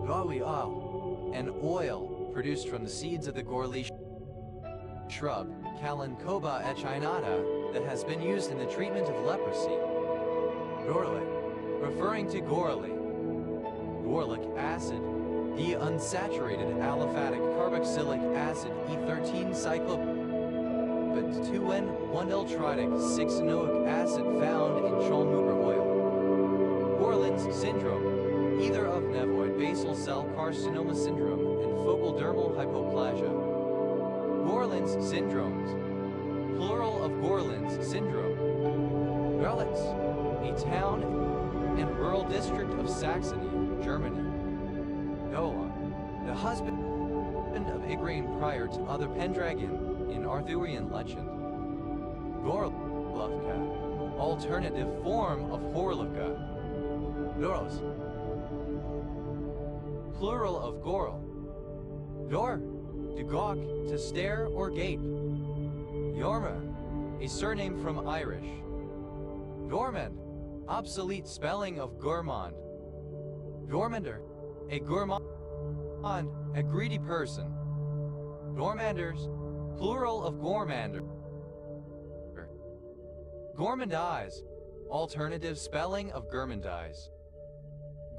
Gawi oil, an oil produced from the seeds of the Gorli shrub, Kalanchoba echinata, that has been used in the treatment of leprosy. Gorli, referring to Gorli. Gorlic acid, the unsaturated aliphatic carboxylic acid E13 cyclopentane 2N1-L-tritic 6-anoic acid found in cholmubra oil. Gorlin's syndrome, either of nevoid basal cell carcinoma syndrome and focal dermal hypoplasia. Gorlin's syndromes, plural of Gorlin's syndrome. Görlitz, a town and rural district of Saxony, Germany. Gola, the husband of Igraine prior to other Pendragon in Arthurian legend. Gorlovka, alternative form of Horlovka. Goros, plural of Gorl. Dor, to gawk, to stare or gape. Yorma, a surname from Irish. Gourmand, obsolete spelling of gourmand. Gourmander, a gourmand, a greedy person. Gourmanders, plural of gourmander. Gourmandize, alternative spelling of gourmandize.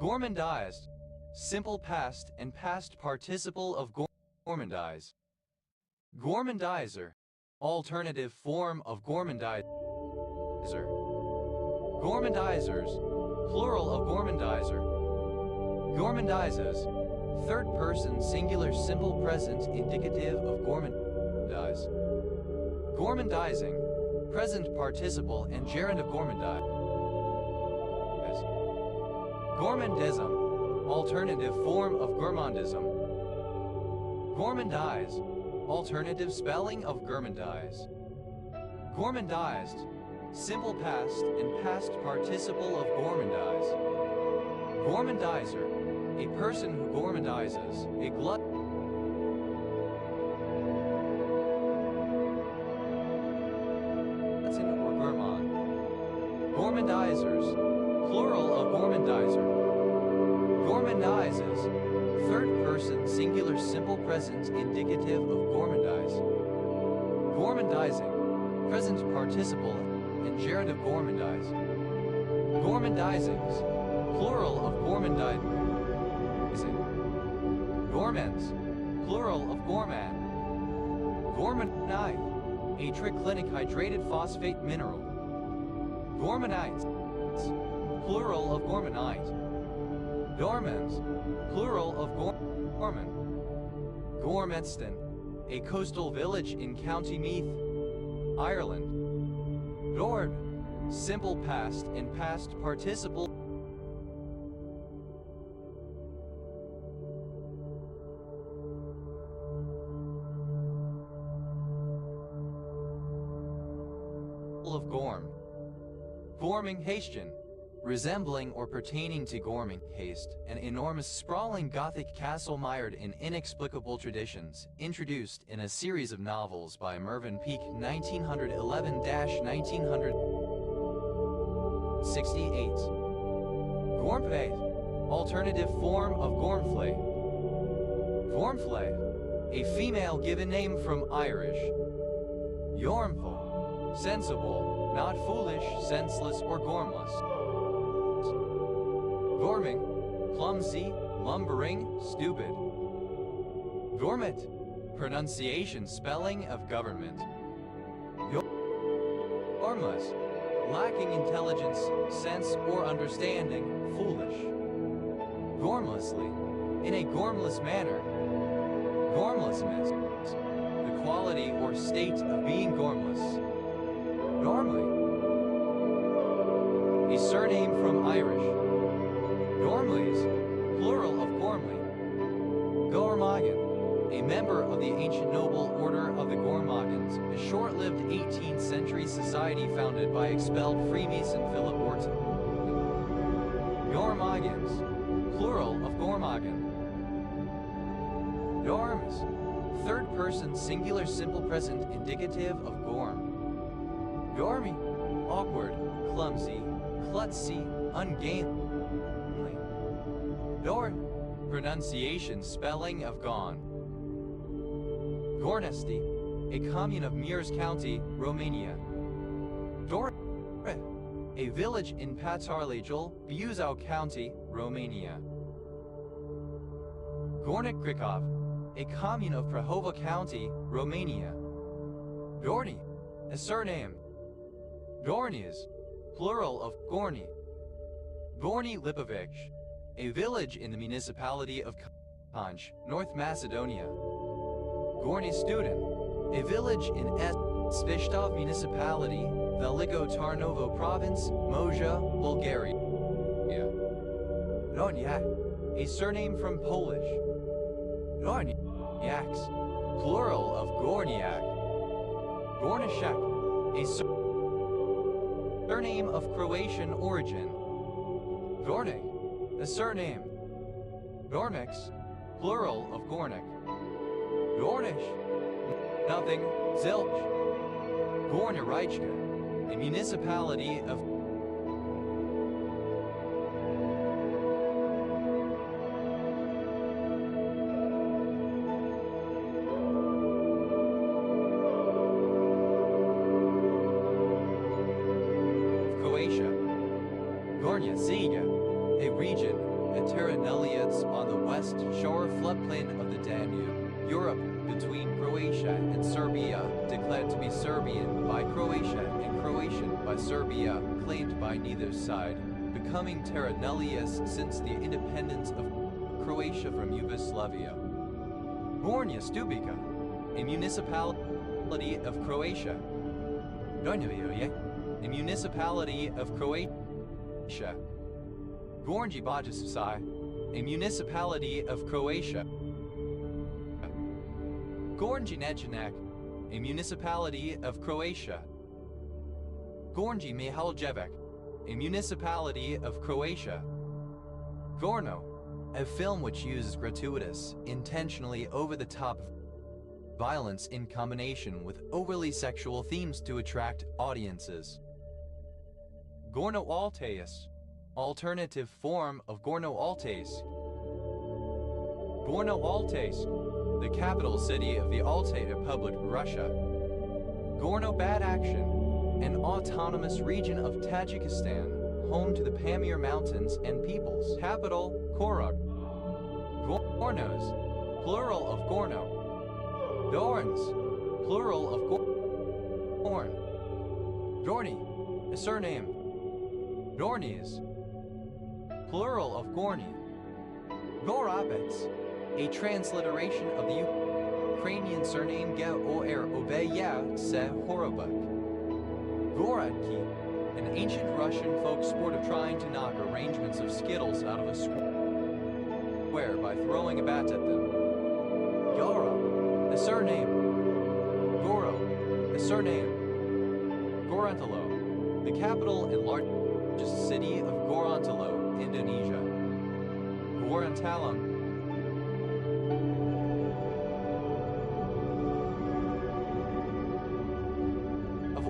Gourmandized, simple past and past participle of gourmandize. Gourmandizer, alternative form of gourmandizer. Gourmandizers, plural of gourmandizer. Gourmandizes, third person singular simple present indicative of gourmandize. Gourmandizing, present participle and gerund of gourmandize. Gourmandism, alternative form of gourmandism. Gourmandize, alternative spelling of gourmandize. Gourmandized, simple past and past participle of gourmandize. Gourmandizer, a person who gourmandizes, a glutton or gourmand. Gourmandizers, plural of gourmandizer. Gourmandizes, third person singular simple present indicative of gourmandize. Gourmandizing, present participle and gerund of gourmandize. Gourmandizings, plural of gourmandizing. Gourmands, plural of gourmand. Gourmanite, a triclinic hydrated phosphate mineral. Gourmanites, plural of gourmanite. Gormans, plural of gorman. Gormeston, a coastal village in County Meath, Ireland. Gord, simple past and past participle of Gorm. Gorming Hastian, resembling or pertaining to Gorming Haste, an enormous sprawling Gothic castle mired in inexplicable traditions, introduced in a series of novels by Mervyn Peake 1911-1968. Gormflay, alternative form of Gormflay. Gormflay, a female given name from Irish. Yormful, sensible, not foolish, senseless, or gormless. Gorming, clumsy, lumbering, stupid. Gormit, pronunciation spelling of government. Gormless, lacking intelligence, sense, or understanding, foolish. Gormlessly, in a gormless manner. Gormlessness, the quality or state of being gormless. Gormley, a surname from Irish. Gormleys, plural of Gormley. Gormagan, a member of the ancient noble order of the Gormagans, a short-lived 18th century society founded by expelled Freemason Philip Orton. Gormagans, plural of Gormagan. Gorms, third person singular simple present indicative of Gorm. Gormy, awkward, clumsy, klutzy, ungainly. Dor, Pronunciation spelling of Gon. Gornesti, a commune of Mirs County, Romania. Dore, a village in Patarlajul, Buzău County, Romania. Gornji Cricov, a commune of Prahova County, Romania. Gorni, a surname. Gornies, plural of Gorni. Gornji Lipovic, a village in the municipality of Konj, North Macedonia. Gornji Student, a village in Svistov municipality, Veliko Tarnovo province, Moja, Bulgaria. Gornjak, a surname from Polish. Gornjaks, plural of Gornjak. Gornishek, a surname of Croatian origin. Gornik, a surname. Gormix, plural of Gornik. Gornish, nothing, zilch. Gornjerichka, a municipality of Croatia. Gornja Zega, a region at Terra Nullius on the west shore floodplain of the Danube, Europe, between Croatia and Serbia, declared to be Serbian by Croatia and Croatian by Serbia, claimed by neither side, becoming Terra Nullius since the independence of Croatia from Yugoslavia. Gornja Stubica, a municipality of Croatia. Gornja, a municipality of Croatia. Gornji Bajisai, a municipality of Croatia. Gornji Nejanak, a municipality of Croatia. Gornji Mihaljevic, a municipality of Croatia. Gorno, a film which uses gratuitous, intentionally over-the-top violence in combination with overly sexual themes to attract audiences. Gorno Altais, alternative form of Gorno Altais. Gorno Altais, the capital city of the Altai Republic, Russia. Gorno Bad Action, an autonomous region of Tajikistan, home to the Pamir Mountains and peoples. Capital, Korog. Gornos, plural of Gorno. Dorns, plural of Gorn. Gorni, a surname. Gornies, plural of Gorni. Gorapets, a transliteration of the Ukrainian surname Ge-or-Obeya Se Horobuk. Goradki, an ancient Russian folk sport of trying to knock arrangements of skittles out of a square by throwing a bat at them. Goro, a surname. Goro, a surname. Gorontalo, the capital and largest city of Gorontalo, Indonesia. Gorontalo,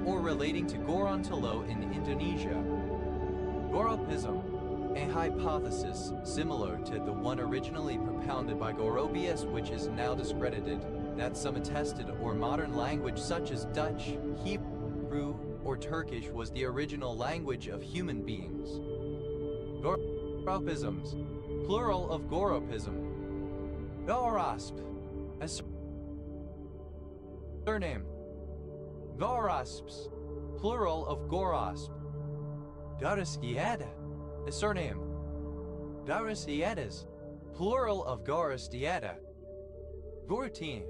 or relating to Gorontalo in Indonesia. Goropism, a hypothesis similar to the one originally propounded by Goropius, which is now discredited, that some attested or modern language such as Dutch, Hebrew, or Turkish was the original language of human beings. Goropisms, plural of Goropism. Gorosp, a surname. Gorosps, plural of Gorosp. Garastiada, a surname. Garastiadas, plural of Garastiada. Goroutine,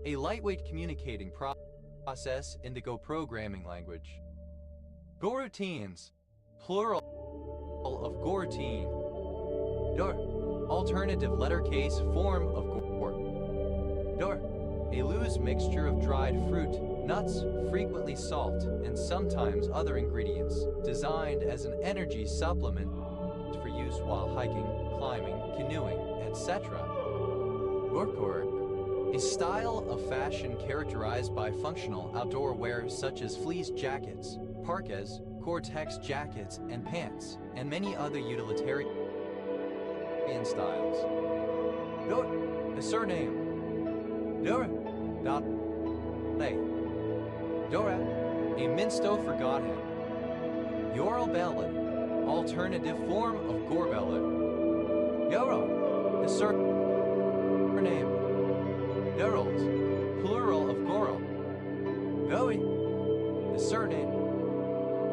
a lightweight communicating process in the Go programming language. Goroutines, plural of Goroutine. Dor, alternative letter case form of Gor. Dor, a loose mixture of dried fruit, nuts, frequently salt, and sometimes other ingredients, designed as an energy supplement for use while hiking, climbing, canoeing, etc. Gorkor, a style of fashion characterized by functional outdoor wear such as fleece jackets, parkas, Gore-Tex jackets and pants, and many other utilitarian styles. Dor, the surname. Dora. Dot. Lay. Dora. A minsto forgot him. Yorobelin, alternative form of Gorbelin. Yoro, the surname. Yorals, plural of Goro. Goey, the surname.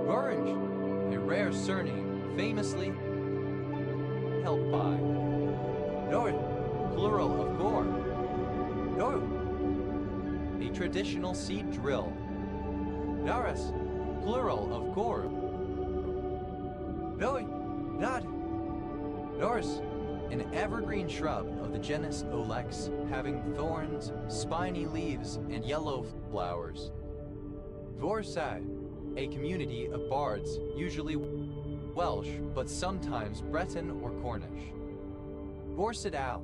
Orange, a rare surname, famously held by. Nor, plural of Gor. Nor, a traditional seed drill. Naras, plural of Gor. Noi, Nod. Norris, an evergreen shrub of the genus Olex, having thorns, spiny leaves, and yellow flowers. Vorsai, a community of bards, usually Welsh, but sometimes Breton or Cornish. Vorsidal,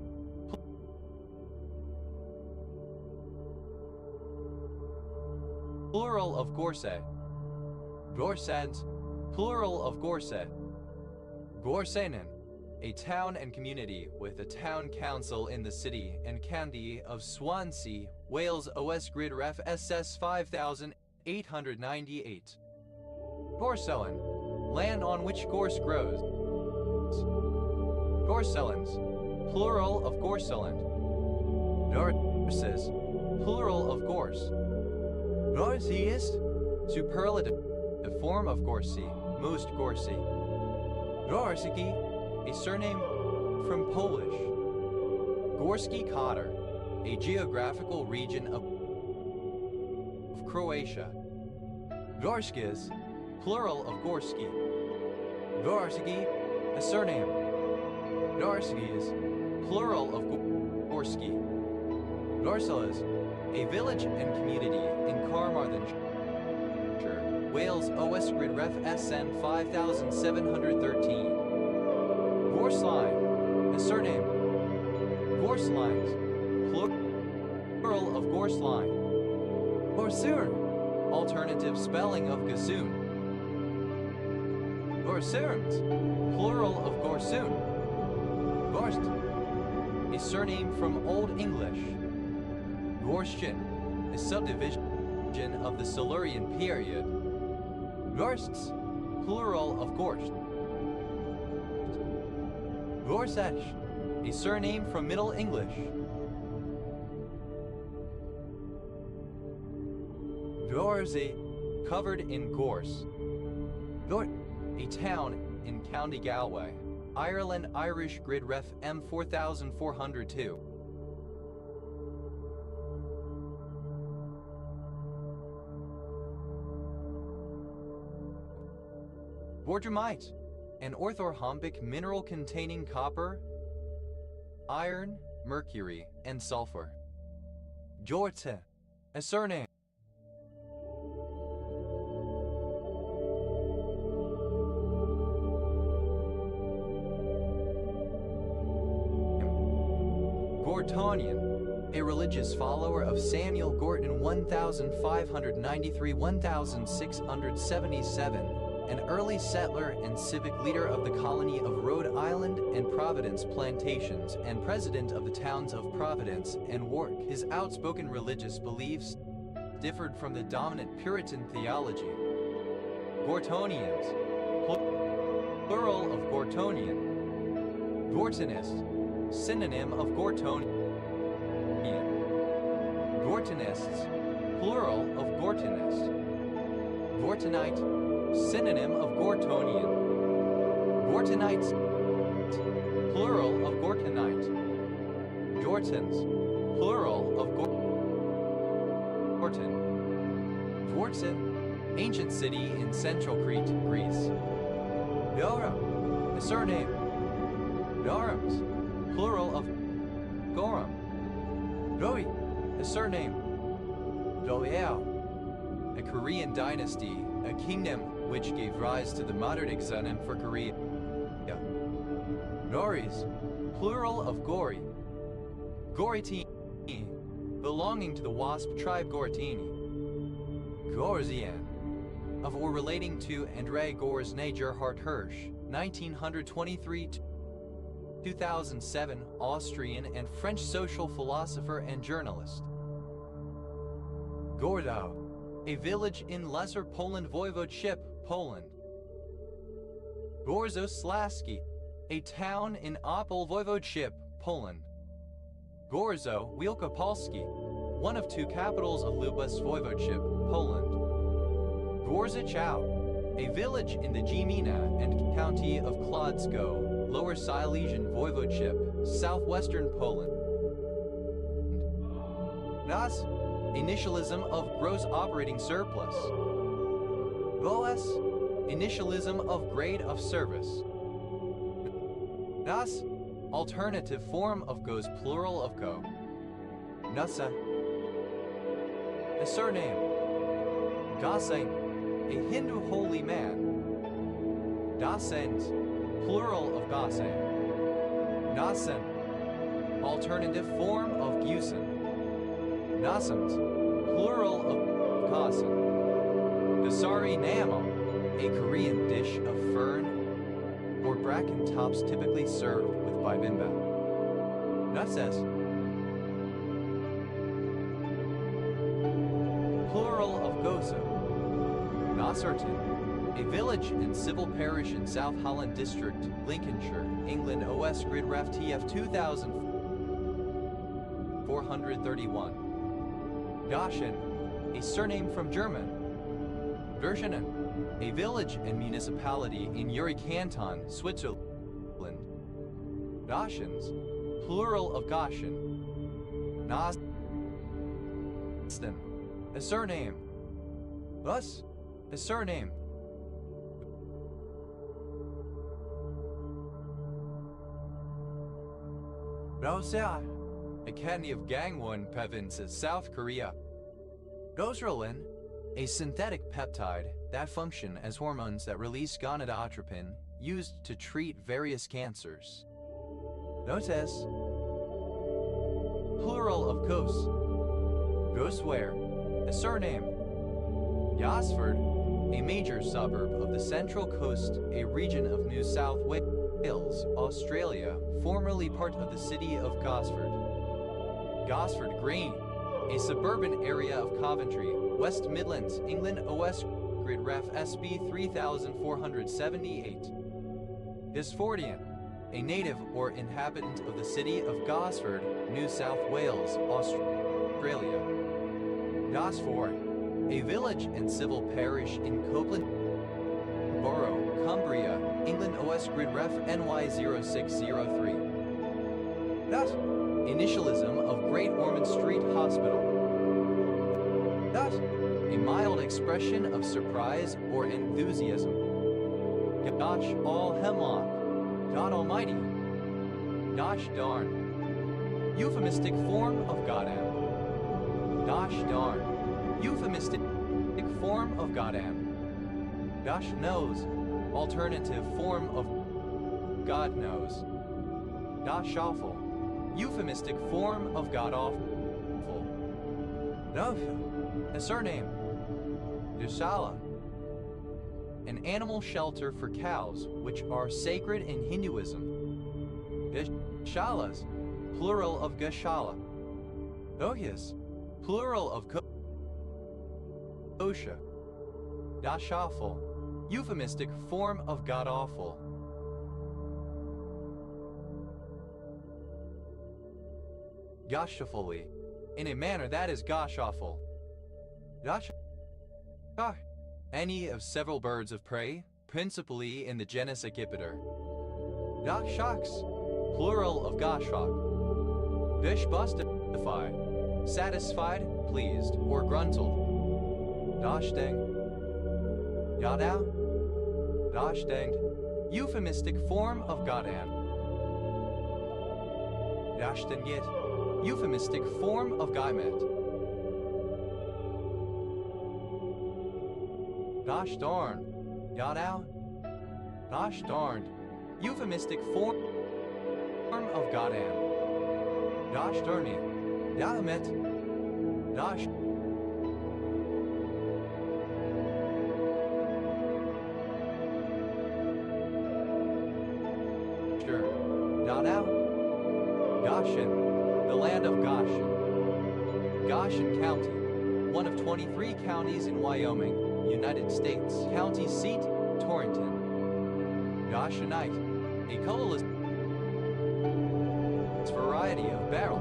plural of Gorse. Gorsens, plural of Gorse. Gorsenen, a town and community with a town council in the city and county of Swansea, Wales. OS Grid Ref SS 5898. Gorsoen, land on which gorse grows. Gorselens, plural of Gorseland. Norses, plural of gorse. Gorsiest, superlative, the form of Gorsey, most Gorsey. Gorsiki, a surname from Polish. Gorski Kotar, a geographical region of Croatia. Gorskis, plural of Gorski. Gorsiki, a surname. Gorskis, plural of Gorski. Gorselas, a village and community in Carmarthenshire, Wales. OS Grid Ref SN 5713. Gorsline, a surname. Gorslines, plural of Gorsline. Gorsurn, alternative spelling of Gasoon. Gorsurns, plural of Gorsoon. Gorst, a surname from Old English. Gorshin, a subdivision of the Silurian period. Gorsts, plural of Gorst. Gorsesh, a surname from Middle English. Gorsey, covered in gorse. Gort, a town in County Galway, Ireland. Irish Grid Ref M 4402. Bordramite, an orthorhombic mineral containing copper, iron, mercury, and sulfur. Jorte, a surname. Gortonian, a religious follower of Samuel Gorton 1593-1677, an early settler and civic leader of the colony of Rhode Island and Providence plantations and president of the towns of Providence and Warwick. His outspoken religious beliefs differed from the dominant Puritan theology. Gortonians, plural of Gortonian. Gortonist, synonym of Gortonian. Gortonists, plural of Gortonist. Gortonite, synonym of Gortonian. Gortonites, plural of Gortonite. Gortons, plural of Gorton. Dvortsin, ancient city in central Crete, Greece. Dora, a surname. Dorams, plural of Gorum. Doi, a surname. Doyao, a Korean dynasty, a kingdom which gave rise to the modern exonym for Korea. Noris, plural of Gori. Goritini, belonging to the Wasp tribe Goritini. Gorzian, of or relating to André Gorz Gerhard Hirsch, 1923 2007, Austrian and French social philosopher and journalist. Gordo, a village in Lesser Poland Voivodeship, Poland. Gorzo Slaski, a town in Opol Voivodeship, Poland. Gorzo Wielkopolski, one of two capitals of Lubusz Voivodeship, Poland. Gorzychow, a village in the gmina and county of Kłodzko, Lower Silesian Voivodeship, southwestern Poland. Nas, initialism of gross operating surplus. Vos, initialism of grade of service. Nas, alternative form of goes plural of go. Nasa, a surname. Gasain, a Hindu holy man. Dasent, plural of Gasain. Nasen, alternative form of Gusen. Nasant, plural of Kasen. Dasari Namo, a Korean dish of fern or bracken tops typically served with bibimbap. Nutses, plural of Gozo. Nosserton, a village and civil parish in South Holland District, Lincolnshire, England. OS Grid Ref TF 2431. Gaschen, a surname from German. Verschenen, a village and municipality in Uri Canton, Switzerland. Gaschens, plural of Gaschen. Nosten, a surname. Thus, a surname. Rosea, a county of Gangwon province, South Korea. Gosrolin, a synthetic peptide that function as hormones that release gonadotropin used to treat various cancers. Notes, plural of Kos. Gosware, a surname. Gosford, a major suburb of the Central Coast, a region of New South Wales, Australia, formerly part of the city of Gosford. Gosford Green, a suburban area of Coventry, West Midlands, England. OS Grid Ref SB 3478. Gosfordian, a native or inhabitant of the city of Gosford, New South Wales, Australia. Gosford, a village and civil parish in Copeland Borough, Cumbria, England. OS Grid Ref NY 0603. That, initialism of Great Ormond Street Hospital. That, a mild expression of surprise or enthusiasm. Gosh all hemlock, God Almighty. Gosh darn, euphemistic form of Goddamn. Gosh darn, euphemistic form of Goddamn. Gosh knows, alternative form of God knows. Gosh awful, euphemistic form of God awful. No, a surname. Dushala, an animal shelter for cows, which are sacred in Hinduism. Gashalas, plural of Gashala. Ohyas, plural of Kosha. Dashawful, euphemistic form of God awful. Goshfully, in a manner that is gosh awful. Any of several birds of prey, principally in the genus Accipitor. Goshawks, plural of goshawk. Vishbustified, satisfied, pleased, or gruntled. Dashtang, Yadao, Dashtanged, euphemistic form of Godam. Dashtangit, euphemistic form of Gaimet. Gosh darn, Yadao, gosh darned, euphemistic form of Goddam. Gosh darn it, Yamet, gosh. Sure, Yadao. The land of Goshen. Goshen County, one of 23 counties in Wyoming, United States. County seat, Torrington. Goshenite, a colorless variety of barrel.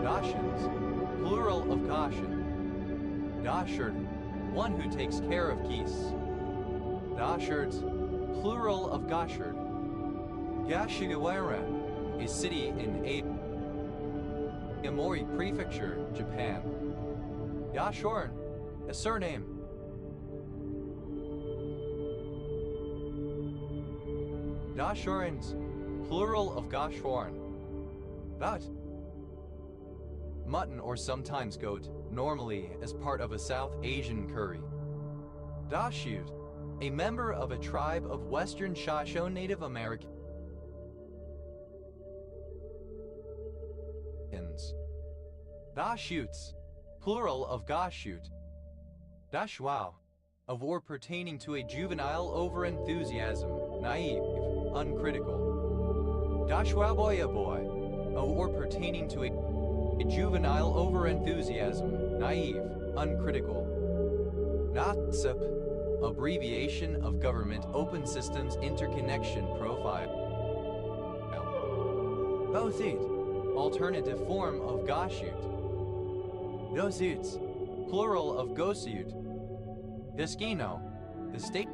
Goshens, plural of Goshen. Gosherd, one who takes care of geese. Gosherds, plural of Gosherd. Yashigawa, a city in Aomori Prefecture, Japan. Yashorin, a surname. Goshorins, plural of Goshorn. But mutton or sometimes goat, normally as part of a South Asian curry. Dashute, a member of a tribe of Western Shoshone Native Americans. Dashutes, plural of Goshute. Dashwao, of or pertaining to a juvenile over-enthusiasm, naive, uncritical. Dashwaboya boy, of or pertaining to a juvenile over-enthusiasm, naive, uncritical. NATSIP, abbreviation of Government Open Systems Interconnection Profile. Bothute, alternative form of Goshute. Gosutes, plural of Gosute. Deskino, the state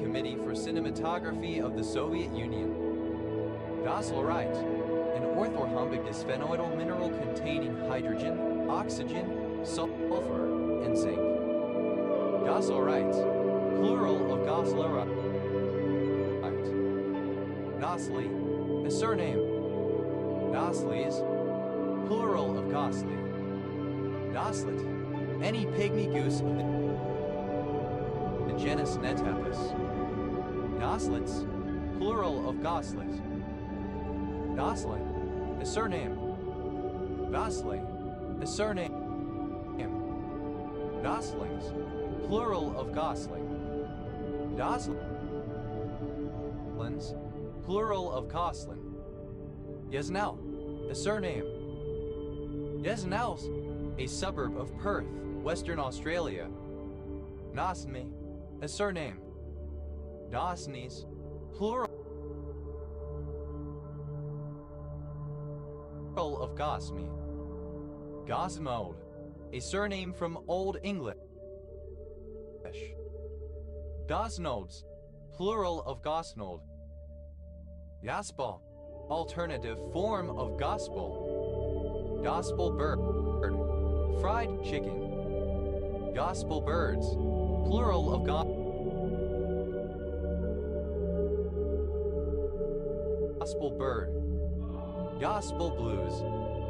Committee for Cinematography of the Soviet Union. Goslerite, an orthorhombic bisphenoidal mineral containing hydrogen, oxygen, sulfur, and zinc. Goslerite, plural of Goslerite. Gosli, a surname. Gosleys, plural of Gosli. Goslet, any pygmy goose of the genus Netapus. Goslets, plural of Goslet. Gosling, a surname. Gosling, a surname. Goslings, plural of Gosling. Goslins, plural of Goslin. Yesnau, a surname. Yesnaus, a suburb of Perth, Western Australia. Nosmi, a surname. Dosnies, plural of Gosmi. Gosmode, a surname from Old English. Gosnodes, plural of Gosnold. Gospel, alternative form of gospel. Gospel bird, fried chicken. Gospel birds, plural of gospel bird. Gospel blues,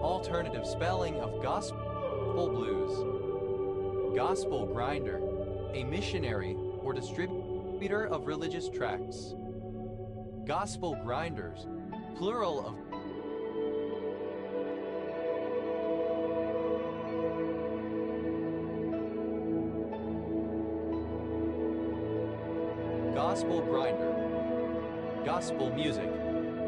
alternative spelling of gospel blues. Gospel grinder, a missionary or distributor of religious tracts. Gospel grinders, plural of gospel grinder. Gospel music,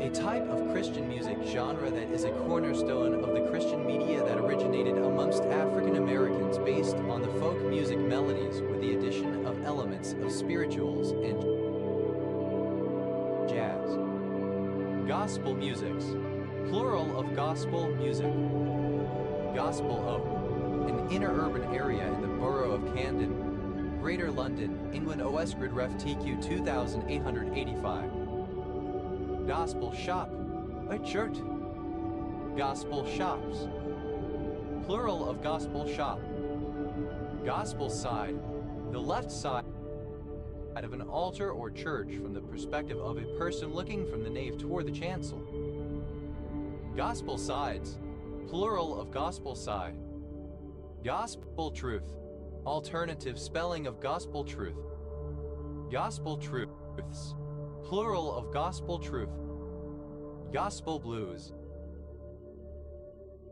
a type of Christian music genre that is a cornerstone of the Christian media that originated amongst African Americans based on the folk music melodies with the addition of elements of spirituals and jazz. Gospel musics, plural of gospel music. Gospel Oak, an inner urban area in the borough of Camden, Greater London, England. OS Grid Ref TQ 2885. Gospel shop, a church. Gospel shops, plural of gospel shop. Gospel side, the left side of an altar or church from the perspective of a person looking from the nave toward the chancel. Gospel sides, plural of gospel side. Gospel truth, alternative spelling of gospel truth. Gospel truths, plural of gospel truth. Gospel blues,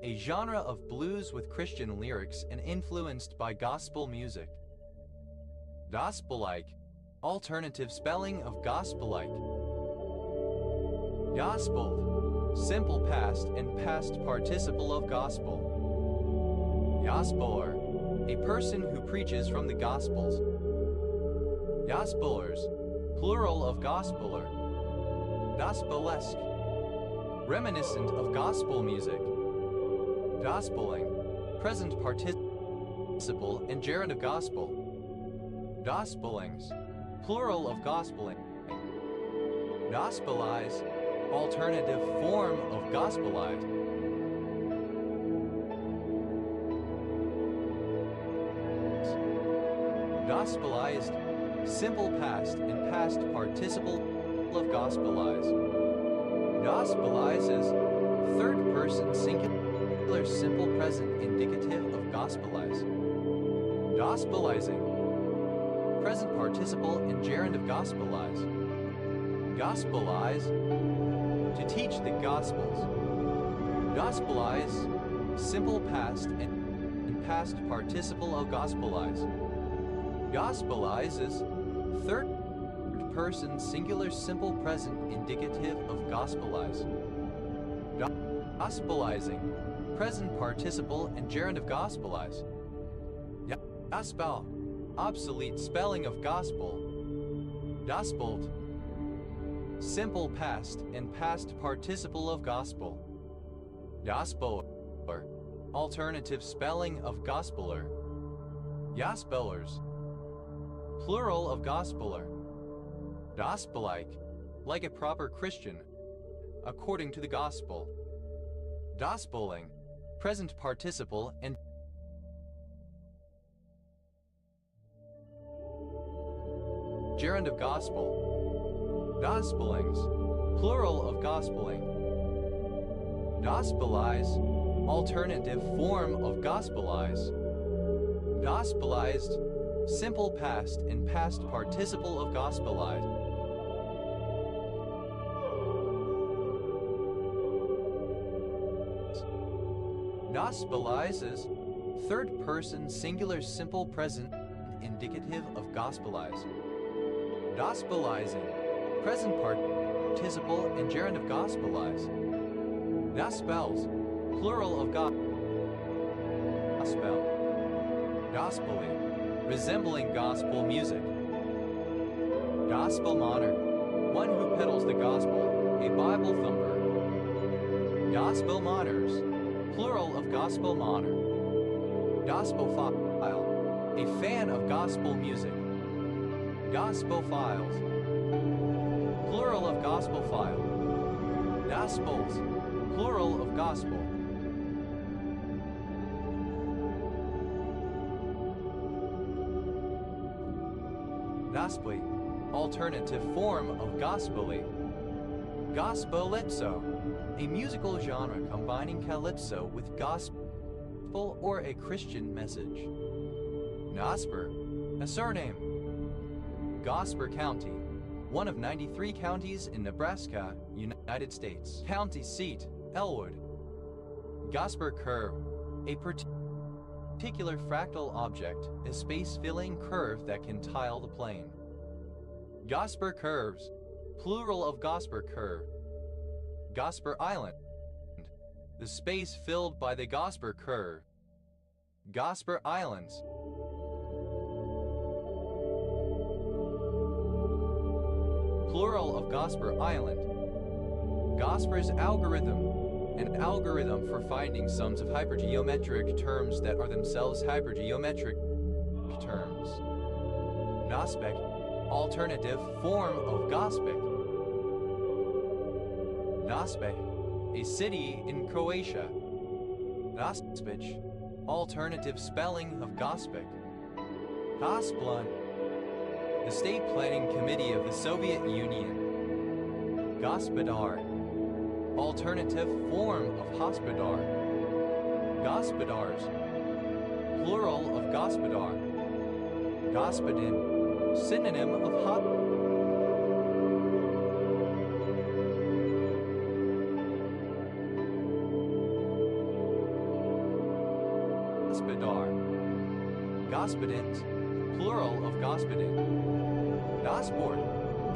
a genre of blues with Christian lyrics and influenced by gospel music. Gospel-like, Alternative spelling of gospel-like. Gospel, simple past and past participle of gospel. Gospeler, a person who preaches from the Gospels. Gospelers, plural of gospeler. Gospelesque, reminiscent of gospel music. Gospeling, present participle and gerund of gospel. Gospelings, plural of gospeling. Gospelize, alternative form of gospelize. Gospelized, simple past and past participle of gospelize. Gospelizes, third person singular simple present indicative of gospelize. Gospelizing, present participle and gerund of gospelize. Gospelize, to teach the Gospels. Gospelize, simple past and past participle of gospelize. Gospelizes, third person singular simple present indicative of gospelize. Gospelizing, present participle and gerund of gospelize. Gospel, obsolete spelling of gospel. Gospeled, simple past and past participle of gospel. Gospeler, alternative spelling of gospeler. Gospelers, plural of gospeler. Gospel-like, like a proper Christian, according to the gospel. Gospeling, present participle and gerund of gospel. Gospelings, plural of gospeling. Gospelize, alternative form of gospelize. Gospelized, simple past and past participle of gospelize. Gospelizes, third person singular simple present indicative of gospelize. Gospelizing, present participle and gerund of gospelize. Gospels, plural of gospel. Gospeling, resembling gospel music. Gospelmonger, one who peddles the gospel, a Bible thumper. Gospelmongers, plural of gospelmonger. Gospelophile, a fan of gospel music. Gospelophiles, plural of gospelophile. Gospels, plural of gospel. Gospel, alternative form of gospely. Gospelizzo, a musical genre combining calypso with gospel or a Christian message. Gosper, a surname. Gosper County, one of 93 counties in Nebraska, United States. County seat, Elwood. Gosper curve, a particular fractal object, a space-filling curve that can tile the plane. Gosper curves, plural of Gosper curve. Gosper Island, the space filled by the Gosper curve. Gosper Islands, plural of Gosper Island. Gosper's algorithm, an algorithm for finding sums of hypergeometric terms that are themselves hypergeometric terms. Gospek, alternative form of Gospek. Gospek, a city in Croatia. Gospic, alternative spelling of Gospek. Gosplan, the State Planning Committee of the Soviet Union. Gospodar, alternative form of hospodar. Gospodars, plural of gospodar. Gospodin, synonym of hospodar. Gospodins, plural of gospodin. Gosport,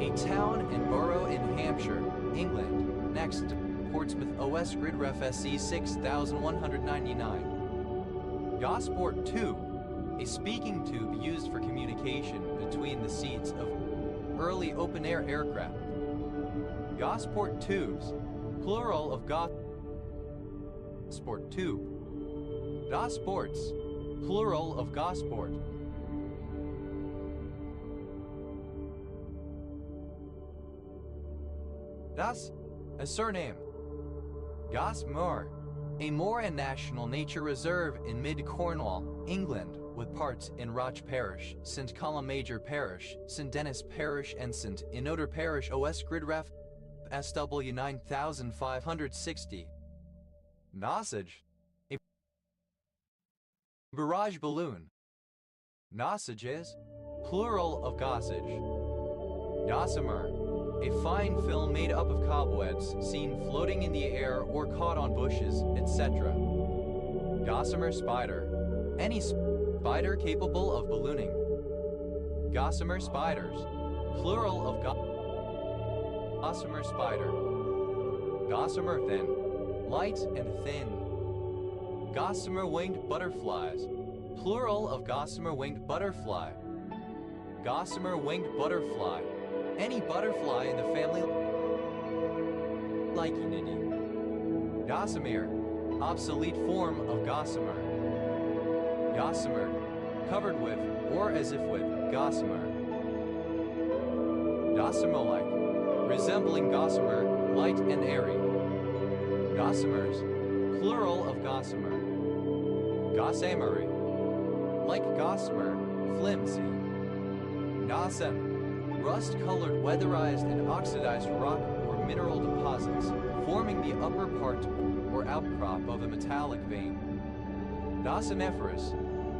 a town and borough in Hampshire, England, next to Portsmouth OS Grid Ref SC 6199. Gosport 2, a speaking tube used for communication between the seats of early open-air aircraft. Gosport tubes, plural of Gosport tube. Gosports, plural of Gosport. Das, a surname. Gosmoor, a moor and national nature reserve in mid-Cornwall, England, with parts in Roch Parish, St. Columb Major Parish, St. Denis Parish and St. Enoder Parish OS Grid Ref SW 9560. Nosage, a barrage balloon. Nossages, plural of gossage. Gossamer, a fine film made up of cobwebs seen floating in the air or caught on bushes, etc. Gossamer spider, any spider capable of ballooning. Gossamer spiders, plural of gossamer spider. Gossamer thin, light and thin. Gossamer winged butterflies, plural of gossamer winged butterfly. Gossamer winged butterfly, any butterfly in the family Lycaenidae. Gossamer, obsolete form of gossamer. Gossamer, covered with, or as if with, gossamer. Gossamer-like, resembling gossamer, light and airy. Gossamers, plural of gossamer. Gossamery, like gossamer, flimsy. Gossam, rust-colored weatherized and oxidized rock or mineral deposits, forming the upper part or outcrop of a metallic vein. Gossamiferous,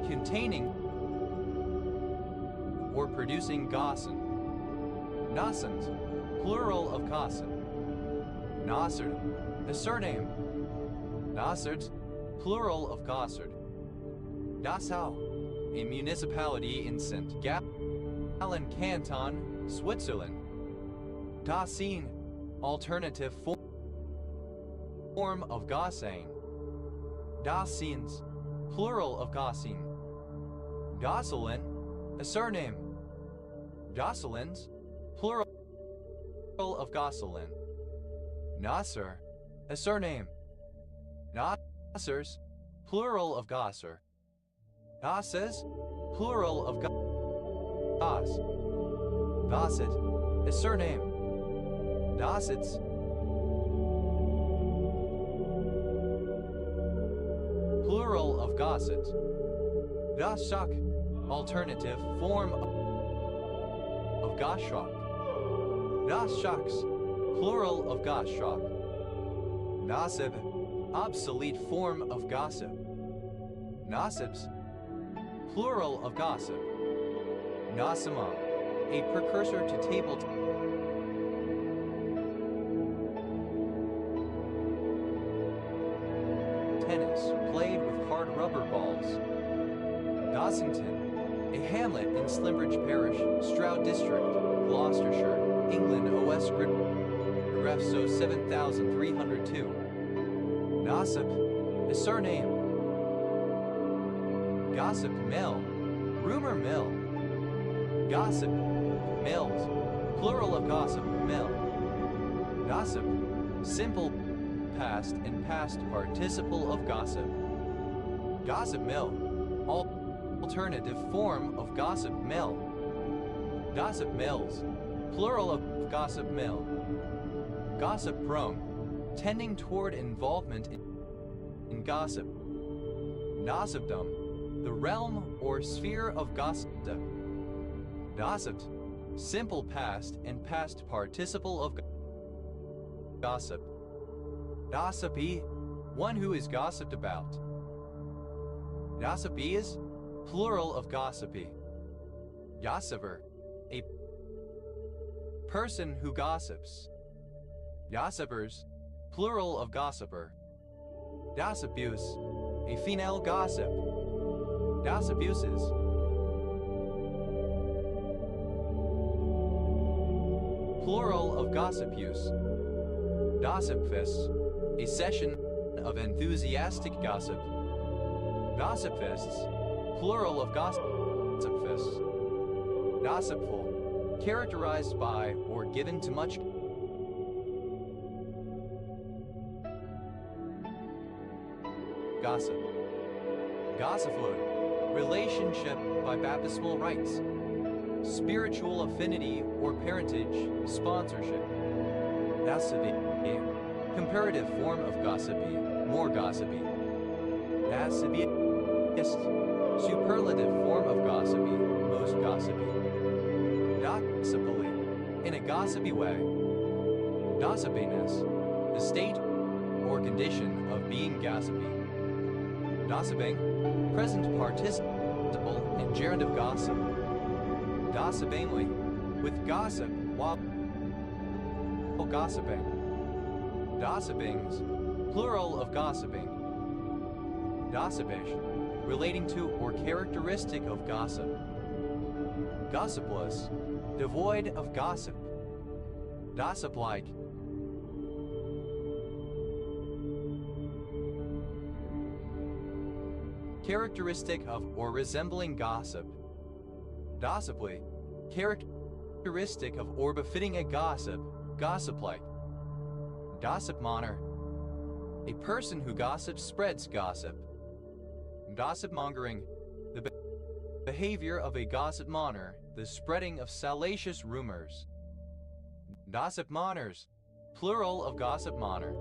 containing or producing gossan. Gossans, plural of gossan. Gossard, a surname. Gossards, plural of Gossard. Dachau, a municipality in St. Gallen Canton, Switzerland. Gossin, alternative form of Gossane. Gossins, plural of Gossin. Gosselin, a surname. Gosselins, plural of Gosselin. Nosser, a surname. Nossers, plural of Gosser. Gosses, plural of Goss. Gosset, a surname. Gossets, plural of Gossets. Goshawk, alternative form of Goshawk. Goshawks, plural of Goshawk. Gossip, obsolete form of gossip. Gossips, plural of gossip. Gossamer, a precursor to table tennis played with hard rubber balls. Gossington, a hamlet in Slimbridge Parish, Stroud District, Gloucestershire, England OS Grid Ref SO 7302. Gossip, a surname. Gossip Mill, rumor mill. Gossip mills, plural of gossip mill. Gossip, simple past and past participle of gossip. Gossip mill, alternative form of gossip mill. Gossip mills, plural of gossip mill. Gossip prone, tending toward involvement in gossip. Gossipdom, the realm or sphere of gossip. Gossiped, simple past and past participle of gossip. Gossipy, one who is gossiped about. Gossipy is plural of gossipy. Gossiper, a person who gossips. Gossipers, plural of gossiper. Gossipuse, a female gossip. Gossipuses. plural of gossip use. Gossipfists, a session of enthusiastic gossip. Gossipists, plural of gossipfists. Gossipful, characterized by or given to much gossip. Gossiphood, relationship by baptismal rights, spiritual affinity or parentage, sponsorship. Gossipy, comparative form of gossipy, more gossipy. Gossipyist, superlative form of gossipy, most gossipy. Gossipily, in a gossipy way. Gossipiness, the state or condition of being gossipy. Gossiping, present participle and gerund of gossip. Gossipingly, with gossip while gossiping. Gossipings, plural of gossiping. Gossipish, relating to or characteristic of gossip. Gossipless, devoid of gossip. Gossip-like. Characteristic of or resembling gossip. Gossiply, characteristic of or befitting a gossip, gossip-like. Gossip-monger, a person who gossips spreads gossip. Gossip-mongering, the behavior of a gossip-monger, the spreading of salacious rumors. Gossip-mongers, plural of gossip-monger.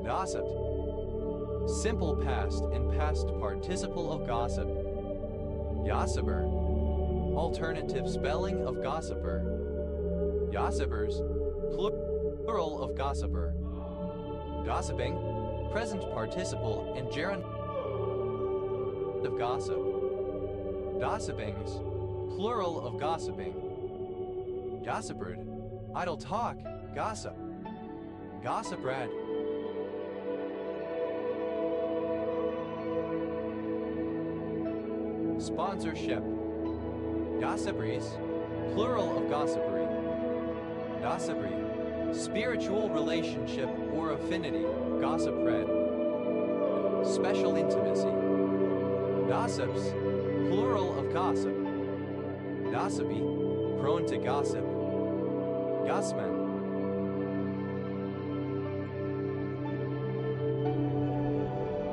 Gossiped, simple past and past participle of gossip. Gossiper, alternative spelling of gossiper. Gossipers, plural of gossiper. Gossiping, present participle and gerund of gossip. Gossipings, plural of gossiping. Gossiperd, idle talk, gossip. Gossiprad. Sponsorship. Gossiperies, plural of gossipery. Gossipery, spiritual relationship or affinity, gossipred. Special intimacy. Gossips, plural of gossip. Gossipy, prone to gossip. Gossman.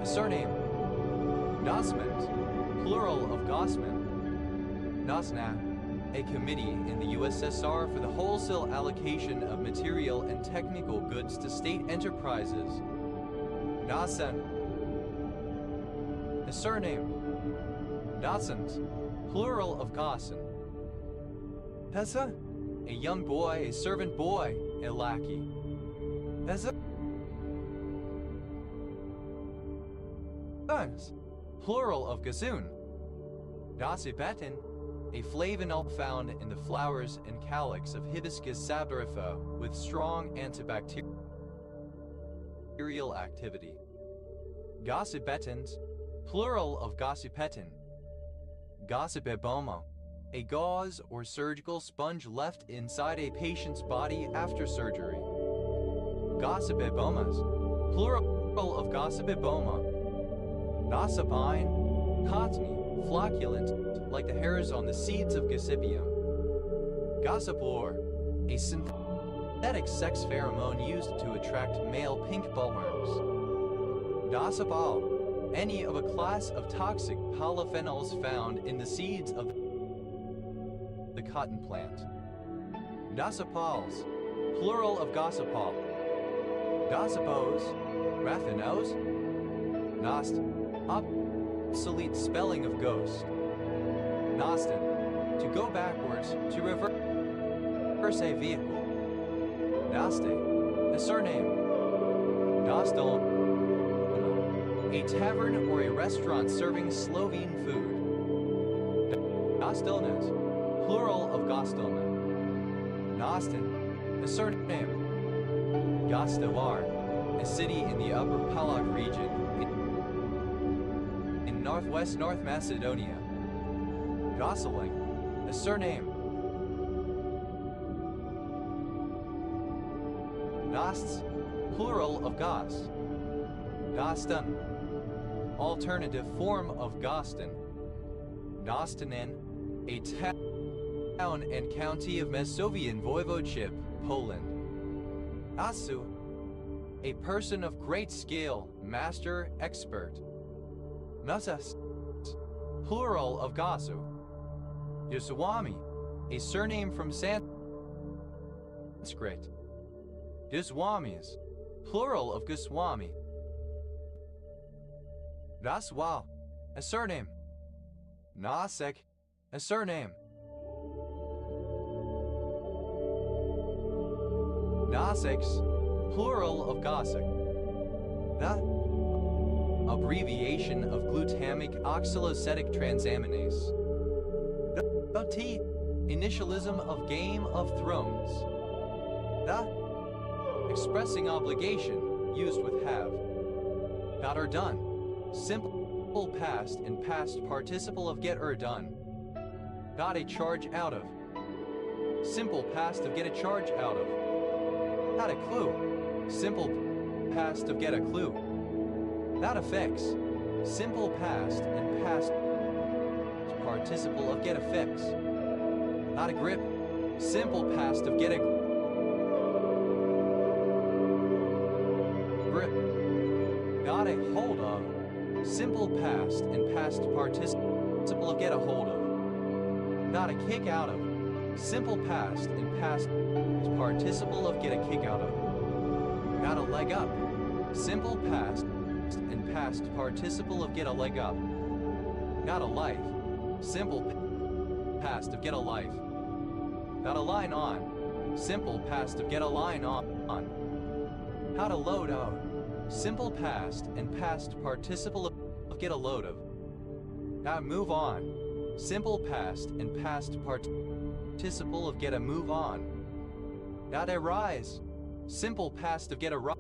Surname. Gossment, plural of gossman. Gosna, a committee in the USSR for the wholesale allocation of material and technical goods to state enterprises. Gossen. A surname. Gossens, plural of Gossen. Pesa, a young boy, a servant boy, a lackey. Pesa. Sons, plural of Gazoon. Gossipetin, a flavanol found in the flowers and calyx of Hibiscus sabarifa with strong antibacterial activity. Gossipetins, plural of gossipetin. Gossipebomo, a gauze or surgical sponge left inside a patient's body after surgery. Gossipebomas, plural of gossipeboma. Gossipine, cottony, flocculent, like the hairs on the seeds of Gossypium. Gossiplore, a synthetic sex pheromone used to attract male pink bollworms. Gossipol, any of a class of toxic polyphenols found in the seeds of the cotton plant. Gossipols, plural of gossipol. Gossipos, raffinos. Nost, obsolete spelling of ghost. Nostin, to go backwards, to reverse a vehicle. Noste, a surname. Nostol, a tavern or a restaurant serving Slovene food. Gostilnes, plural of Gostilna. Nostin, a surname. Gostivar, a city in the Upper Palak region in northwest North Macedonia. Gosling, a surname. Gosts, plural of Goss. Gostan, alternative form of Gostin. Gostynin, a town and county of Masovian voivodeship, Poland. Asu, a person of great skill, master, expert. Nasas, plural of Gasu. Yuswami, a surname from Sanskrit. Goswamis, plural of Goswami. Raswa, a surname. Nasek, a surname. Naseks, plural of Gosek. The abbreviation of glutamic oxaloacetic transaminase. The T, initialism of Game of Thrones. The expressing obligation, used with have. Got or done, simple past and past participle of get or done. Got a charge out of, simple past of get a charge out of. Got a clue, simple past of get a clue. That affects, simple past and past participle of get effects. Not a grip, simple past of get a grip. Got a hold of, simple past and past participle of get a hold of. Got a kick out of, simple past and past participle of get a kick out of. Got a leg up, simple past and past participle of get a leg up. Got a life, simple past of get a life. Got a line on, simple past of get a line on. How to load out, simple past and past participle of get a load of. Got move on, simple past and past participle of get a move on. Got a rise, simple past of get a rise.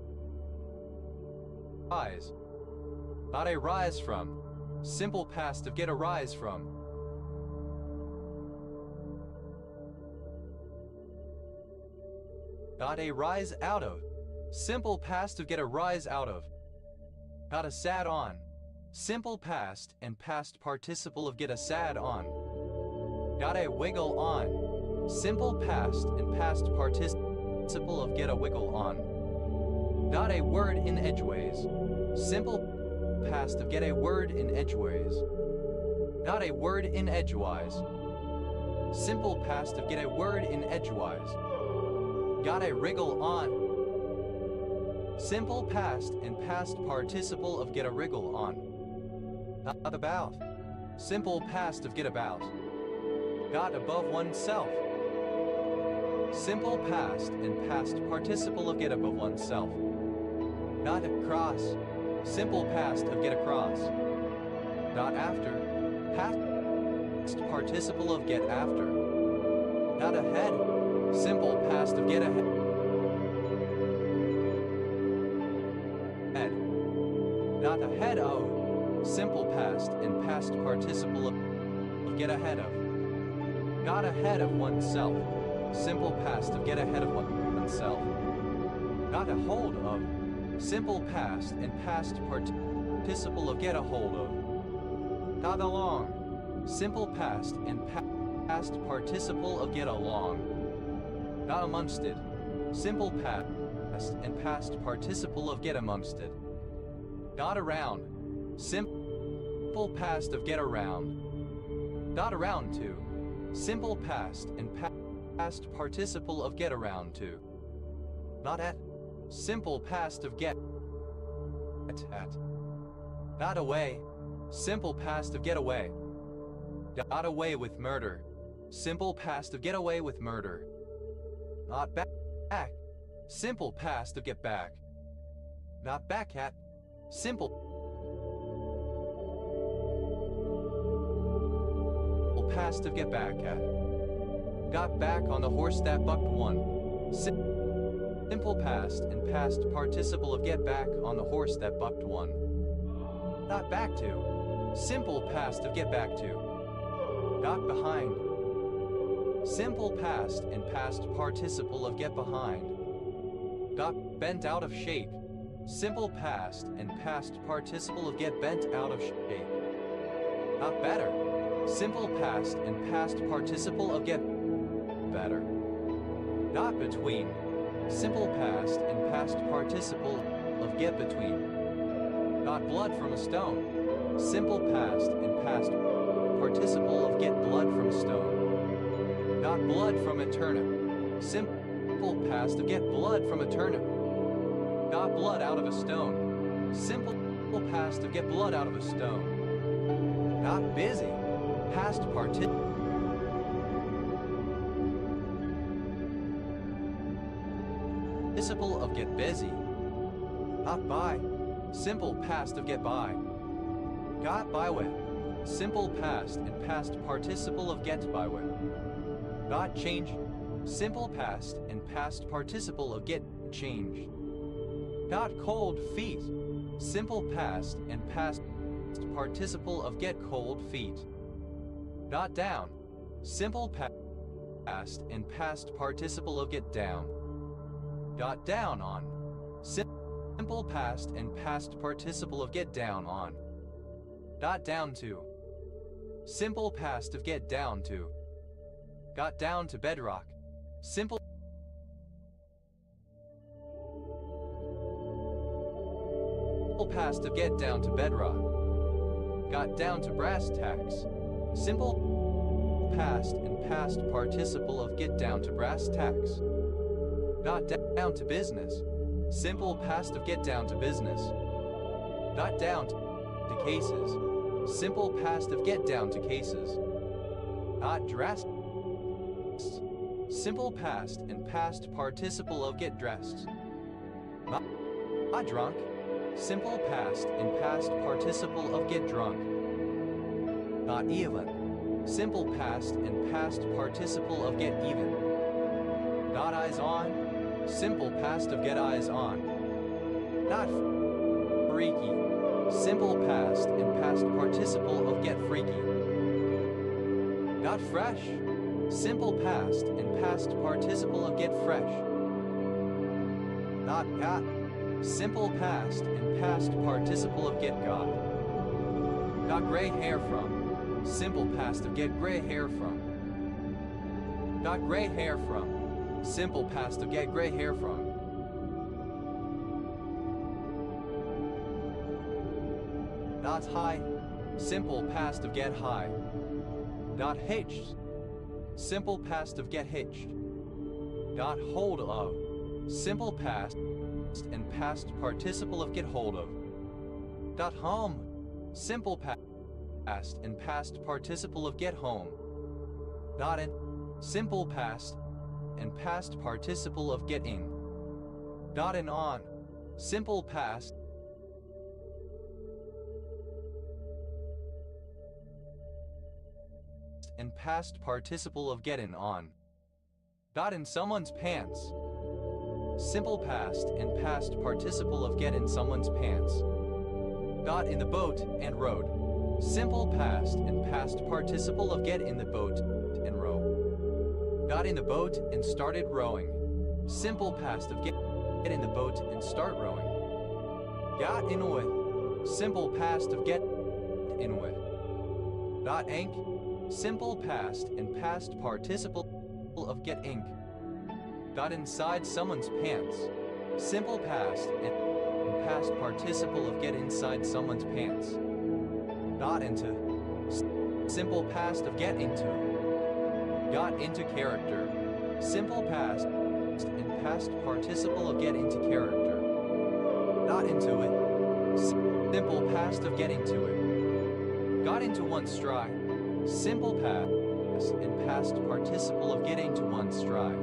Got a rise from, simple past of get a rise from. Got a rise out of, simple past of get a rise out of. Got a sad on, simple past and past participle of get a sad on. Got a wiggle on, simple past and past participle of get a wiggle on. Got a word in edgeways, simple past of get a word in edgeways. Got a word in edgewise, simple past of get a word in edgewise. Got a wriggle on, simple past and past participle of get a wriggle on. Got about, simple past of get about. Got above oneself, simple past and past participle of get above oneself. Got across, simple past of get across. Got after, past participle of get after. Got ahead, simple past of get ahead. Got ahead of, simple past and past participle of get ahead of. Got ahead of oneself, simple past of get ahead of oneself. Got a hold of, simple past and past participle of get a hold of. Got along, simple past and past participle of get along. Got amongst it, simple past and past participle of get amongst it. Got around, simple past of get around. Got around to, simple past and past participle of get around to. Not at, simple past of get at. Got away, simple past of get away. Got away with murder, simple past of get away with murder. Not back, simple past of get back. Not back at, simple past of get back at. Got back on the horse that bucked one. Simple past and past participle of get back on the horse that bucked one. Got back to, simple past of get back to. Got behind, simple past and past participle of get behind. Got bent out of shape. Simple past and past participle of get bent out of shape. Got better. Simple past and past participle of get better. Got between. Simple past and past participle of get between. Got blood from a stone. Simple past and past participle of get blood from a stone. Got blood from a turnip. Simple past of get blood from a turnip. Got blood out of a stone. Simple past of get blood out of a stone. Got busy. Past participle of get busy. Got by. Simple past of get by. Got by with. Simple past and past participle of get by with. Got change. Simple past and past participle of get changed. Got cold feet. Simple past and past participle of get cold feet. Got down. Simple past and past participle of get down. Got down on. Simple past and past participle of get down on. Got down to. Simple past of get down to. Got down to bedrock. Simple past of get down to bedrock. Got down to brass tacks. Simple past and past participle of get down to brass tacks. Got down to business. Simple past of get down to business. Got down to cases. Simple past of get down to cases. Got dressed. Simple past and past participle of get dressed. Got drunk. Simple past and past participle of get drunk. Got even. Simple past and past participle of get even. Got eyes on. Simple past of get eyes on. Got freaky. Simple past and past participle of get freaky. Got fresh. Simple past and past participle of get fresh. Got. Simple past and past participle of get got. Got gray hair from. Simple past of get gray hair from. Got gray hair from. Simple past of get gray hair from. Got high. Simple past of get high. Got hitched. Simple past of get hitched. Got hold of. Simple past and past participle of get hold of. Got home. Simple past and past participle of get home. Got in. Simple past and past participle of get in. Got in on. Simple past and past participle of get in on. Got in someone's pants. Simple past and past participle of get in someone's pants. Got in the boat and rowed. Simple past and past participle of get in the boat and row. Got in the boat and started rowing. Simple past of get in the boat and start rowing. Got in with. Simple past of get in with. Got ink. Simple past and past participle of get ink. Got inside someone's pants. Simple past and past participle of get inside someone's pants. Got into. Simple past of get into. Got into character. Simple past and past participle of get into character. Got into it. Simple past of get into it. Got into one stride. Simple past and past participle of get into one stride.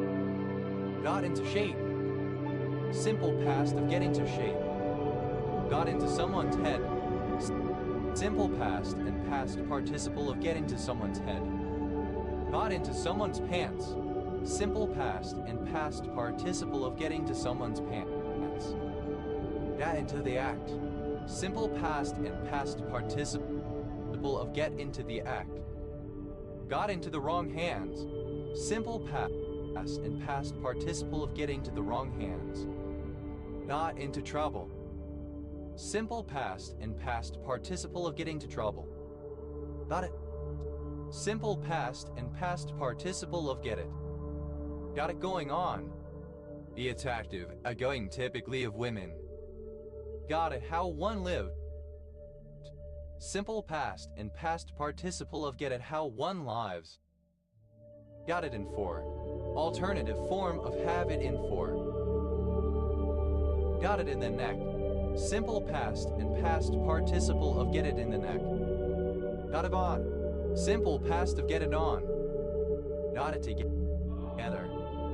Got into shape. Simple past of get into shape. Got into someone's head. Simple past and past participle of get into someone's head. Got into someone's pants. Simple past and past participle of get into someone's pants. Got into the act. Simple past and past participle of get into the act. Got into the wrong hands. Simple past and past participle of get into the wrong hands. Not into trouble. Simple past and past participle of get into trouble. Got it? Simple past and past participle of get it. Got it going on. Be attractive, going typically of women. Got it how one lived. Simple past and past participle of get it how one lives. Got it in for. Alternative form of have it in for. Got it in the neck. Simple past and past participle of get it in the neck. Got it on. Simple past of get it on. Got it together.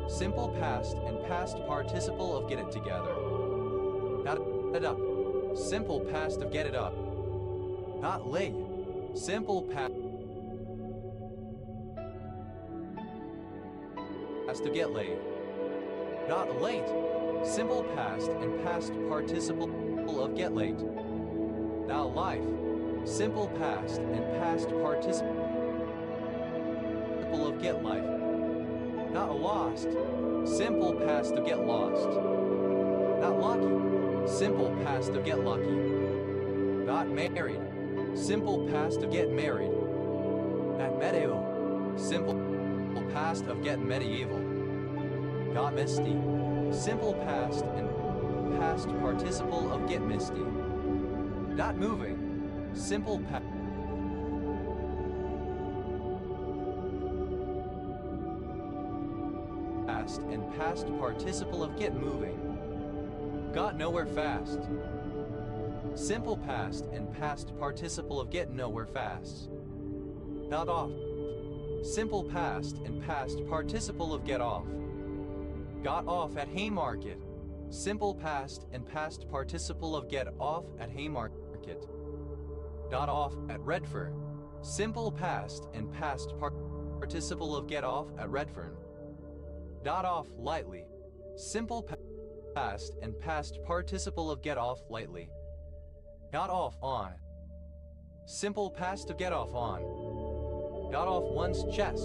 Simple past and past participle of get it together. Got it up. Simple past of get it up. Not late. Simple past to get laid. Not late. Simple past and past participle of get late. Now life. Simple past and past participle of get life. Not lost. Simple past of get lost. Not lucky. Simple past of get lucky. Not married. Simple past of get married. Not medieval. Simple past of get medieval. Got misty. Simple past and past participle of get misty. Not moving. Simple past and past participle of get moving. Got nowhere fast. Simple past and past participle of get nowhere fast. Got off. Simple past and past participle of get off. Got off at Haymarket. Simple past and past participle of get off at Haymarket. Got off at Redfern. Simple past and past participle of get off at Redfern. Got off lightly. Simple past and past participle of get off lightly. Got off on. Simple past of get off on. Got off one's chest.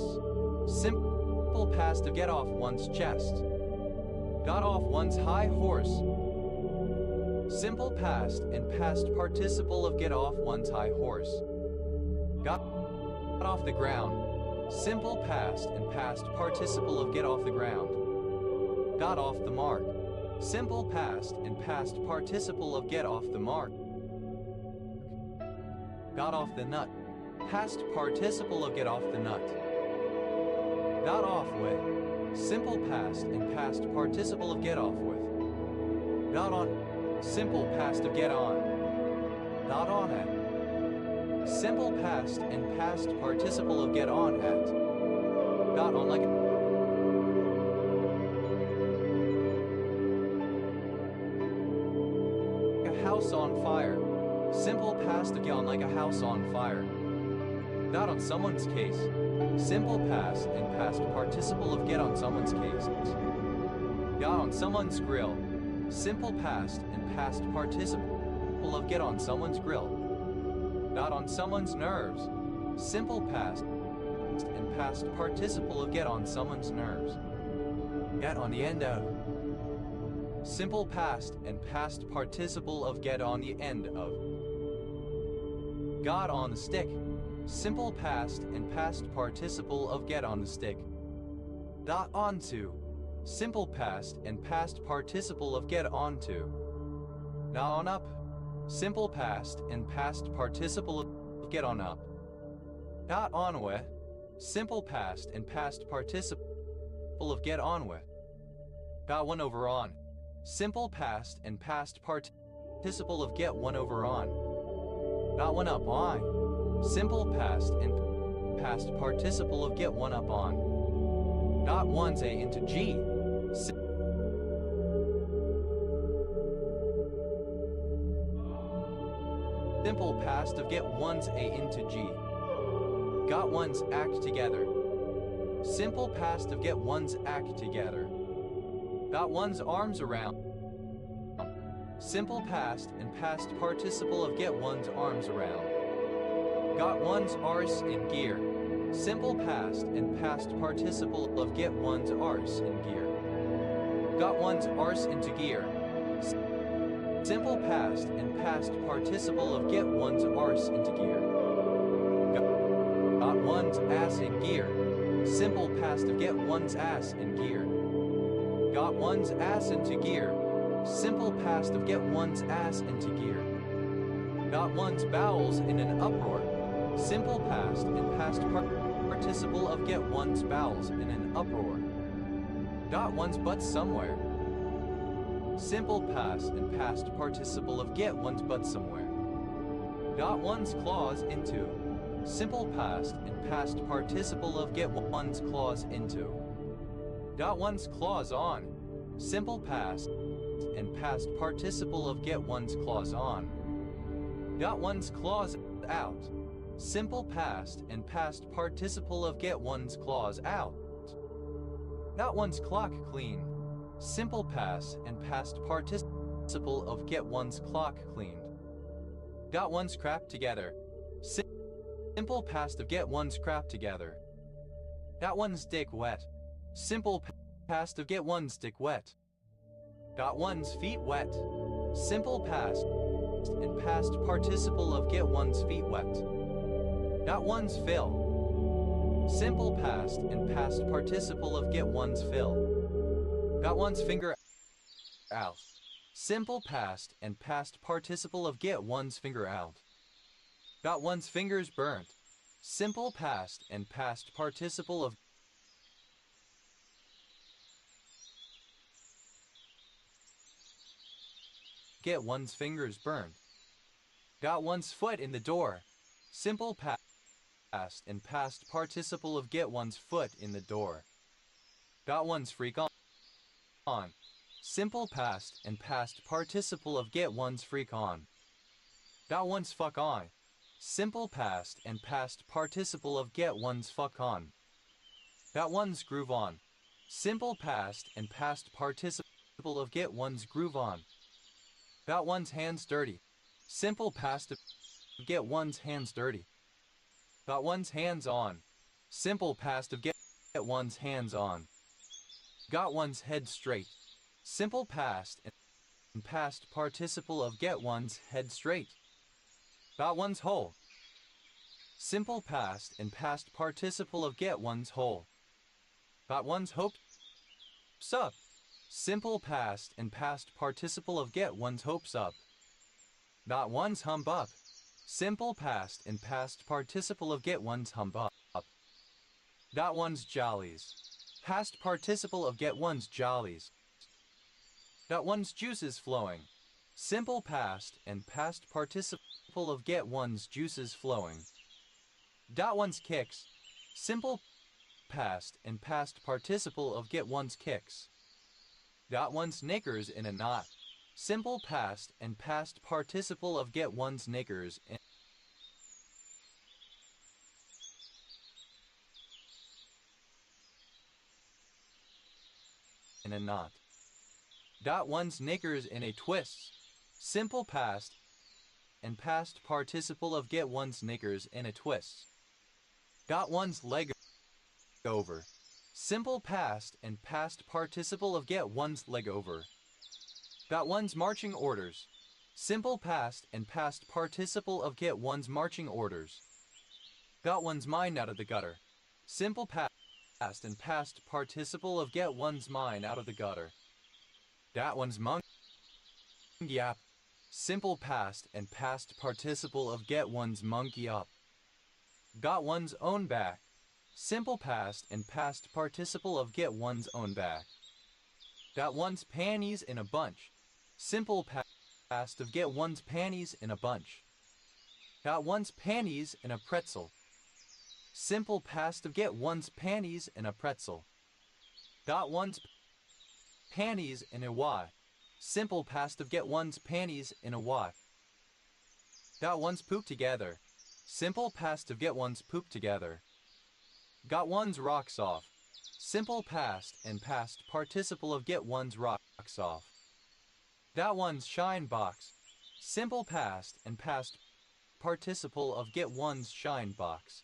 Simple past of get off one's chest. Got off one's high horse. Simple past and past participle of get off one's high horse. Got off the ground. Simple past and past participle of get off the ground. Got off the mark. Simple past and past participle of get off the mark. Got off the nut. Past participle of get off the nut. Got off with. Simple past and past participle of get off with. Got on. Simple past of get on. Not on at. Simple past and past participle of get on at. Got on like a house on fire. Simple past of get on like a house on fire. Got on someone's case. Simple past and past participle of get on someone's case. Got on someone's grill. Simple past and past participle of get on someone's grill. Got on someone's nerves. Simple past and past participle of get on someone's nerves. Get on the end of. Simple past and past participle of get on the end of. Got on the stick. Simple past and past participle of get on the stick. Got onto. Simple past and past participle of get onto. Got on up. Simple past and past participle of get on up. Got on with. Simple past and past participle of get on with. Got one over on. Simple past and past participle of get one over on. Got one up on. Simple past and past participle of get one up on. Got one's A into G. Simple past of get one's A into G. Got one's act together. Simple past of get one's act together. Got one's arms around. Simple past and past participle of get one's arms around. Got one's arse in gear. Simple past and past participle of get one's arse in gear. Got one's arse into gear. Simple past and past participle of get one's arse into gear. Got one's ass in gear. Simple past of get one's ass in gear. Got one's ass into gear. Simple past of get one's ass into gear. Got one's bowels in an uproar. Simple past and past participle of get one's bowels in an uproar. Got one's butt somewhere. Simple past and past participle of get one's butt somewhere. Got one's claws into. Simple past and past participle of get one's claws into. Got one's claws on. Simple past and past participle of get one's claws on. Got one's claws out. Simple past and past participle of get one's claws out. Got one's clock clean. Simple past and past participle of get one's clock cleaned. Got one's crap together. Simple past of get one's crap together. Got one's dick wet. Simple past of get one's dick wet. Got one's feet wet. Simple past and past participle of get one's feet wet. Got one's fill. Simple past and past participle of get one's fill. Got one's finger out. Simple past and past participle of get one's finger out. Got one's fingers burnt. Simple past and past participle of get one's fingers burned. Got one's foot in the door. Simple past and past participle of get one's foot in the door. Got one's freak on. Simple past and past participle of get one's freak on. Got one's fuck on. Simple past and past participle of get one's fuck on. Got one's groove on. Simple past and past participle of get one's groove on. Got one's hands dirty. Simple past of get one's hands dirty. Got one's hands on. Simple past of get one's hands on. Got one's head straight. Simple past and past participle of get one's head straight. Got one's hole. Simple past and past participle of get one's hole. Got one's hopes up. Simple past and past participle of get one's hopes up. Got one's hump up. Simple past and past participle of get one's hump up. Got one's jollies. Past participle of get one's jollies. Got one's juices flowing. Simple past and past participle of get one's juices flowing. Got one's kicks. Simple past and past participle of get one's kicks. Got one's knickers in a knot. Simple past and past participle of get one's knickers in a knot. Got one's knickers in a twist. Simple past and past participle of get one's knickers in a twist. Got one's leg over. Simple past and past participle of get one's leg over. Got one's marching orders. Simple past and past participle of get one's marching orders. Got one's mind out of the gutter. Simple past and past participle of get one's mind out of the gutter. Got one's monkey up. Simple past and past participle of get one's monkey up. Got one's own back. Simple past and past participle of get one's own back. Got one's panties in a bunch. Simple past of get one's panties in a bunch. Got one's panties in a pretzel. Simple past of get one's panties in a pretzel. Got one's panties in a wad. Simple past of get one's panties in a wad. Got one's poop together. Simple past of get one's poop together. Got one's rocks off. Simple past and past participle of get one's rocks off. Got one's shine box. Simple past and past participle of get one's shine box.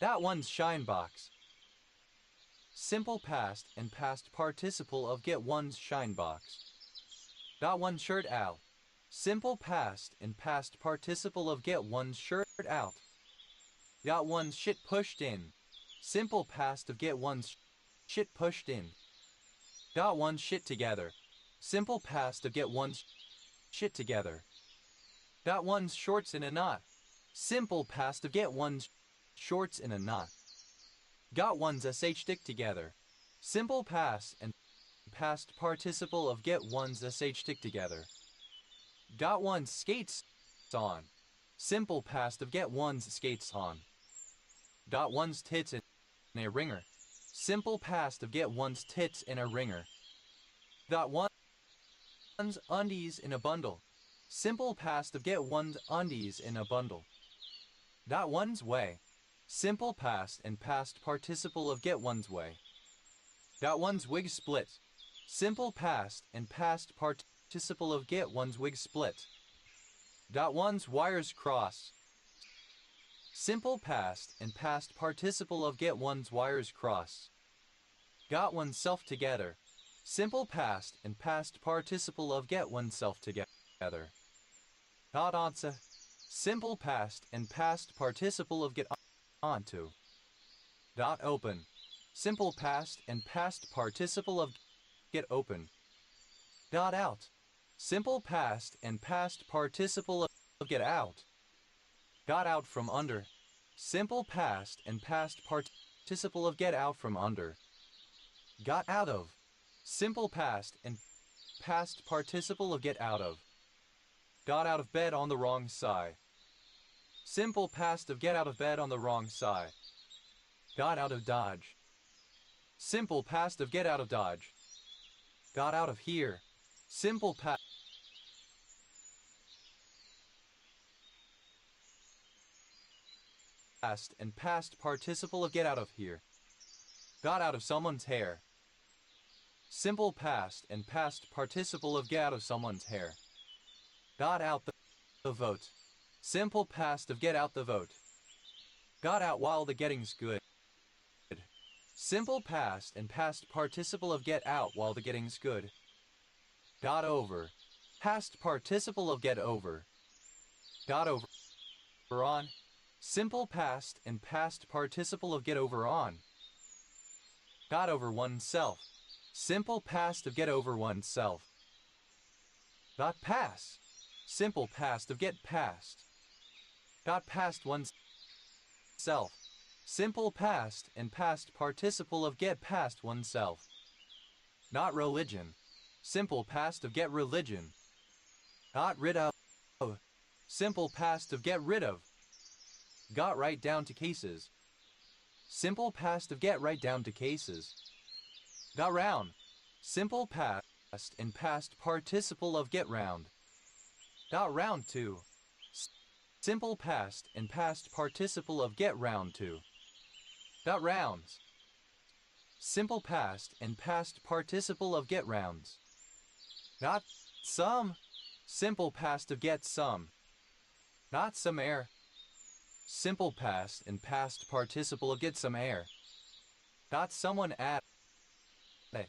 Got one's shine box. Simple past and past participle of get one's shine box. Got one shirt out. Simple past and past participle of get one's shirt out. Got one's shit pushed in. Simple past of get one's shit pushed in. Got one's shit together. Simple past of get one's shit together. Got one's shorts in a knot. Simple past of get one's shorts in a knot. Got one's sh stick together. Simple past and past participle of get one's sh stick together. Got one's skates on. Simple past of get one's skates on. Got one's tits in a ringer. Simple past of get one's tits in a ringer. Got one's undies in a bundle. Simple past of get one's undies in a bundle. Got one's way. Simple past and past participle of get one's way. Got one's wig split. Simple past and past participle of get one's wig split. Got one's wires cross. Simple past and past participle of get one's wires cross. Got oneself together. Simple past and past participle of get oneself together. Got onto. Simple past and past participle of get onto. Got open. Simple past and past participle of get open. Got out. Simple past and past participle of get out. Got out from under. Simple past and past participle of get out from under. Got out of. Simple past and past participle of get out of. Got out of bed on the wrong side. Simple past of get out of bed on the wrong side. Got out of Dodge. Simple past of get out of Dodge. Got out of here. Simple past and past participle of get out of here. Got out of someone's hair. Simple past and past participle of get out of someone's hair. Got out the vote. Simple past of get out the vote. Got out while the getting's good. Simple past and past participle of get out while the getting's good. Got over. Past participle of get over. Got over on. Simple past and past participle of get over on. Got over oneself. Simple past of get over oneself. Got pass. Simple past of get past. Got past oneself. Simple past and past participle of get past oneself. Not religion. Simple past of get religion. Got rid of. Simple past of get rid of. Got right down to cases. Simple past of get right down to cases. Got round. Simple past and past participle of get round. Got round to. Simple past and past participle of get round to. Got rounds. Simple past and past participle of get rounds. Got some. Simple past of get some. Got some air. Simple past and past participle of get some air. Got someone at it.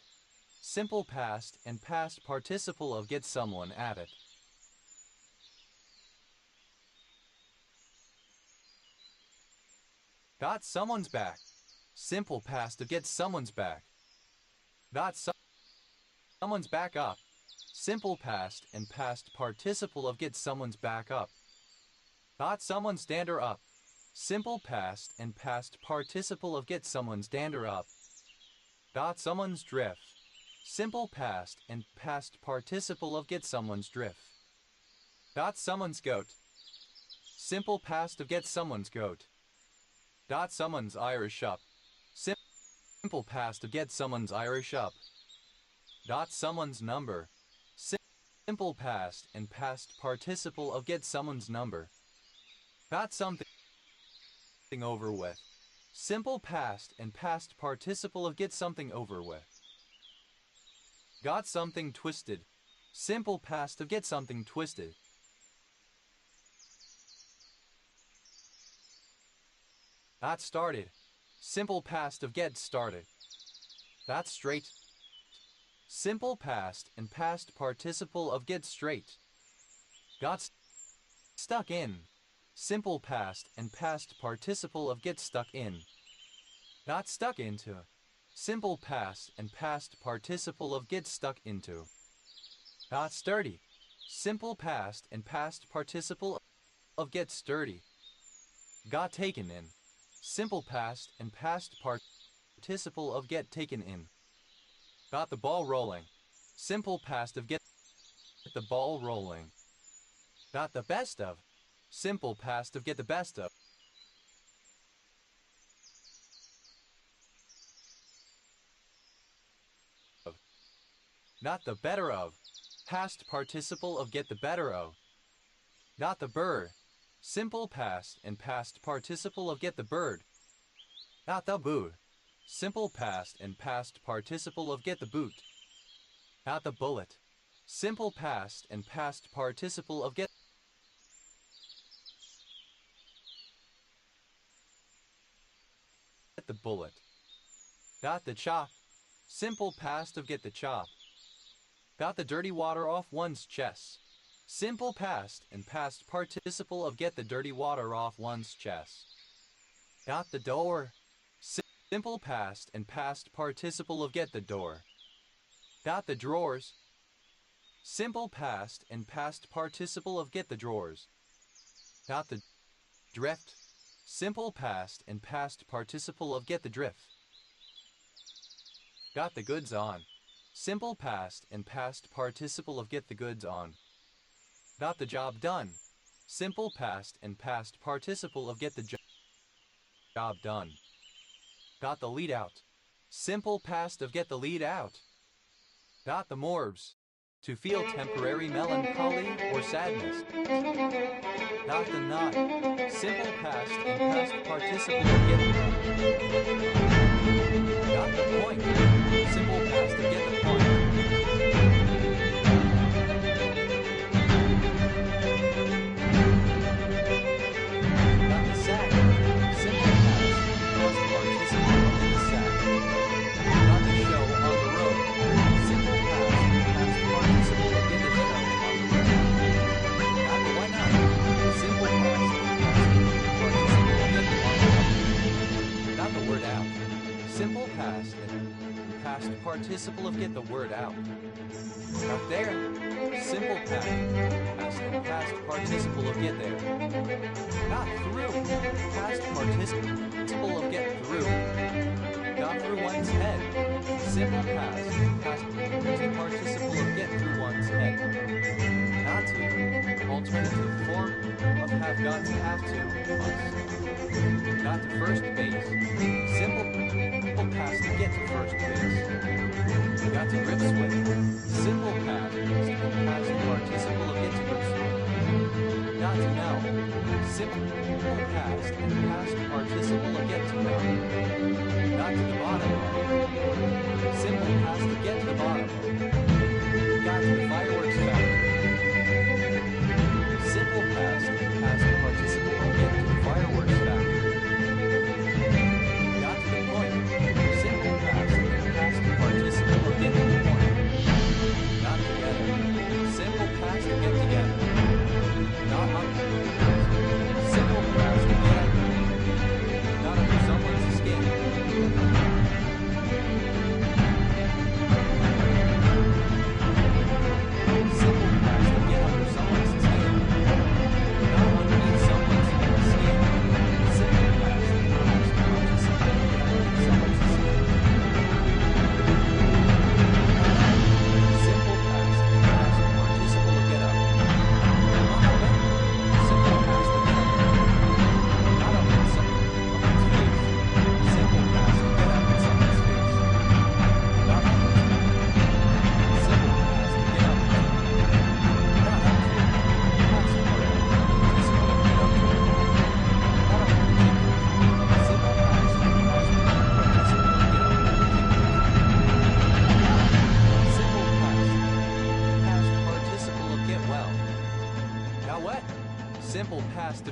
Simple past and past participle of get someone at it. Got someone's back. Simple past of get someone's back. Got someone's back up. Simple past and past participle of get someone's back up. Got someone's stander up. Simple past and past participle of get someone's stander up. Got someone's drift. Simple past and past participle of get someone's drift. Got someone's goat. Simple past of get someone's goat. Got someone's Irish up. Simple past of get someone's Irish up. Got someone's number. Simple past and past participle of get someone's number. Got something over with. Simple past and past participle of get something over with. Got something twisted. Simple past of get something twisted. Got started. Simple past of get started. Got straight. Simple past and past participle of get straight. Got stuck in. Simple past and past participle of get stuck in. Got stuck into. Simple past and past participle of get stuck into. Got sturdy. Simple past and past participle of get sturdy. Got taken in. Simple past and past participle of get taken in. Got the ball rolling. Simple past of get the ball rolling. Got the best of. Simple past of get the best of. Not the better of. Past participle of get the better of. Got the bird. Simple past and past participle of get the bird. Got the boot. Simple past and past participle of get the boot. Got the bullet. Simple past and past participle of get the bullet. Got the chop. Simple past of get the chop. Got the dirty water off one's chest. Simple past and past participle of get the dirty water off one's chest. Got the door. Simple past and past participle of get the door. Got the drawers. Simple past and past participle of get the drawers. Got the drift. Simple past and past participle of get the drift. Got the goods on. Simple past and past participle of get the goods on. Got the job done. Simple past and past participle of get the job done. Got the lead out. Simple past of get the lead out. Got the morbs. To feel temporary melancholy or sadness. Got the knot. Simple past and past participle of get the knot. Got the point. Simple past of get the point. Got the sack. Simple past participle in the sack. Got the show on the road. Simple past participle of get the show on the road. Got the why not? Simple past participle of get the why not. Got the word out. Simple past and past participle of get the word out. Out there. Simple past and past participle of get there. Not through. Past participle of get through. Got through one's head. Simple past participle of get through one's head. Got to. Alternative form of have got to have to. Must. Got to first base. Simple past to get to first base. Got to grips with. Simple past and past participle of get to grips with. Got to know. Simple past and past participle of get to know. Got to the bottom of. Simple past to get to the bottom of. Got to the fireworks factory. Simple past and past participle of get to the fireworks factory. Got to the point. Simple past and past participle of get to the point. Got together. Simple past to get together. Not up. Simple past to get up. Not under someone's skin. Simple past to get under someone's skin. Not underneath someone's skin. Simple past to get under someone's skin. Simple past and past participle of get up. Not up. Simple past to get up. Not up in someone's face. Simple past to get up in someone's face. Not up. Simple past to get up. Not up to. Past participle of get up to. Not up to. Simple past and past participle of get up to. Simple past participle of get well. Now what? Simple past to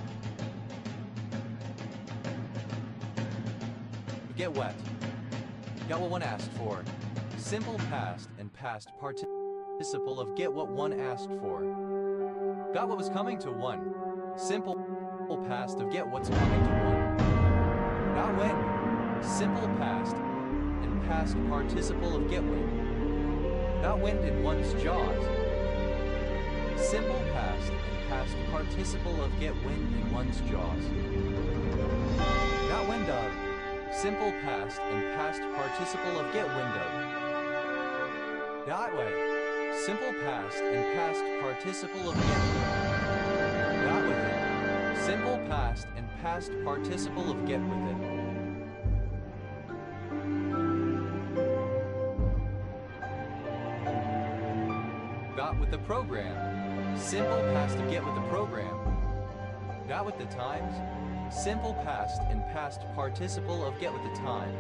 get wet. Got what one asked for. Simple past and past participle of get what one asked for. Got what was coming to one. Simple past of get what's coming to one. Got when. Simple past and past participle of get wind. Got wind in one's jaws. Simple past and past participle of get wind in one's jaws. Got wind of. Simple past and past participle of get wind of. That way. Simple past and past participle of get. Got with it. Simple past and past participle of get with it. Got with the program. Simple past of get with the program. Got with the times. Simple past and past participle of get with the time.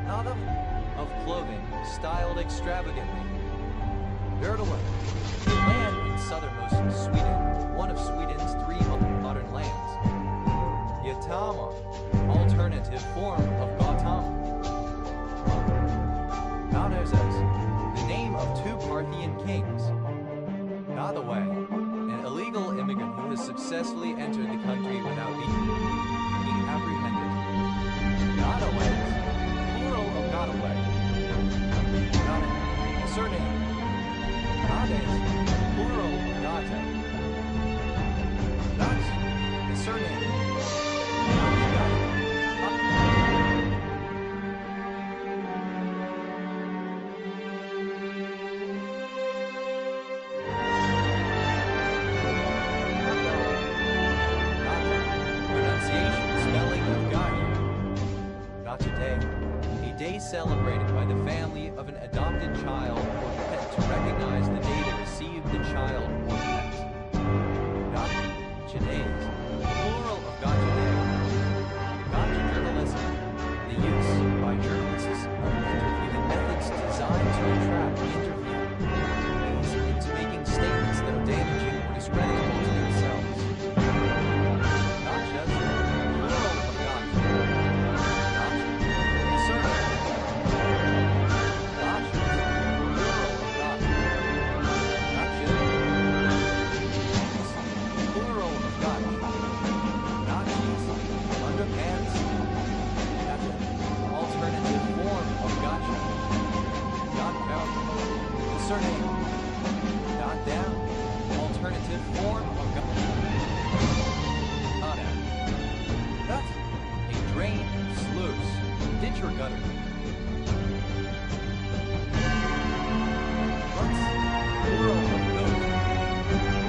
Not of clothing, styled extravagantly. Vertala, a land in southernmost Sweden, one of Sweden's 3 modern lands. Yatama, alternative form of Gautama. Nanos as the name of 2 Parthian kings. Nathaway, an illegal immigrant who has successfully entered the country without being apprehended. Nadaways, plural of Nadaway. Nada, a surname. Nades, plural of Nate. Nats, a surname. Celebrated by the family of an adopted child or pet to recognize the day they received the child or pet. Gotcha-days, plural of gotcha-day. Gotcha journalism, the use by journalists of interviewing methods designed to attract interviewees into making statements that are damaging or discreditable to themselves. Gotchas, plural of gotcha. Gotcha, surname. Surname. Not down. Alternative form of not out. That's a drain, sluice, ditch or gutter. Let's plural of goat.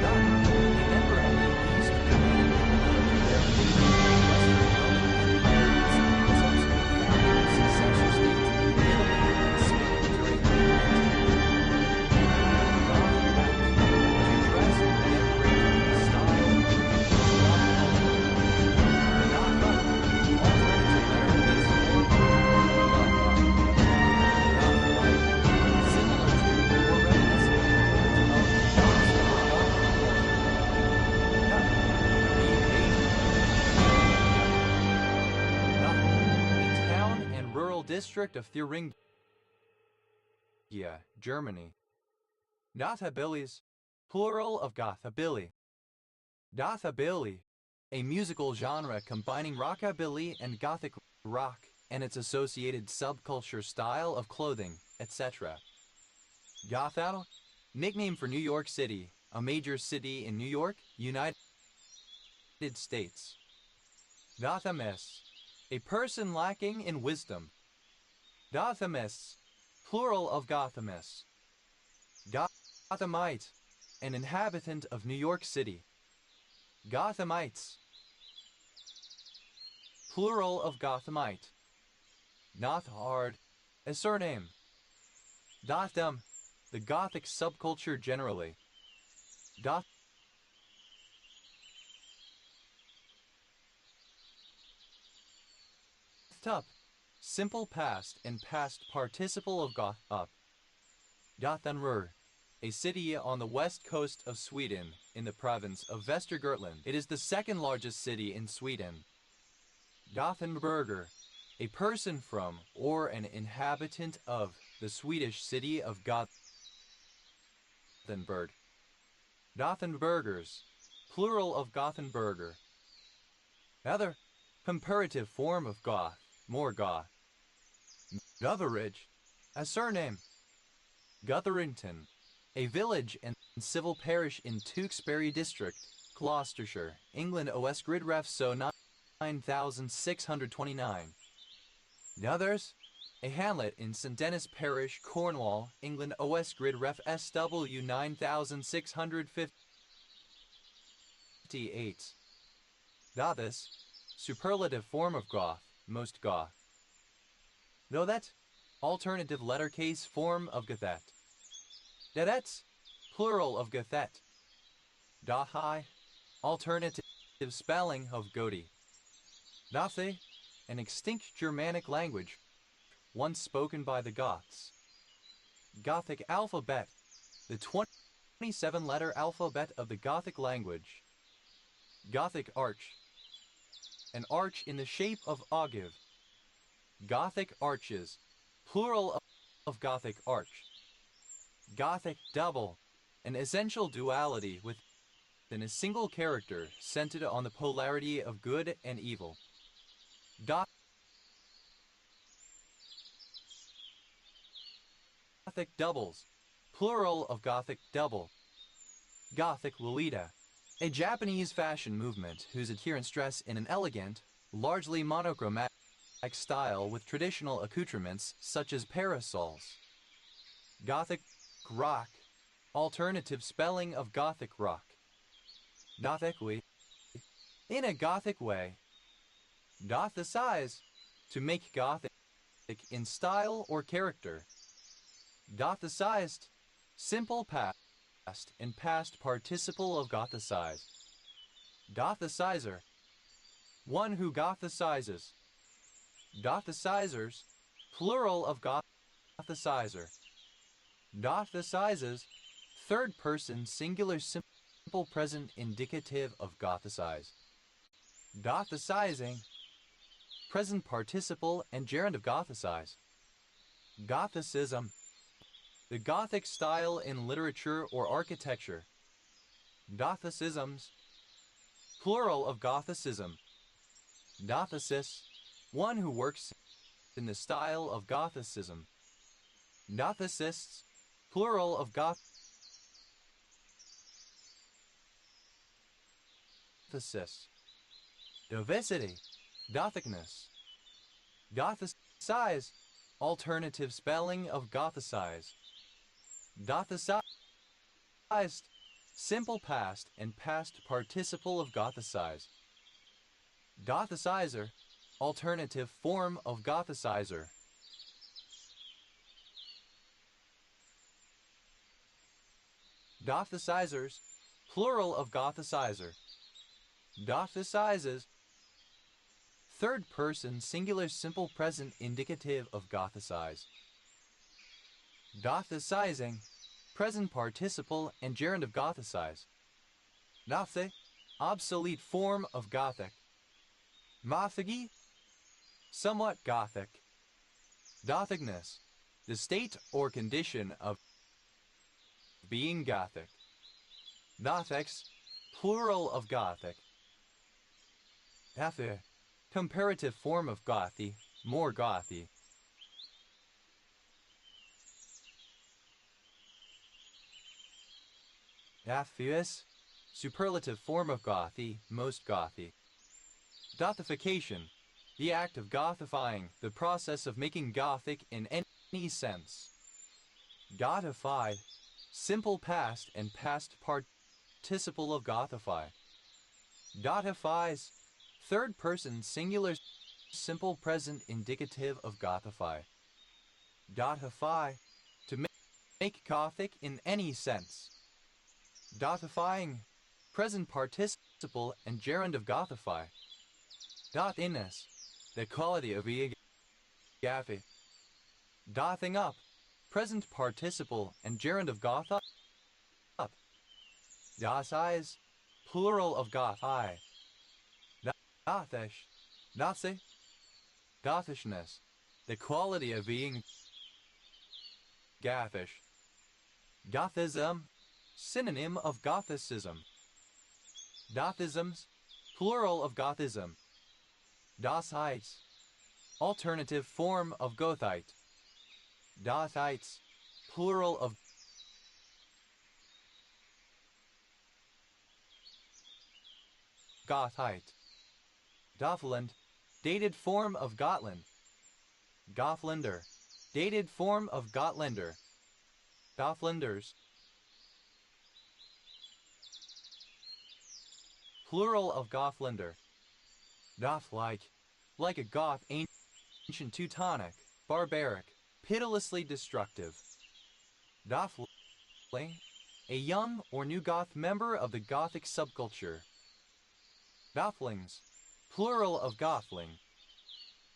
Not a member of the East Command successor states in Italy and Spain during the district of Thuringia, Germany. Gothabillies, plural of Gothabilly. Gothabilly, a musical genre combining rockabilly and gothic rock and its associated subculture style of clothing, etc. Gothau, nickname for New York City, a major city in New York, United States. Gothamis, a person lacking in wisdom. Gothamis, plural of Gothamis. Gothamite, an inhabitant of New York City. Gothamites, plural of Gothamite. Gothard, a surname. Gotham, the Gothic subculture generally. Gothup, simple past and past participle of Gothup. Gothenburg, a city on the west coast of Sweden in the province of Västergötland. It is the second largest city in Sweden. Gothenburger, a person from or an inhabitant of the Swedish city of Gothenburg. Gothenburgers, plural of Gothenburger. Other, comparative form of Goth, more Goth. Gotheridge, a surname. Gutherington, a village and civil parish in Tewkesbury district, Gloucestershire, England. OS grid ref so 9629. Others, a hamlet in St Denis parish, Cornwall, England. OS grid ref SW 9658. Gothis, superlative form of Goth, most Goth. Though that, alternative letter case form of Gothet. Dedets, plural of Gothet. Dahai, alternative spelling of Godi. Dathe, an extinct Germanic language, once spoken by the Goths. Gothic alphabet, the 27-letter alphabet of the Gothic language. Gothic arch, an arch in the shape of ogive. Gothic arches, plural of Gothic arch. Gothic double, an essential duality within a single character centered on the polarity of good and evil. Gothic doubles, plural of Gothic double. Gothic Lolita, a Japanese fashion movement whose adherents dress in an elegant, largely monochromatic style with traditional accoutrements such as parasols. Gothic rock, alternative spelling of Gothic rock. Gothically, in a Gothic way. Gothicize, to make Gothic in style or character. Gothicized, simple past and past participle of gothicize. Gothicizer, one who gothicizes. Gothicizers, plural of gothicizer. Gothicizes, third person singular simple present indicative of gothicize. Gothicizing, present participle and gerund of gothicize. Gothicism, the Gothic style in literature or architecture. Gothicisms, plural of Gothicism. Gothicist, one who works in the style of Gothicism. Gothicists, plural of Gothicists. Dovicity, Gothicness. Gothicize, alternative spelling of Gothicize. Gothicized, simple past and past participle of Gothicize. Gothicizer, alternative form of Gothicizer. Gothicizers, plural of Gothicizer. Gothicizes, third person singular simple present indicative of Gothicize. Gothicizing, present participle and gerund of Gothicize. Gothic, obsolete form of Gothic. Gothigi, somewhat Gothic. Gothicness, the state or condition of being Gothic. Gothics, plural of Gothic. Gothic, comparative form of Gothy, more Gothy. Gothius, superlative form of Gothy, most Gothy. Gothification, the act of gothifying, the process of making Gothic in any sense. Gothified, simple past and past participle of gothify. Gothifies, third person singular simple present indicative of gothify. Gothify, to make Gothic in any sense. Gothifying, present participle and gerund of gothify. Gothiness, the quality of being Gothy. Gothing up, present participle and gerund of goth up. Gothize, plural of gothi. Gothish, Nazi, Gothishness. The quality of being Gothish. Gothism. Synonym of Gothicism. Gothisms. Plural of Gothism. Gothites. Alternative form of Gothite. Gothites. Plural of Gothite. Gothland. Dated form of Gotland. Gothlander. Dated form of Gotlander. Gothlanders. Plural of Gothlander. Goth-like. Like a Goth, ancient Teutonic, barbaric, pitilessly destructive. Gothling. A young or new Goth member of the Gothic subculture. Gothlings. Plural of Gothling.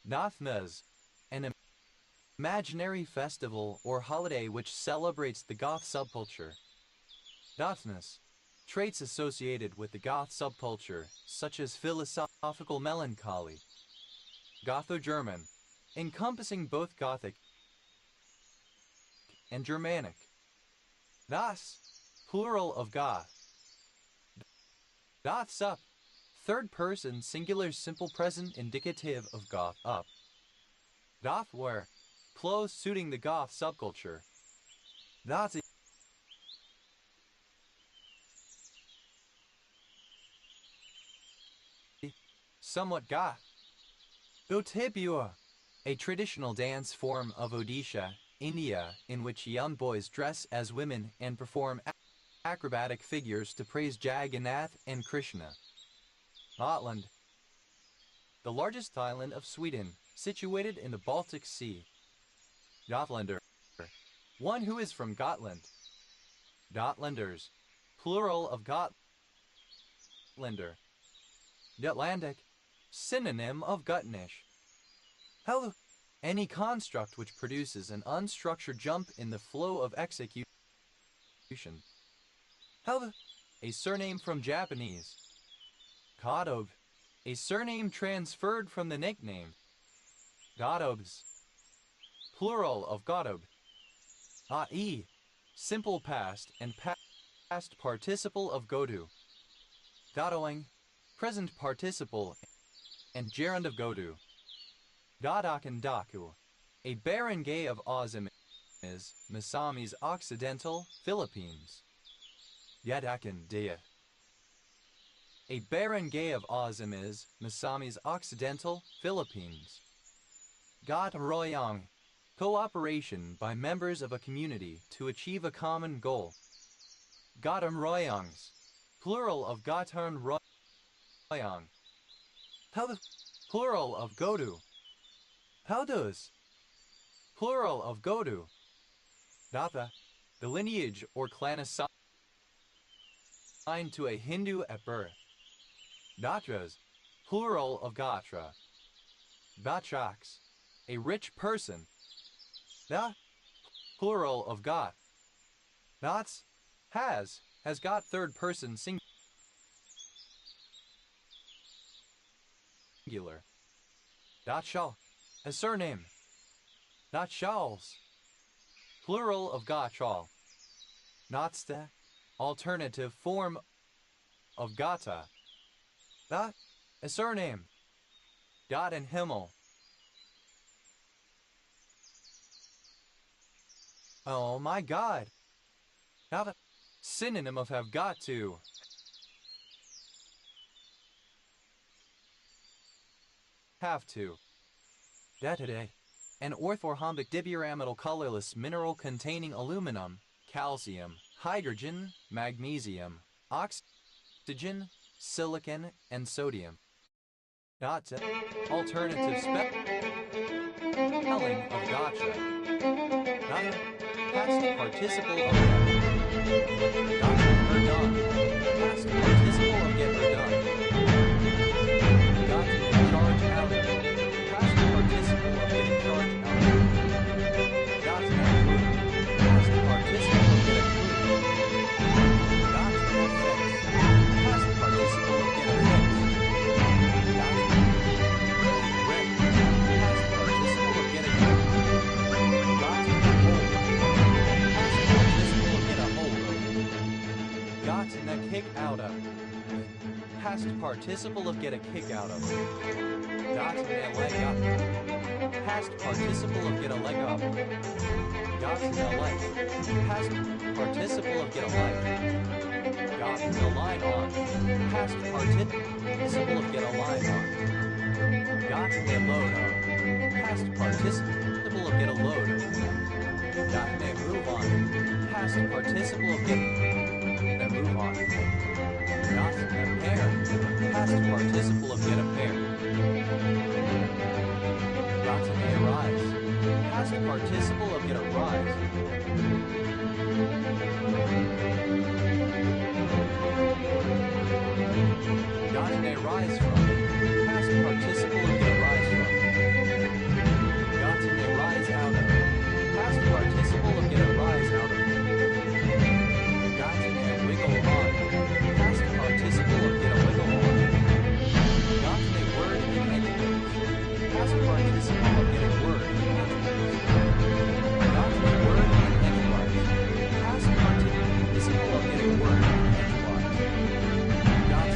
Gothmas. An imaginary festival or holiday which celebrates the Goth subculture. Gothness. Traits associated with the Goth subculture, such as philosophical melancholy. Gotho-German. Encompassing both Gothic and Germanic. Goths. Plural of Goth. Goths up. Third person singular simple present indicative of Goth up. Gothwear. Clothes suiting the Goth subculture. Gothi. Somewhat Goth. Gotipua. A traditional dance form of Odisha, India, in which young boys dress as women and perform acrobatic figures to praise Jagannath and Krishna. Gotland. The largest island of Sweden, situated in the Baltic Sea. Gothlander. One who is from Gotland. Gotlanders. Plural of Gotlander. Gotlandic. Synonym of Gutnish. How any construct which produces an unstructured jump in the flow of execution. How a surname from Japanese. Godob. A surname transferred from the nickname. Godobs. Plural of Godob. Ai. Simple past and past participle of Godu. Godoing. Present participle and gerund of Godu. Godakan Daku. A barangay of Ozim is Misamis Occidental, Philippines. Yadakan Dea. A barangay of Ozim is Misamis Occidental, Philippines. Gotoroyang. Cooperation by members of a community to achieve a common goal. Gotamroyangs. Plural of Gotarn Royang. How the plural of Godu. How does? Plural of Godu. Datha. The lineage or clan assigned to a Hindu at birth. Gatras. Plural of Gatra. Bachaks. A rich person. Da. Plural of Goth. Goths. Has got third person singular. Gotshal. A surname. Gotshals. Plural of Gotshal. Notsta. Alternative form of Gata. Da. A surname. Got and Himmel. Oh my God. Have a synonym of have got to. Have to. Datade. An orthorhombic dipyramidal colorless mineral containing aluminum, calcium, hydrogen, magnesium, oxygen, silicon, and sodium. Gotcha. Alternative spelling of gotcha. Gotcha. Past participle of gotcha or done. Past participle of get or done. Gotcha in charge out. Past participle of getting charged out. Gotcha include. Past participle of get included. Gotcha fix. Past participle of get fixed. Gotcha. Past kick out of. Past participle of get a kick out of. Got a leg up. Past participle of get a leg up. Got a leg. Past participle of get a leg. Got a line on. Past participle of get a line on. Got a load up. Past participle of get a load up. Got a move on. Past participle of get a move on. Got a pair. Past participle of get a pair. Got a rise. Past participle of get a rise. Got a rise from. Past participle of get a rise from. Got a rise out of. Past participle of get a rise out of. Got a wiggle on. Past participle of get a wiggle on. Got a word in anyways. Past participle of get a word in anyways. Got a word in anyways. Past participle of get a word in anyways. Got a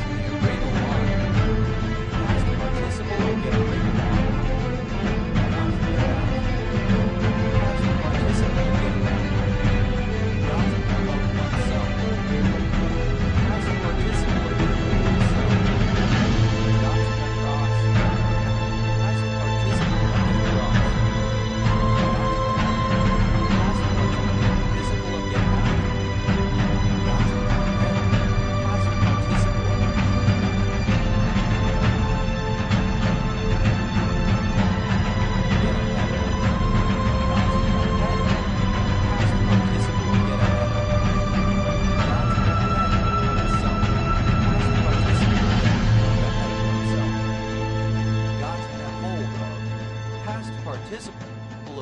wiggle on. Past participle of get a wiggle on. Got a past participle of get a back. Got a promote oneself. Past participle of get a oneself. Got a cross. Past participle of get a cross. Past participle of get back. Got a past participle of get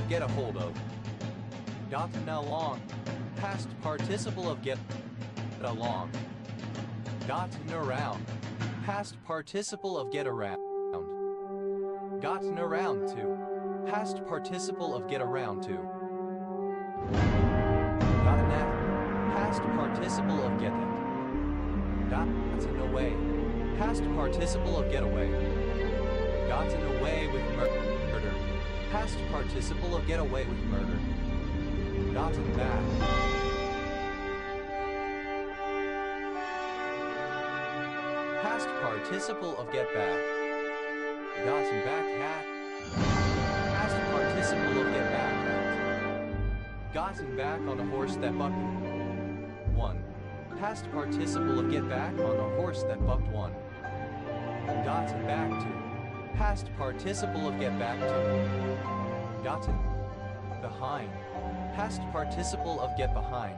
get a hold of. Gotten along. Past participle of get along. Gotten around. Past participle of get around. Gotten around to. Past participle of get around to. Gotten at. Past participle of get at. Gotten away. Past participle of get away. Gotten away with murder. Past participle of get away with murder. Gotten back. Past participle of get back. Gotten back at. Past participle of get back at. Gotten back on a horse that bucked one. Past participle of get back on a horse that bucked one. Gotten back to. Past participle of get back to. Gotten behind. Past participle of get behind.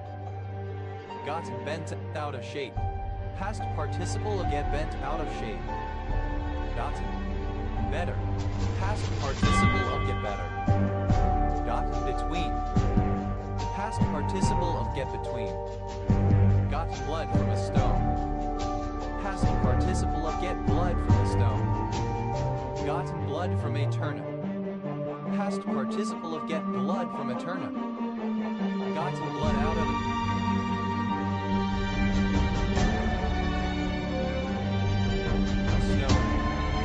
Gotten bent out of shape. Past participle of get bent out of shape. Gotten better. Past participle of get better. Gotten between. Past participle of get between. Gotten blood from a stone. Past participle of get blood from a stone. Gotten blood from a turnip. Past participle of get blood from a turnip. Gotten blood out of a stone.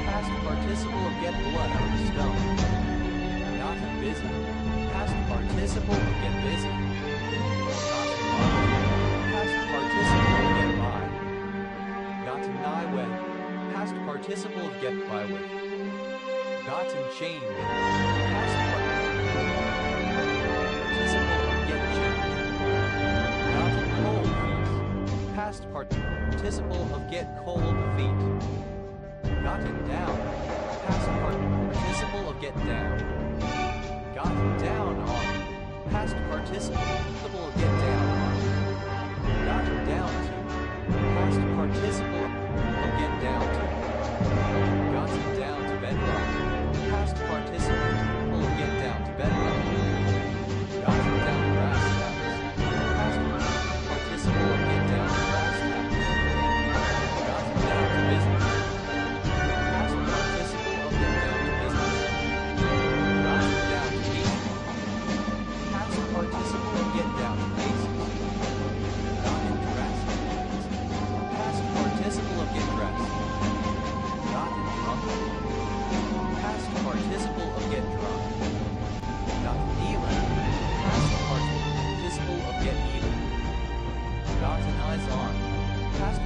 Past participle of get blood out of a stone. Gotten busy. Past participle of get busy. Gotten by. Past participle of get by. Gotten nigh with. Past participle of get by with. Gotten chained. Past participle of get chained. Gotten cold feet. Past participle of get cold feet. Gotten down. Past participle of get down. Gotten down on. Past participle of get down on. Gotten down to. Past participle of get down to. Gotten down to bedrock. Past participle will get down to bedrock. Gotten down to brass tacks. Past participle will get down to brass tacks. Gotten down to business. Past participle will get down to business. Gotten down to meeting. Past participle will get down to basis.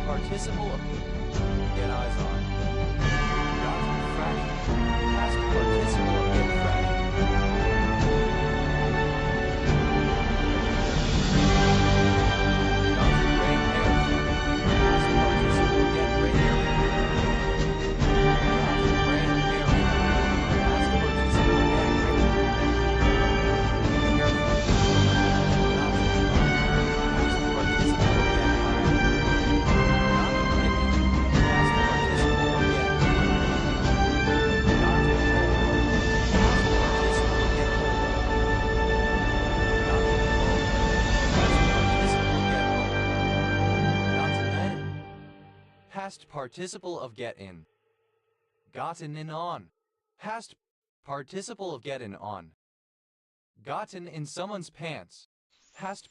participle of get eyes on. Gotten fraction. Past participle of get fraction. Gotten rain air. Past participle of get rain air. Gotten rain air. Past participle of get rain air. Past participle of get in. Gotten in on. Past participle of get in on. Gotten in someone's pants. Past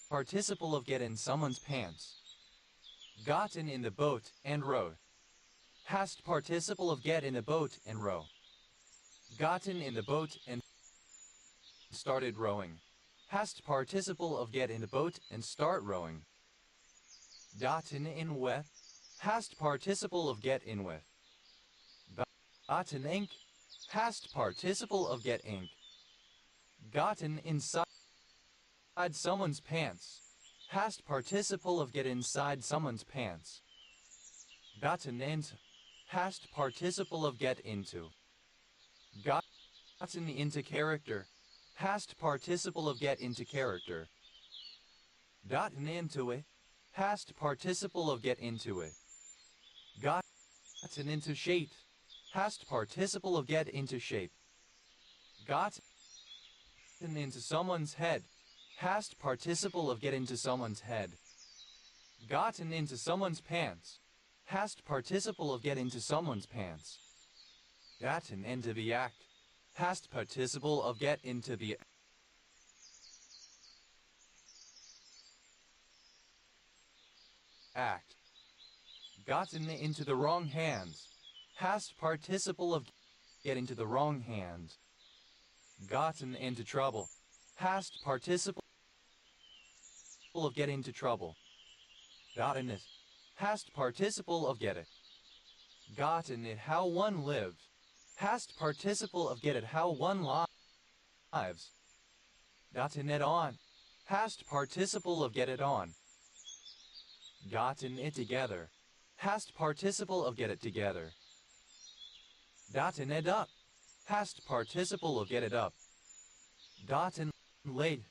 participle of get in someone's pants. Gotten in the boat and rowed. Past participle of get in the boat and row. Gotten in the boat and started rowing. Past participle of get in the boat and start rowing. Gotten in with. Past participle of get in with. Gotten ink. Past participle of get ink. Gotten inside someone's pants. Past participle of get inside someone's pants. Gotten into. Past participle of get into. Gotten into character. Past participle of get into character. Gotten into it. Past participle of get into it. Gotten into shape. Past participle of get into shape. Gotten into someone's head. Past participle of get into someone's head. Gotten into someone's pants. Past participle of get into someone's pants. Gotten into the act. Past participle of get into the act. Gotten into the wrong hands. Past participle of get into the wrong hands. Gotten into trouble. Past participle of get into trouble. Gotten it. Past participle of get it. Gotten it how one lived. Past participle of get it how one lives. Gotten it on. Past participle of get it on. Gotten it together. Past participle of get it together. Gotten it up. Past participle of get it up. Gotten late.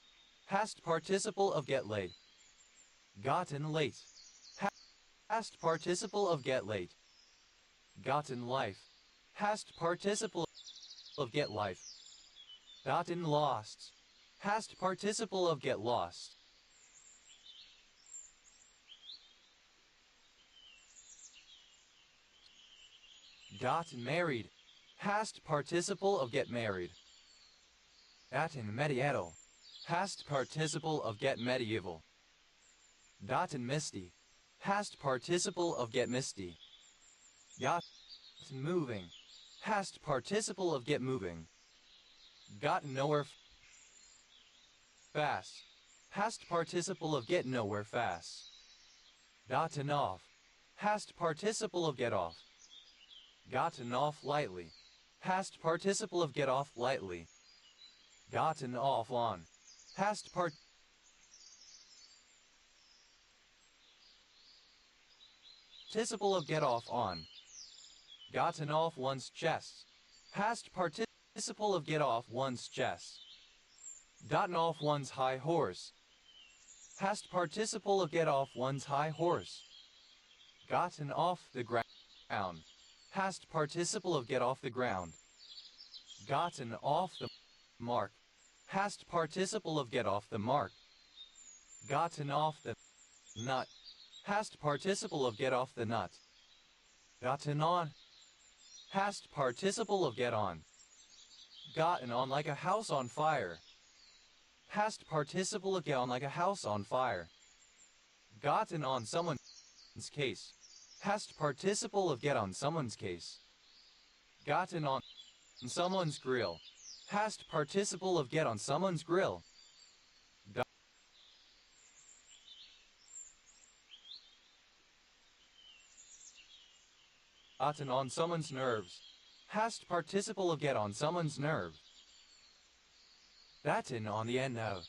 Past participle of get late. Gotten late. Past participle of get late. Gotten life. Past participle of get life. Gotten lost. Past participle of get lost. Gotten married. Past participle of get married. Gotten medieval. Past participle of get medieval. Gotten misty. Past participle of get misty. Gotten moving. Past participle of get moving. Gotten nowhere fast. Past participle of get nowhere fast. Gotten off. Past participle of get off. Gotten off lightly. Past participle of get off lightly. Gotten off on. Past participle of get off on. Gotten off one's chest. Past participle of get off one's chest. Gotten off one's high horse. Past participle of get off one's high horse. Gotten off the ground. Past participle of get off the ground. Gotten off the mark. Past participle of get off the mark. Gotten off the nut. Past participle of get off the nut. Gotten on. Past participle of get on. Gotten on like a house on fire. Past participle of get on like a house on fire. Gotten on someone's case. Past participle of get on someone's case. Gotten on someone's grill. Past participle of get on someone's grill. Gotten on someone's nerves. Past participle of get on someone's nerve. Gotten on the end of.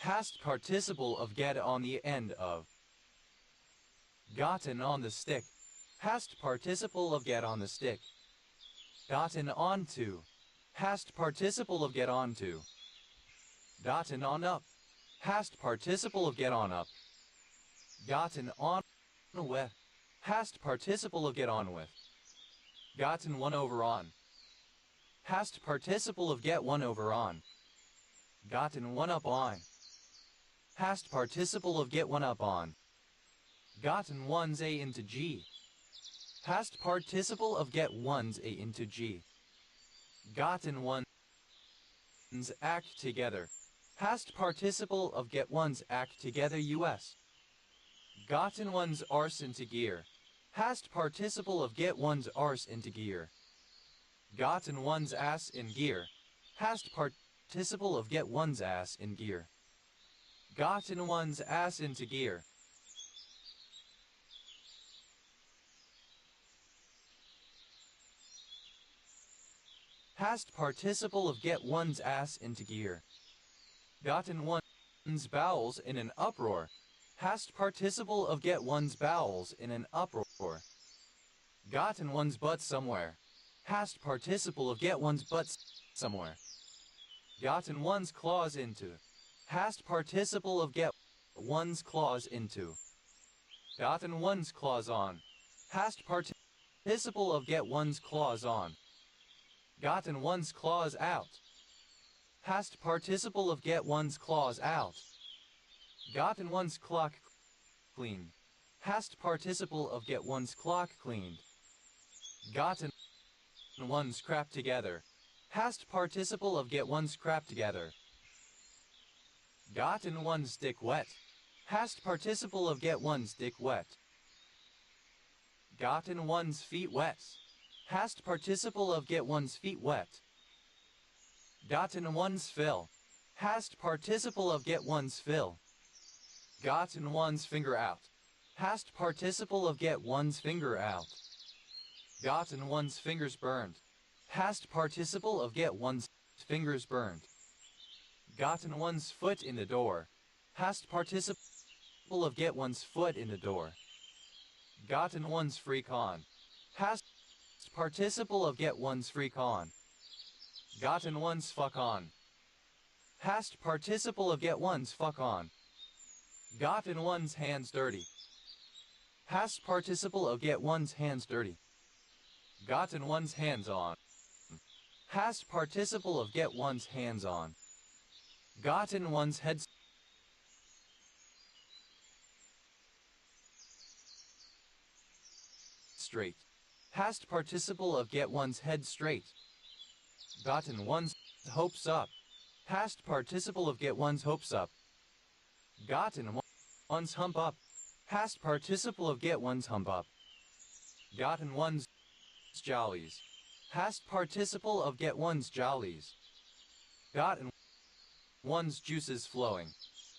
Past participle of get on the end of. Gotten on the stick. Past participle of get on the stick. Gotten onto. Past participle of get onto. Gotten on up. Past participle of get on up. Gotten on with. Past participle of get on with. Gotten one over on. Past participle of get one over on. Gotten one up on. Past participle of get one up on. Gotten one's A into G. Past participle of get one's A into G. Gotten one's act together. Past participle of get one's act together US. Gotten one's arse into gear. Past participle of get one's arse into gear. Gotten one's ass in gear. Past participle of get one's ass in gear. Gotten one's ass into gear. Past participle of get one's ass into gear. Gotten one's bowels in an uproar. Past participle of get one's bowels in an uproar. Gotten one's butt somewhere. Past participle of get one's butt somewhere. Gotten one's claws into. Past participle of get one's claws into. Gotten one's claws on. Past participle of get one's claws on. Gotten one's claws out. Past participle of get one's claws out. Gotten one's clock cleaned. Past participle of get one's clock cleaned. Gotten one's crap together. Past participle of get one's crap together. Gotten one's dick wet. Past participle of get one's dick wet. Gotten one's feet wet. Past participle of get one's feet wet. Gotten one's fill. Past participle of get one's fill. Gotten one's finger out. Past participle of get one's finger out. Gotten one's fingers burned. Past participle of get one's fingers burned. Gotten one's foot in the door. Past participle of get one's foot in the door. Gotten one's freak on. Past participle of get one's freak on. Gotten one's fuck on. Past participle of get one's fuck on. Gotten one's hands dirty. Past participle of get one's hands dirty. Gotten one's hands on. Past participle of get one's hands on. Gotten one's head straight. Past participle of get one's head straight. Gotten one's hopes up. Past participle of get one's hopes up. Gotten one's hump up. Past participle of get one's hump up. Gotten one's jollies. Past participle of get one's jollies. Gotten one's juices flowing.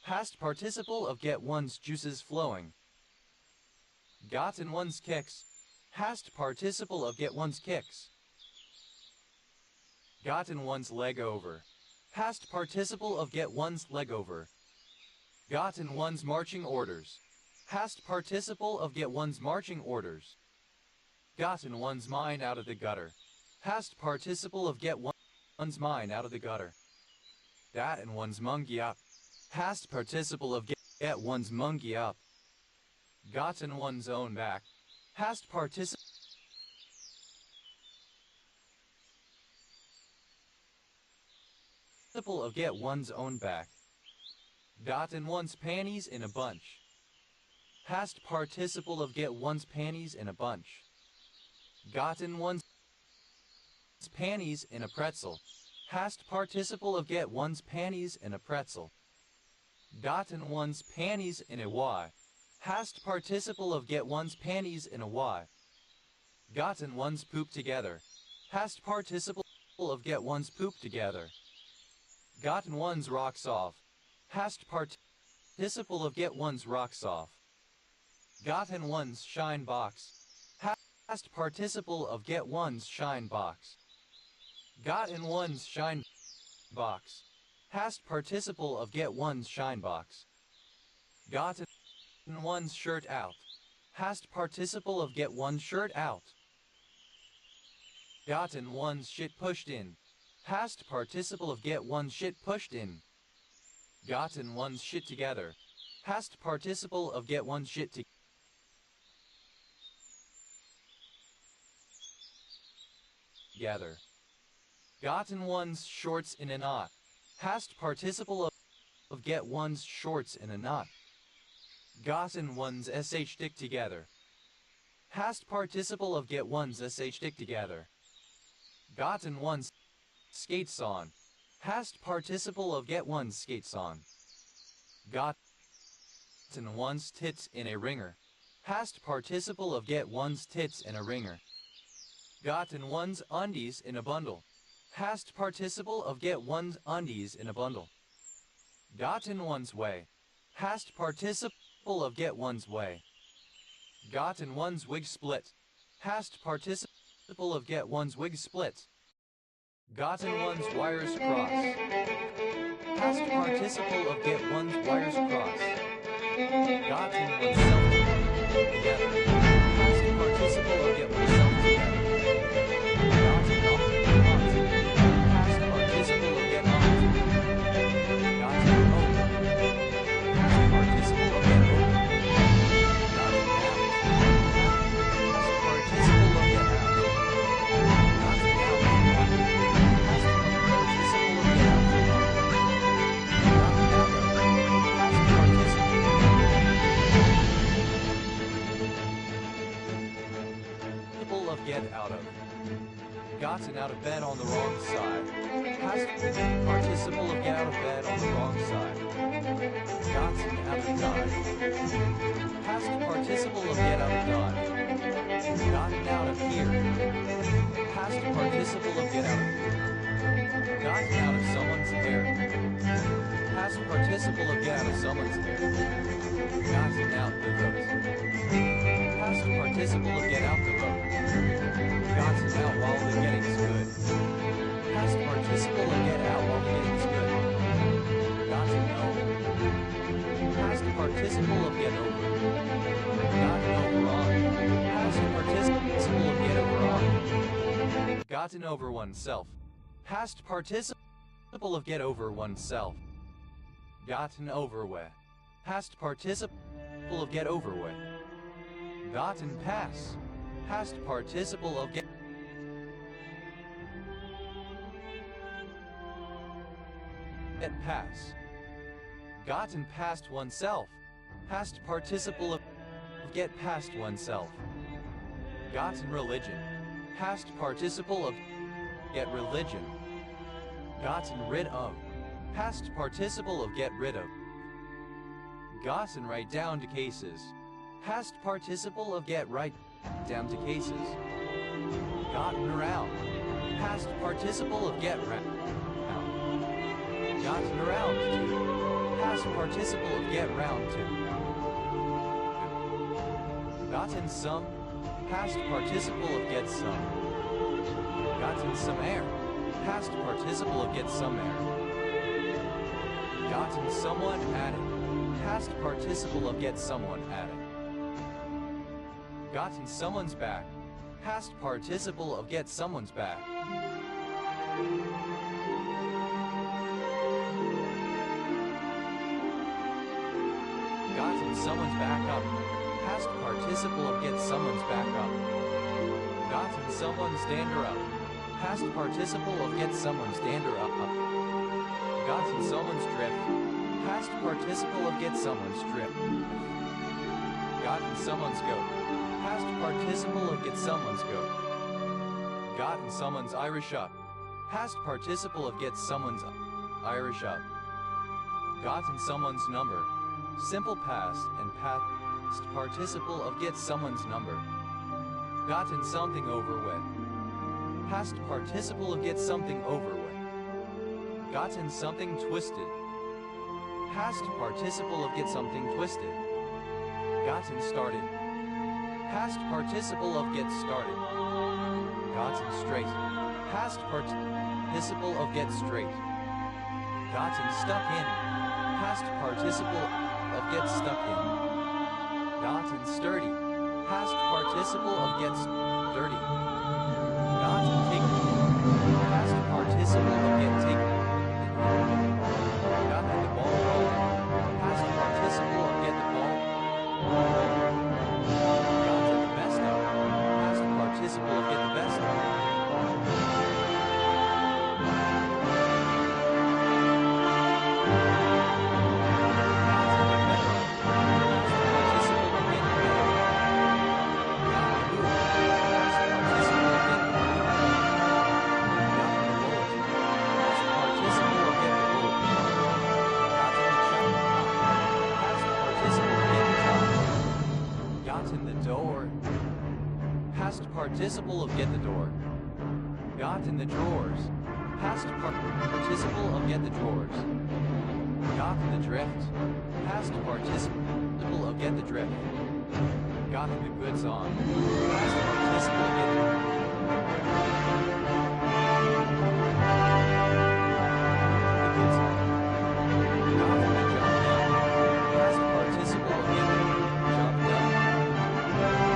Past participle of get one's juices flowing. Gotten one's kicks. Past participle of get one's kicks. Gotten one's leg over. Past participle of get one's leg over. Gotten one's marching orders. Past participle of get one's marching orders. Gotten one's mind out of the gutter. Past participle of get one's mind out of the gutter. Gotten one's monkey up. Past participle of get one's monkey up. Gotten one's own back. Past participle of get one's own back. Gotten one's panties in a bunch. Past participle of get one's panties in a bunch. Gotten one's panties in a pretzel. Past participle of get one's panties in a pretzel. Gotten one's panties in a Y. Past participle of get one's panties in a Y. Gotten one's poop together. Past participle of get one's poop together. Gotten one's rocks off. Past participle of get one's rocks off. Gotten one's shine box. Past participle of get one's shine box. Got in one's shine box. Past participle of get one's shine box. Got in one's shirt out. Past participle of get one's shirt out. Gotten one's shit pushed in. Past participle of get one's shit pushed in. Gotten one's shit together. Past participle of get one's shit together. Gotten one's shorts in a knot. Past participle of get one's shorts in a knot. Gotten one's sh stick together. Past participle of get one's sh stick together. Gotten one's skates on. Past participle of get one's skates on. Gotten one's tits in a ringer. Past participle of get one's tits in a ringer. Gotten one's undies in a bundle. Past participle of get one's undies in a bundle. Gotten one's way. Past participle of get one's way. Gotten one's wig split. Past participle of get one's wig split. Gotten one's wires cross. Past participle of get one's wires cross. Gotten oneself together. Past participle of get oneself together. Gotten on. Past participle of get on. Gotten over. Past participle of get over. Gotten out. Past participle of get out. Gotten out. Past participle of get out. Gotten out of. Past participle. Of get out of. Gotten out of bed on the wrong side. Past participle of get out of bed on the wrong side. Gotten out of dive. Past participle of get out of dive. Gotten out of here. Past participle of get out of here. Gotten out of someone's hair. Past participle of get out of someone's hair. Gotten out the vote. Past participle of get out the vote. Gotten out while the getting's good. Past participle of get out while the getting's good. Gotten over. Past participle of get over. Gotten over on. Past participle of get over on. Gotten over oneself. Past participle of get over oneself. Gotten over with. Past participle of get over with. Gotten pass. Past participle of get pass. Gotten past oneself. Past participle of get past oneself. Gotten religion. Past participle of get religion. Gotten rid of. Past participle of get rid of. Gotten right down to cases. Past participle of get right down to cases. Gotten around. Past participle of get round. Gotten around to. Past participle of get round to. Gotten some. Past participle of get some. Gotten some air. Past participle of get some air. Gotten someone added. Past participle of get someone added. Gotten someone's back. Past participle of get someone's back. Gotten someone's back up. Past participle of get someone's back up. Gotten someone's stander up. Past participle of get someone's stander up. Gotten someone's drift. Past participle of get someone's drift. Gotten someone's goat. Past participle of get someone's goat. Gotten someone's Irish up. Past participle of get someone's Irish up. Gotten someone's number. Simple past and past participle of get someone's number. Gotten something over with. Past participle of get something over with. Gotten something twisted. Past participle of get something twisted. Gotten started. Past participle of get started. Gotten straight. Past participle of get straight. Gotten stuck in. Past participle of get stuck in. Gotten sturdy. Past participle of get sturdy. Gotten taken. Past participle of get taken. Gotten the ball rolling. Past participle of get the ball. Gotten the best of. Past participle of get the best of. Participle of get the door. Got in the drawers. Past participle of get the drawers. Got in the drift. Past participle of get the drift. Got in the goods on. Past participle of get the goods on. Got in the jump down. Past participle of get the jump down.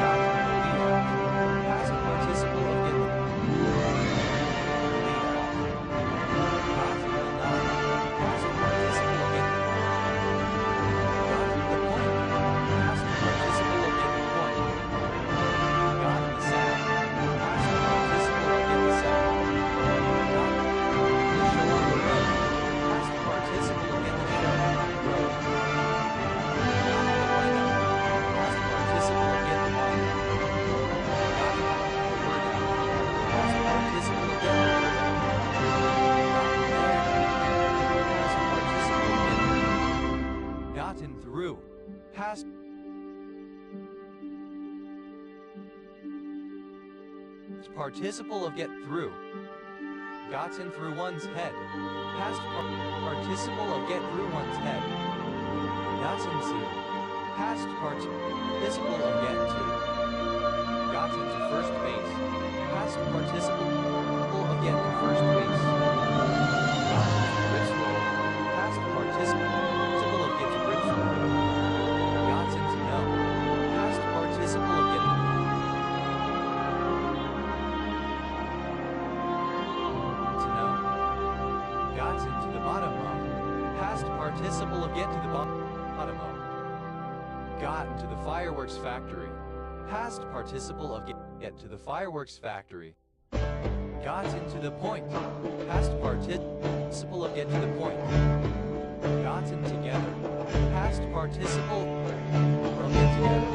Got in the lead out. Past participle of get the lead out. Got in the nine. Past participle of get the got in the point. Past participle of get the point. Got in the sack. Past participle of get the sack. Got in the show on the road. Past participle of get the show on the road. Got in the lineup. Past participle of get the lineup. Got in the word out. Past participle of get the word out. Got in there. Past participle of get the gotten through. Past participle of get through. Gotten through one's head. Past participle of get through one's head. Gotten to. Past participle of get to. Gotten to first base. Past participle of get to first base. Gotten to grips roll. Past participle of get to grips roll. Gotten to know. Past participle of get to know. Gotten to the bottom of. Past participle of get to the bottom of. Gotten to the fireworks factory. Past participle of get to the fireworks factory. Gotten to the point. Past participle of get to the point. Gotten together. Past participle of get together.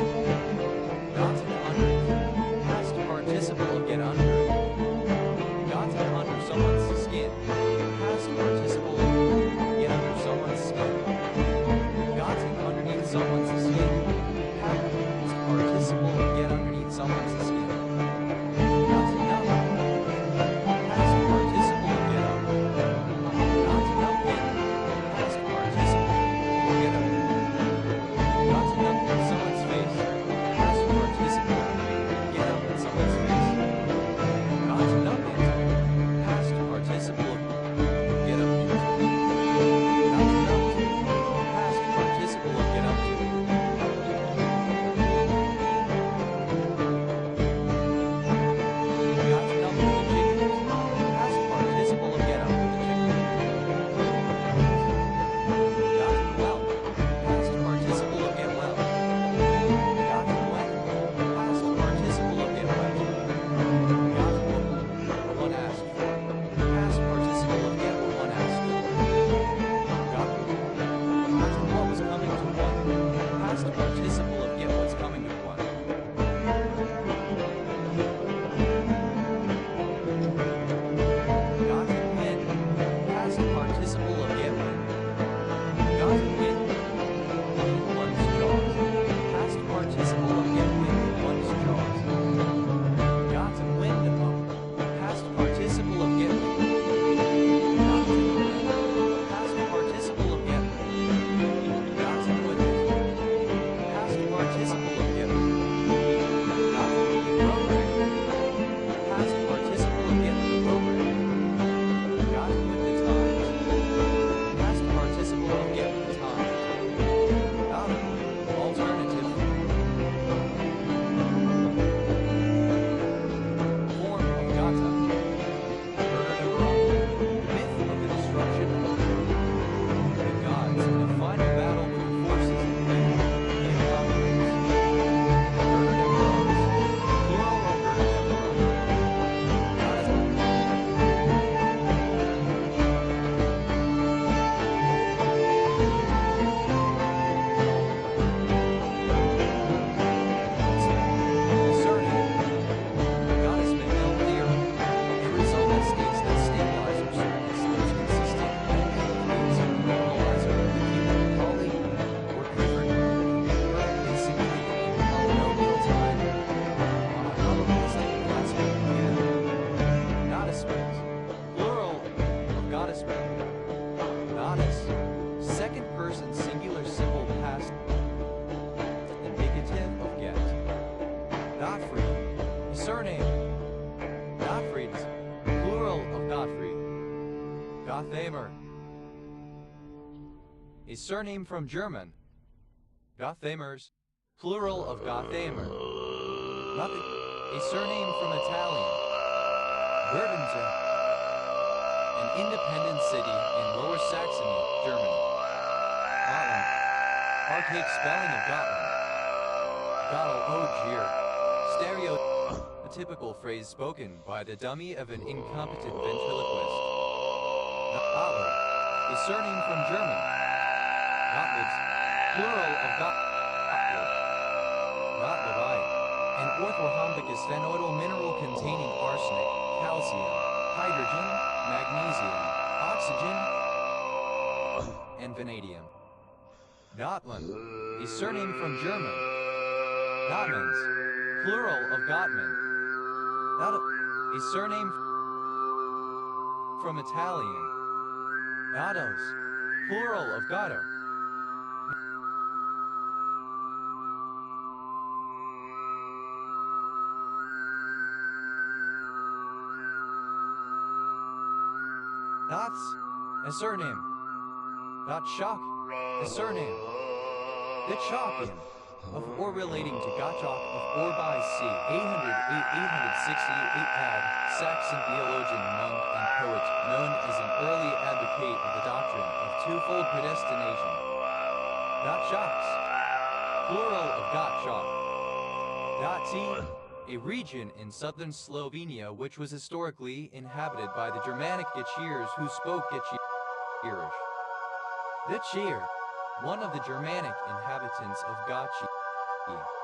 Gotten under. Past participle of get under. Gotten under someone's skin. Past participle of get under someone's skin. Gotten underneath someone's skin. Past participle of get underneath someone's skin. Gotten up. Past participle of get up. Gotten up in. Past participle of get up in. Gotten up in someone's face. Past participle Natus. Second person singular simple past indicative of get. Gottfried. A surname. Gottfrieds. Plural of Gottfried. Gothamer. A surname from German. Gothamers. Plural of Gothamer. A surname from Italian. Württemberg. An independent city in Lower Saxony, Germany. Gotland. Archaic spelling of Gotland. Gottel a typical phrase spoken by the dummy of an incompetent ventriloquist. Gottlieb. A surname from German. Gottliebs. Plural of Gottlieb. Gottliebite. An orthorhombic sphenoidal mineral containing arsenic, calcium, hydrogen, magnesium, oxygen, and vanadium. Gottland. A surname from German. Gottmans. Plural of Gottman. A surname from Italian. Gattos. Plural of Gatto. Dots, a surname. Gottschalk, a surname. Gottschalkian, of or relating to Gottschalk of or by c. 868 ad, Saxon theologian, monk, and poet, known as an early advocate of the doctrine of twofold predestination. Gottschalks, plural of Gottschalk. Gotzi, a region in southern Slovenia which was historically inhabited by the Germanic Getchers who spoke Getchirish. Getchir, one of the Germanic inhabitants of Gachi,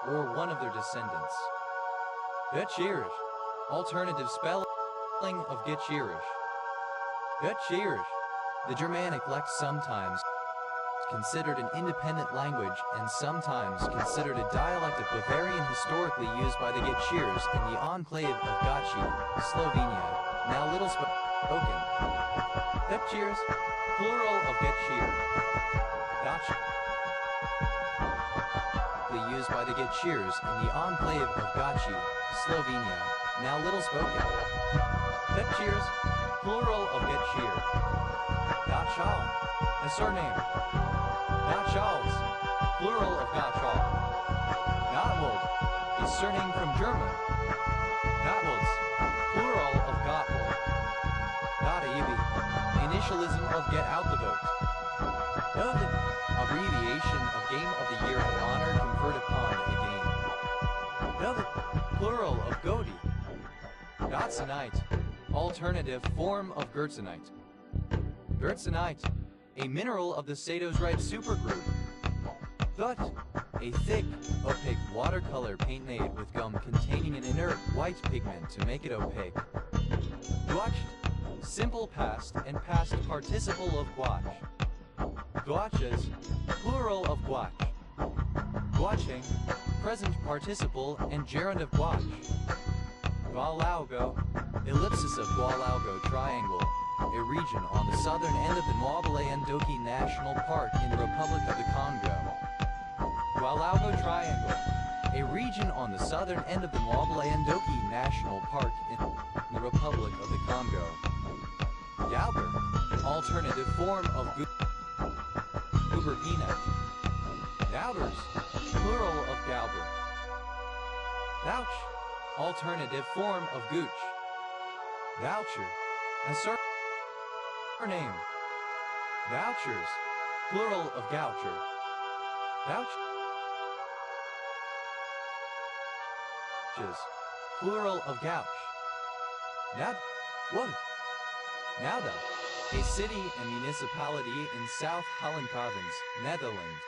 or one of their descendants. Getchirish, alternative spelling of Getchirish. Getchirish, the Germanic lex, sometimes considered an independent language and sometimes considered a dialect of Bavarian, historically used by the Getchers in the enclave of Gachi, Slovenia, now little spoken. Getchers, plural of Getcher. Gachi, used by the Getchers in the enclave of Gachi, Slovenia, now little spoken. Getchers, plural of Getcher. Gottschall, a surname. Gottschalks, plural of Gottschall. Gottwald, a surname from German. Gottwalds, plural of Gottwald. Gottlieb, initialism of Get Out the Vote. Goethe, abbreviation of Game of the Year and honor conferred upon a game. Goethe, plural of Godi. Gotzonite, alternative form of Gertzenite. Gertzenite, a mineral of the Sadosrite supergroup. Gut, a thick, opaque watercolor paint made with gum containing an inert white pigment to make it opaque. Gouache, simple past and past participle of gouache. Gouaches, plural of gouache. Gouaching, present participle and gerund of gouache. Gualaugo, ellipsis of Gualaugo triangle, a region on the southern end of the Nwabale-Ndoki National Park in the Republic of the Congo. Gualaugo triangle, a region on the southern end of the Nwabale-Ndoki National Park in the Republic of the Congo. Galber, alternative form of Goober peanut. Gaubers, plural of Galber. Gouch, alternative form of Gooch. Goucher, a surname. Gouchers, plural of Goucher. Gouches, plural of Gouch. Nauda, a city and municipality in South Holland Province, Netherlands.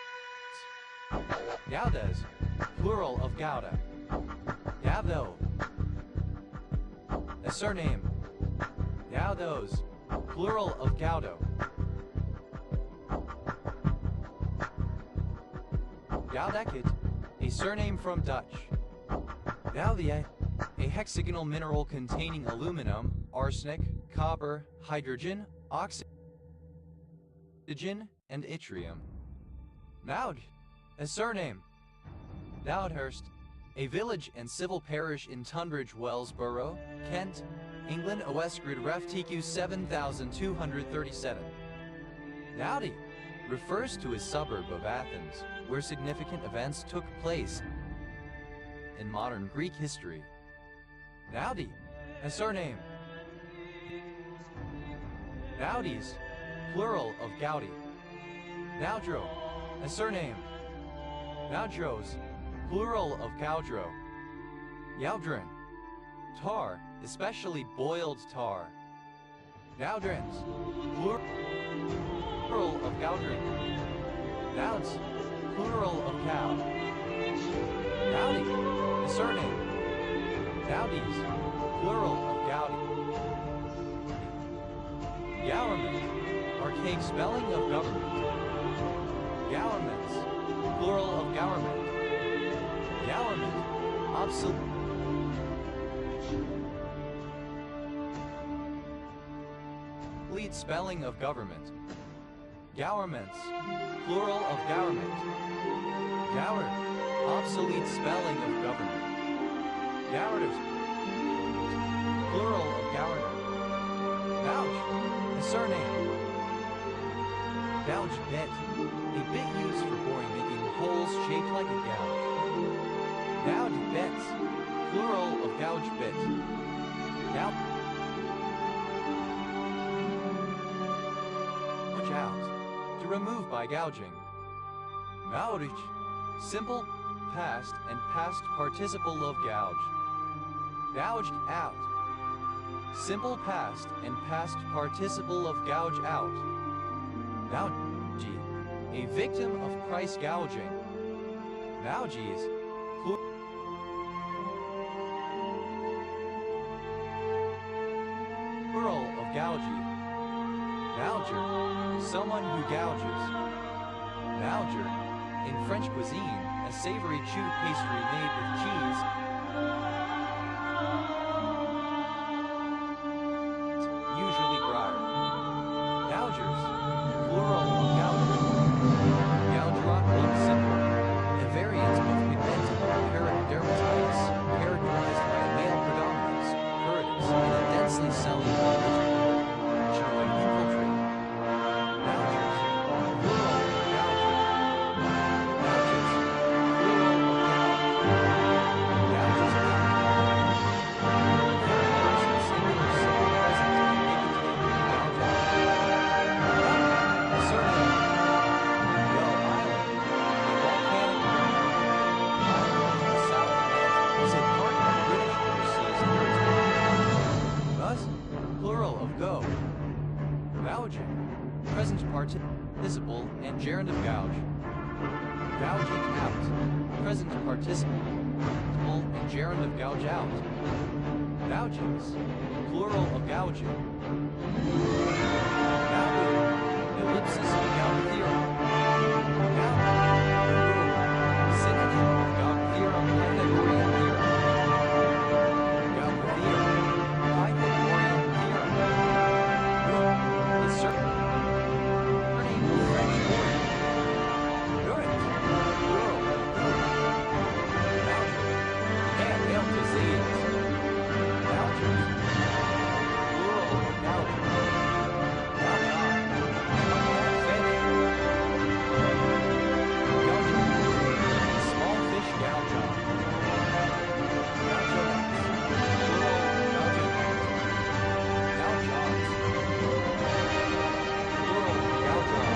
Goudas, plural of Gouda. Gavdo, a surname. Gaudos, plural of Gaudo. Gaudekit, a surname from Dutch. Gaudier, a hexagonal mineral containing aluminum, arsenic, copper, hydrogen, oxygen, Digin, and Itrium. Naud, a surname. Naudhurst, a village and civil parish in Tunbridge Wells Borough, Kent, England. Westgrid Ref TQ 7237. Naudi refers to a suburb of Athens, where significant events took place in modern Greek history. Naudi, a surname. Naudis, plural of Gaudi. Naudro, a surname. Naudros, plural of Gaudro. Yaudrin, tar, especially boiled tar. Naudrins, plural of Gaudrin. Nauds, plural of cow. Naudi, a surname. Naudis, plural of Gaudi. Gowerment, archaic spelling of government. Gowerments, plural of gowerment. Gowerment, obsolete. Complete spelling of government. Gowerments, plural of gowerment. Gower, obsolete spelling of government. Gowarders, plural of gowerner. Gouge, a surname. Gouge bit, a bit used for boring, making holes shaped like a gouge. Gouge bits, plural of gouge bit. Gouge out, to remove by gouging. Maurich, simple, past and past participle of gouge. Gouged out, simple past and past participle of gouge out. Gougi, a victim of price gouging. Gougis, plural of gougi. Gouger, someone who gouges. Gouger, in French cuisine, a savory chewed pastry made with cheese, usually Gruyere. Gougers, plural of gouger. Gougerock looks simple, a variant of pigmented peridermatitis, characterized by a male predominance, curotis, and a densely selling infiltrate. Gougers, plural of gouger. Gouges, plural of gouge. Gouges out. Third person singular simple present indicative gouge out. A surname. Gull Island, a volcanic island in the South Atlantic, is a part of British overseas territory. Thus, plural of go. Gouging, present participle and gerund of gouge. Gouging out, present participle and gerund of gouge out. Gougings, plural of gouging. Gougu, ellipsis of gouge theorem. Gougu, synonym of gouge theorem, Pythagorean theorem. Gouge theorem, Pythagorean theorem. Is certain name of French origin. Durant, plural of Gouger, and male disease. Gougers, plural of gouger. Gouger, fish. Gouger, small fish gouger. Gougerets, plural of gougerets. Gougers, plural of gouger.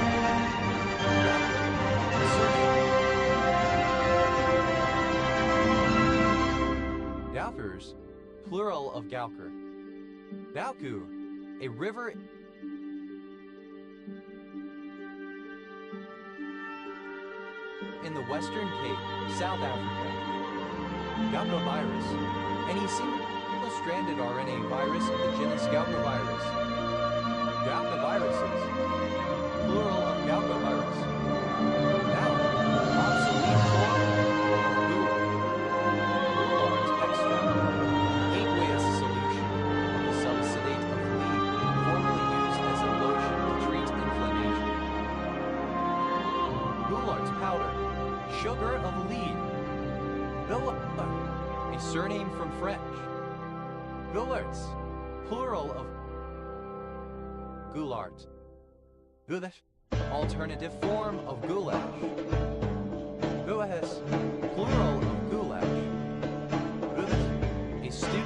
Gaukers, plural of Gauker. Dauku, a river in the Western Cape, South Africa. Gauchovirus, any single-stranded RNA virus of the genus Gauchovirus. Gauchoviruses, plural of Gauchovirus. Now, obsolete form of goo. Goulart extract, aqueous solution of the subsidate of leaf, formerly used as a lotion to treat inflammation. quartz powder. Sugar of lead. Goulart, a surname from French. Goularts, plural of goulart. Goulash, alternative form of goulash. Goulash, plural of goulash. Goulash, a stew.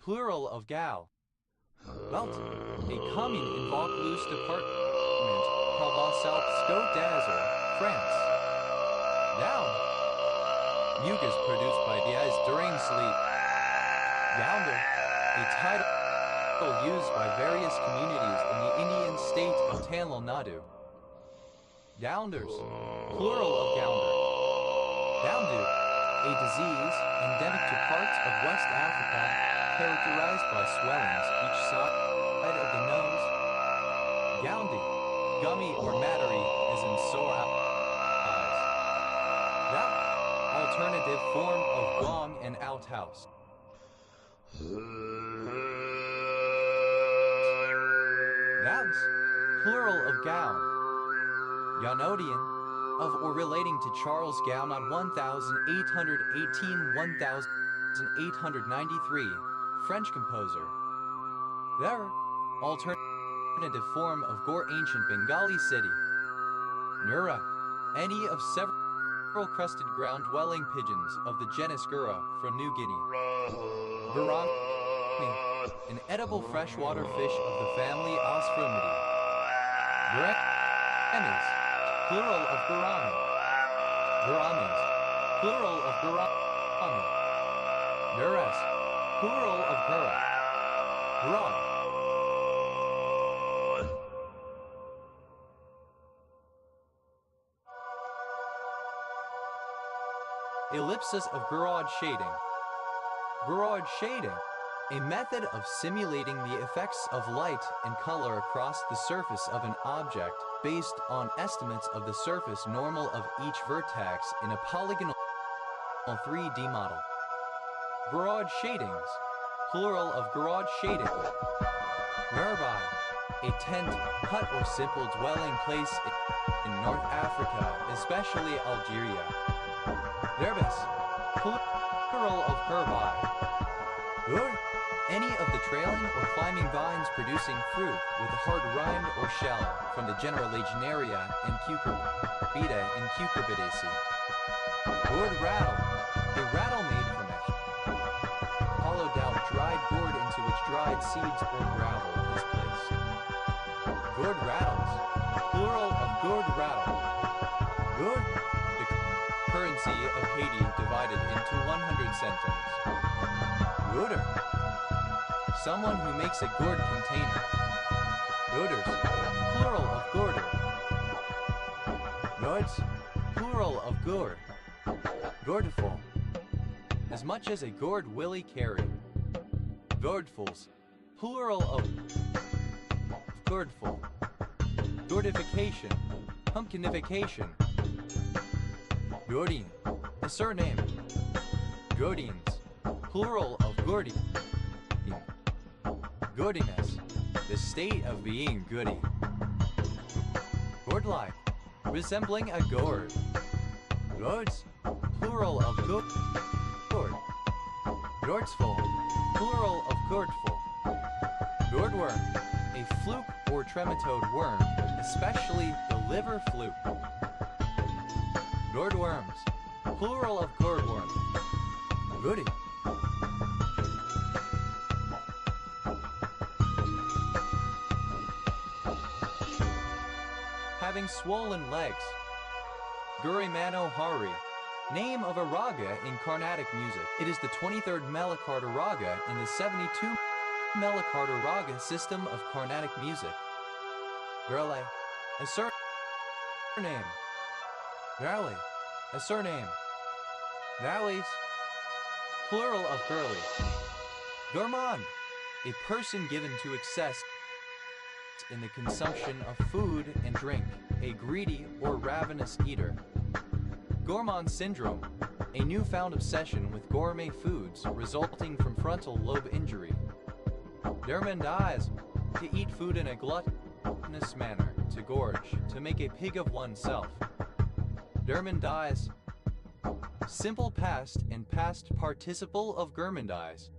Plural of Gao. Welt, a commune in Vaucluse department, Provençal-Côte d'Azur, France. Noun. Mucus produced by the eyes during sleep. Gounder, a title used by various communities in the Indian state of Tamil Nadu. Gounders, plural of gounder. Goundu, a disease endemic to parts of West Africa, characterized by swellings each side of the nose. Goundi, gummy or mattery, as in sore eyes. That, alternative form of gong and outhouse. Nouns, plural of gown. Yaunodian, of or relating to Charles Gounod 1818-1893, French composer. There, alternative form of Gore ancient Bengali city. Nura, any of several crested ground-dwelling pigeons of the genus Gura from New Guinea. Gourami, an edible freshwater fish of the family Osphromidae. Gouramis, plural of gourami. Guramis, plural of Gurami. Gures, plural of Gura. Grog. Ellipsis of Gouraud shading. Gouraud shading, a method of simulating the effects of light and color across the surface of an object based on estimates of the surface normal of each vertex in a polygonal 3D model. Gouraud shadings, plural of Gouraud shading. Gurbai, a tent, hut or simple dwelling place in North Africa, especially Algeria. Gerbes, plural of Gurbai. Gur, any of the trailing or climbing vines producing fruit with a hard rind or shell from the genera Legionaria and Cucurbita in Cucurbidaceae. Gourd rattle, a rattle made from a hollowed out dried gourd into which dried seeds or gravel is placed. Gourd rattles, plural of gourd rattle. Gourd, the currency of Haiti divided into 100 centimes. Gourder, someone who makes a gourd container. Gourders, plural of gourder. Gourds, plural of gourd. Gourdful, as much as a gourd willy carry. Gourdfuls, plural of gourdful. Gourdification, pumpkinification. Gourdien, a surname. Gourdiens, plural of gourdie. Gourdiness, the state of being goody. Gourd-like, resembling a gourd. Gourds, plural of gourd. Gourdsful, plural of gourdful. Gourdworm, a fluke or trematode worm, especially the liver fluke. Gourdworms, plural of gourdworm. Goody. Having swollen legs. Gurimano Hari, name of a raga in Carnatic music. It is the 23rd Melakarta raga in the 72 Melakarta raga system of Carnatic music. Gurle, a surname. Gurle, a surname. Gurles, plural of Gurley. Gourmand, a person given to excess in the consumption of food and drink, a greedy or ravenous eater. Gourmand syndrome, a newfound obsession with gourmet foods resulting from frontal lobe injury. Gourmandise, to eat food in a gluttonous manner, to gorge, to make a pig of oneself. Gourmandise, simple past and past participle of gourmandise.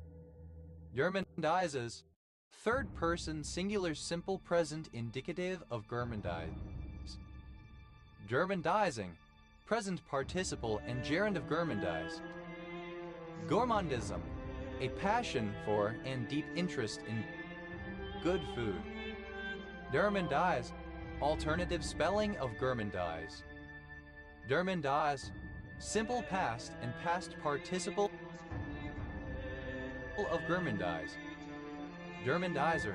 Gourmandises, third person singular simple present indicative of gourmandise. Gourmandizing, present participle and gerund of gourmandise. Gourmandism, a passion for and deep interest in good food. Gourmandise, alternative spelling of gourmandise. Gourmandise, simple past and past participle of gourmandise. Gourmandizer,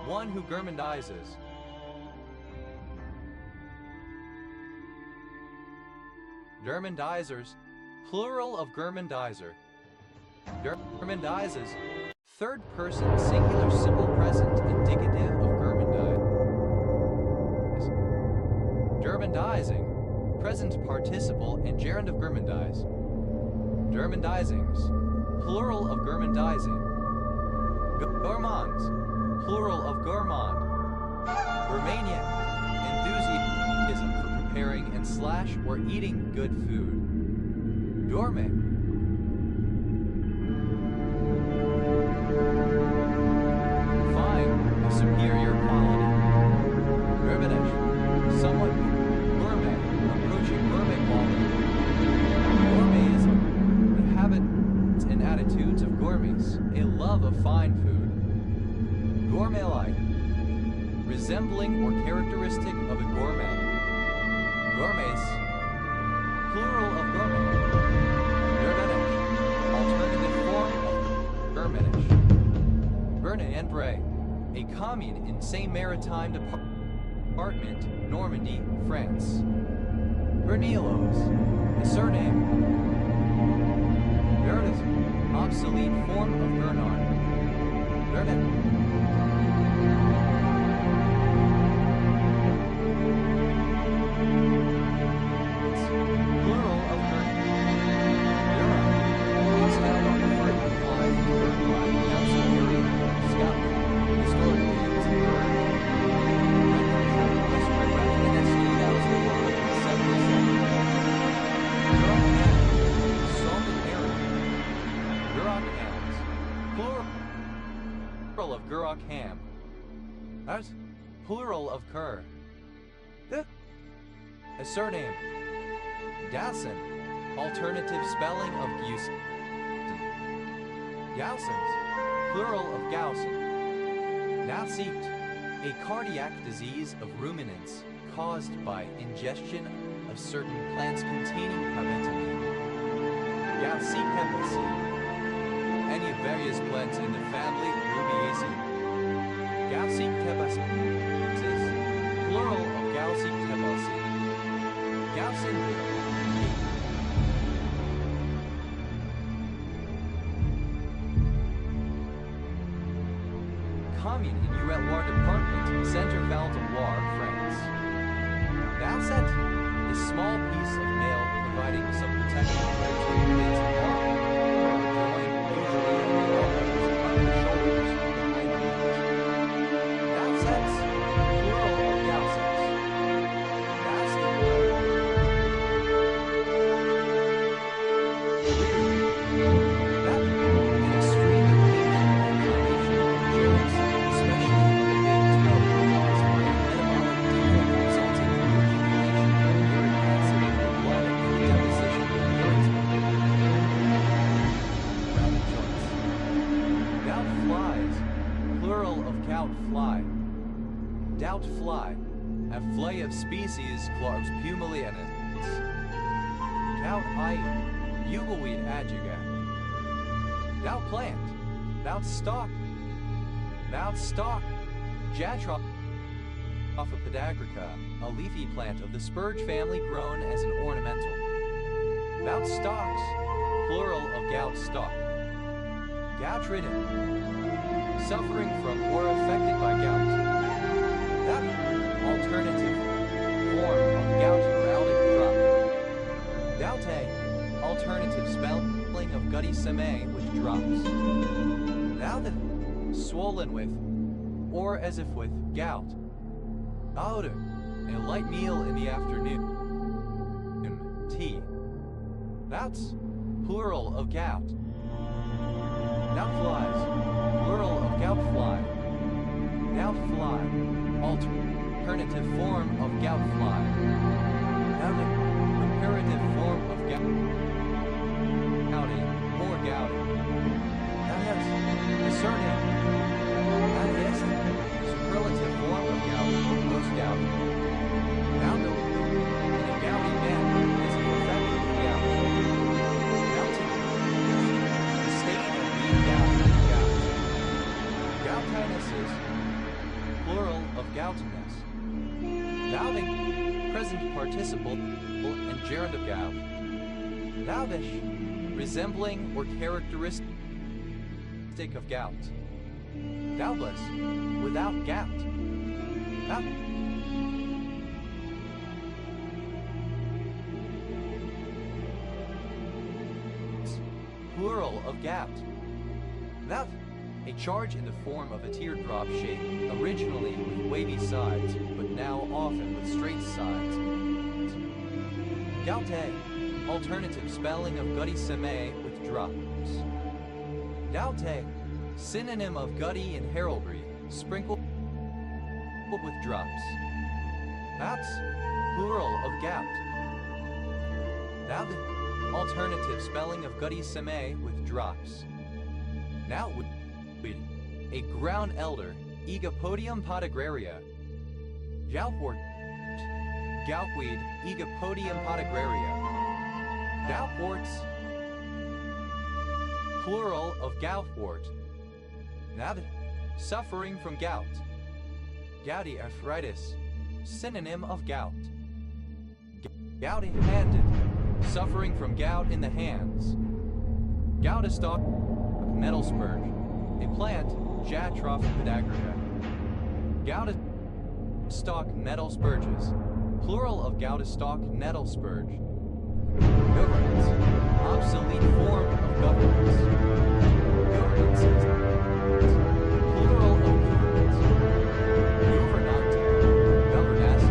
one who gourmandizes. Gourmandizers, plural of gourmandizer. Gourmandizes, third person singular simple present indicative of gourmandize. Gourmandizing, present participle and gerund of gourmandize. Gourmandizings, plural of gourmandizing. Gourmands, plural of gourmand. Gourmania, enthusiasm for preparing and / or eating good food. Gourmet, fine, of superior quality. Gourmetish, somewhat gourmet, approaching gourmet quality. Gourmetism, the habits and attitudes of gourmets, a love of fine food. Gourmet-like, resembling or characteristic of a gourmet. Gourmets, plural commune in Seine-Maritime Department, Normandy, France. Bernielos, a surname. Bernard, obsolete form of Bernard. Bernard. Plural of Bernard. Bernard. Is held on the first line in the Bernard Council area, Scotland. Historically, it's a Bernard. Plural of Gurok ham. That's plural of cur. A surname. Dowson. Alternative spelling of Gaussen. Gaussens. Plural of Gaussen. Nauseet. A cardiac disease of ruminants caused by ingestion of certain plants containing paventamine. Gaussic. Any of various plants in the family Rubiaceae. Gaussic tebaceae. Plural of Gaussic tebaceae. Gaussin. Commune in Eure-et-Loir Department, Centre-Val de Loire, France. Dowset. A small piece of mail providing some protection to its arm. Dout fly, a flay of species Clarus pumilianus. Dout eye, bugleweed adjuga. Dout plant, dout stalk, Jatropha podagrica, a leafy plant of the spurge family grown as an ornamental. Dout stalks, plural of gout stalk. Gout-ridden, suffering from or affected by gout. Alternative form of gout heraldic drop. Daute, alternative spelling of gutty seme with drops. Now the swollen with, or as if with, gout. Ouder, a light meal in the afternoon. Tea. That's plural of gout. Gout flies, plural of gout fly. Gout fly. Alternative form of gout fly. Now the comparative form of gout. Gouty, more gouty. Now yes, the surname. Now yes, superlative form of gout, most gouty. Now the gouty man is affected with gout. Gouty, the state of being gouty, gout. Goutiness is plural of goutiness. Doubting, present participle, and gerund of gout. Doubish, resembling or characteristic of gout. Doubtless, without gout. Plural of gout. That. A charge in the form of a teardrop shape, originally with wavy sides, but now often with straight sides. Gaute, alternative spelling of gutty seme with drops. Daute, synonym of gutty in heraldry, sprinkled with drops. That's plural of gout. Daute, alternative spelling of gutty seme with drops. Now it would a ground elder, Egopodium podagraria. Goutwort, goutweed, Egopodium podagraria. Goutworts, plural of goutwort. Now, suffering from gout. Gouty arthritis, synonym of gout. Gouty-handed, suffering from gout in the hands. Gouty-stalk metal spurge, a plant, Jatropha podagraca. Gouty-stalk nettle spurges, plural of Gouty-stalk nettle spurge. Governance, obsolete form of governance. Governances, plural of governance. Gouvernante, governess.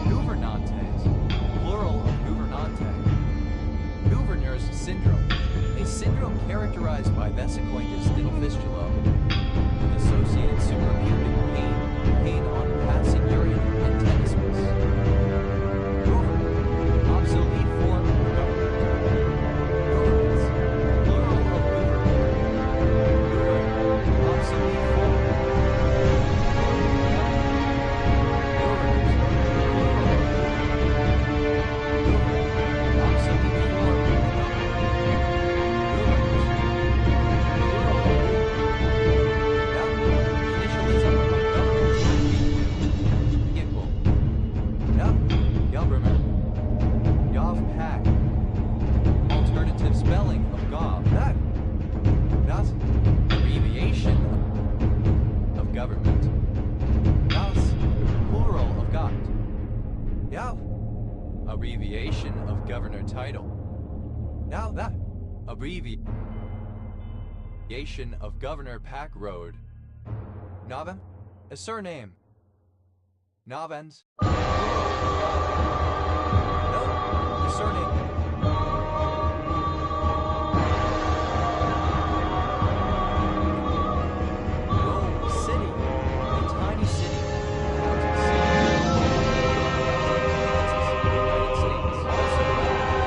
Gouvernantes, plural of gouvernante. Gouverneurs syndrome, a syndrome characterized by vesicoitis stenosis fistula, with associated suprapubic pain, pain on passing urine, and tenesmus. Government, obsolete form of government. Governments, plural of government. Government, obsolete form. Governors, plural of government. Obsolete form of alternative spelling of gov. That's abbreviation of government. That's plural of got. Yeah. Abbreviation of governor title. Now that abbreviation of Governor Pack Road. Navan, a surname. Navans. No, a surname. Rome City, a tiny city. County city. United States, also known as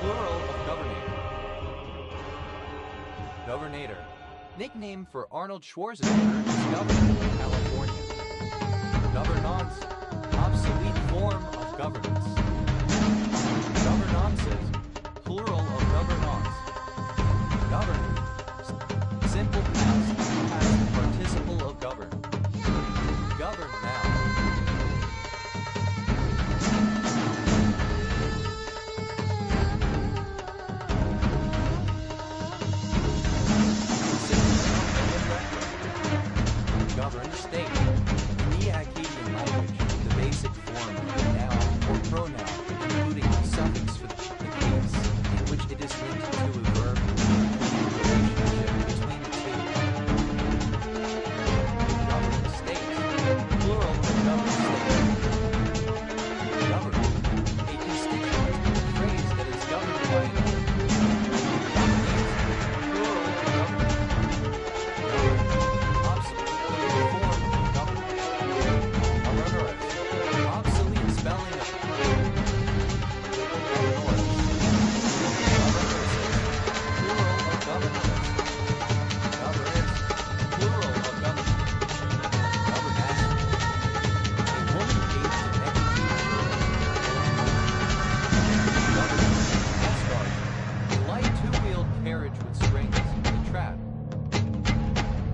Grove County. Governator, nickname for Arnold Schwarzenegger as governor of California. Governance, obsolete form of governance. Governances, plural of governance. Govern, simple past participle of govern. Govern now. govern the state. In the Akkadian language, the basic form of a noun or pronoun, including the suffix for the case in which it is linked to a verb, relationship between the two. Govern the state. Plural of govern state. Govern. A constituent phrase that is governed by another.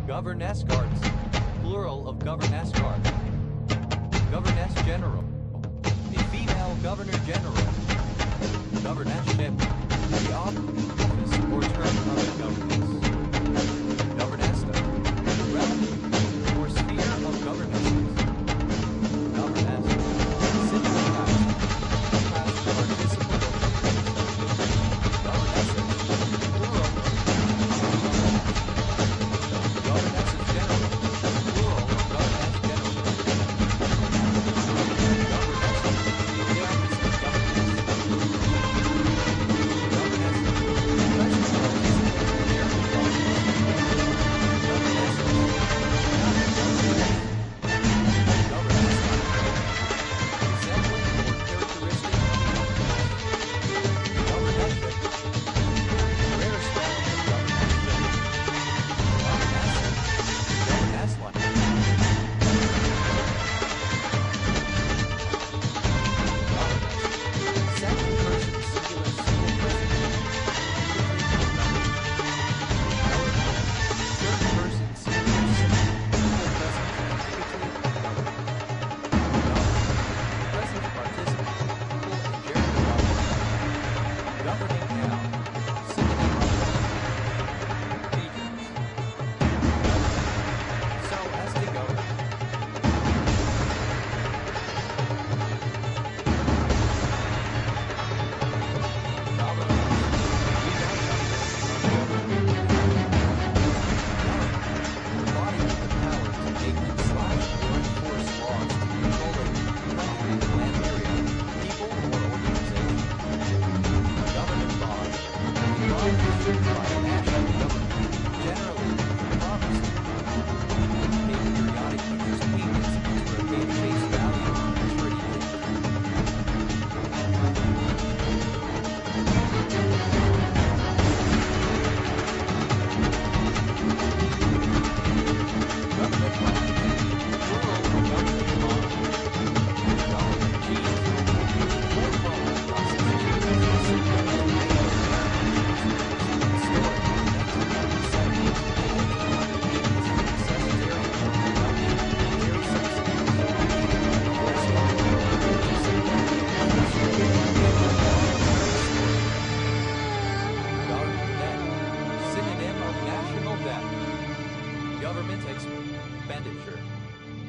Governess guards, plural of governess guard. Governess general, a female governor general. Governessship, the office or term of the governess. Governesta, the realm or sphere of governesses. Governess, simple past, past participle of governesses, plural. Governesses general, plural of governess general. Governesses, the office of governess.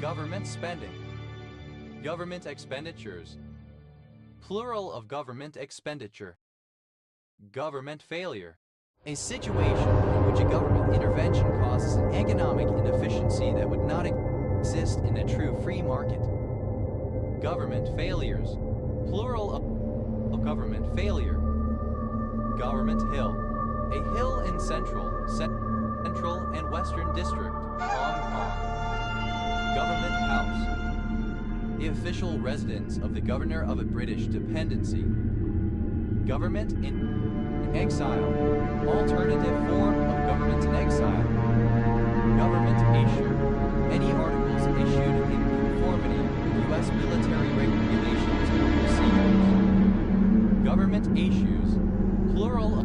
Government spending. Government expenditures. Plural of government expenditure. Government failure. A situation in which a government intervention causes an economic inefficiency that would not exist in a true free market. Government failures. Plural of government failure. Government hill. A hill in Central and Western District, Hong Kong. Government house. The official residence of the governor of a British dependency. Government in exile. Alternative form of government in exile. Government issue. Any articles issued in conformity with U.S. military regulations or procedures. Government issues. Plural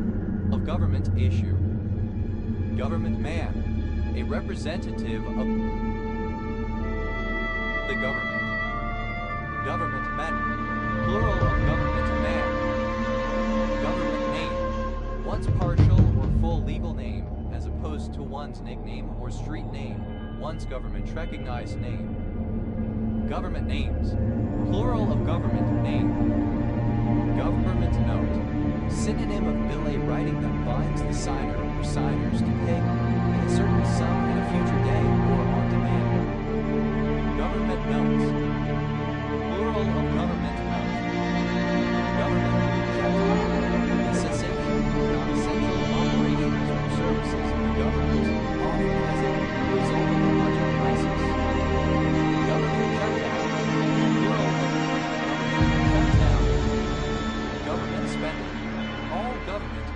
of government issue. Government man. A representative of the government. Government men. Plural of government man. Government name. One's partial or full legal name, as opposed to one's nickname or street name. one's government-recognized name. Government names. Plural of government name. Government note. Synonym of bill A writing that binds the signer or signers to pay a certain sum at a future day or on demand. Government notes. Plural of government note. Government check. The cessation, non-essential operations or services of the government, often as a result of a budget crisis. Government shutdown. Plural of government shutdown. Government spending. All government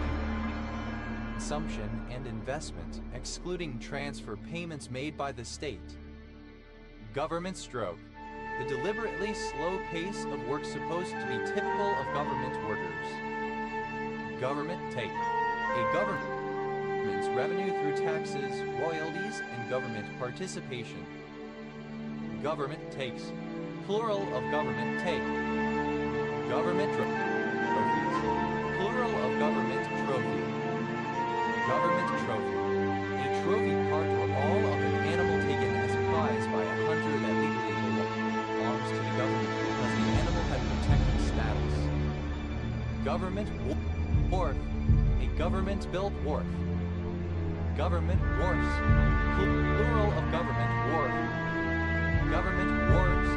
consumption and investment, excluding transfer payments made by the state. Government stroke. The deliberately slow pace of work supposed to be typical of government workers. Government take. A government's revenue through taxes, royalties, and government participation. Government takes. Plural of government take. Government trophies. Plural of government trophy. Government trophy. A trophy part or all of an animal taken as a prize by a hunter that legally belongs to the government because the animal had protected status. Government wharf. A government-built wharf. Government wharfs. Plural of government wharf. Government wharves.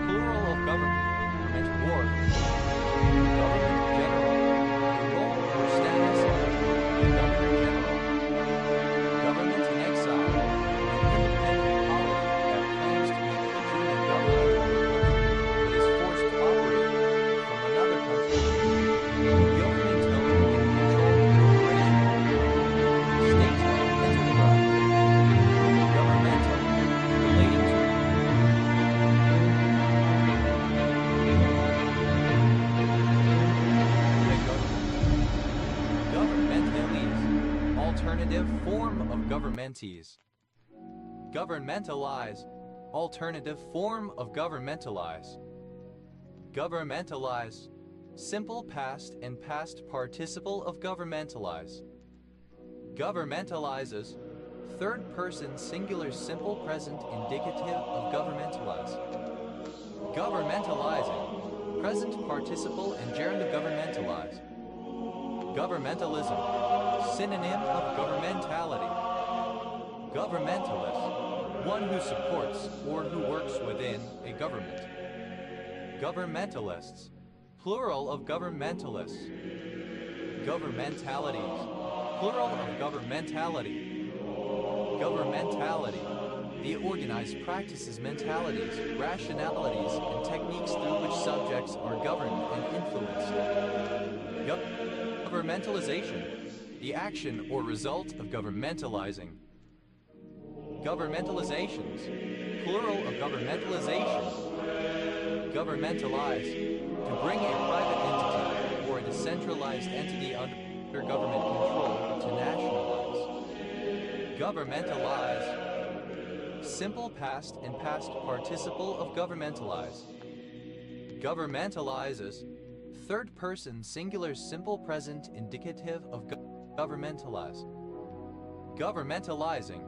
Plural of government wharf. Government general. The role or status of the governor general. Government in exile. An independent polity that claims to be a legitimate government of the country, but is forced to operate from another country. Government owned and controlled corporation. State-owned enterprise. Governmental. Relating to governmentales. Alternative form of governmentees. Governmentalize. Alternative form of governmentalize. Governmentalize. Simple past and past participle of governmentalize. Governmentalizes. Third person singular simple present indicative of governmentalize. Governmentalizing. Present participle and gerund of governmentalize. Governmentalism. Synonym of governmentality. Governmentalist. One who supports or who works within a government. Governmentalists. Plural of governmentalists. Governmentalities. Plural of governmentality. Governmentality. The organized practices, mentalities, rationalities, and techniques through which subjects are governed and influenced. Governmentalization. The action or result of governmentalizing. Governmentalizations. Plural of governmentalization. Governmentalize. To bring a private entity or a decentralized entity under government control to nationalize. Governmentalize. Simple past and past participle of governmentalize. Governmentalizes. Third person singular simple present indicative of governmentalize. Governmentalizing.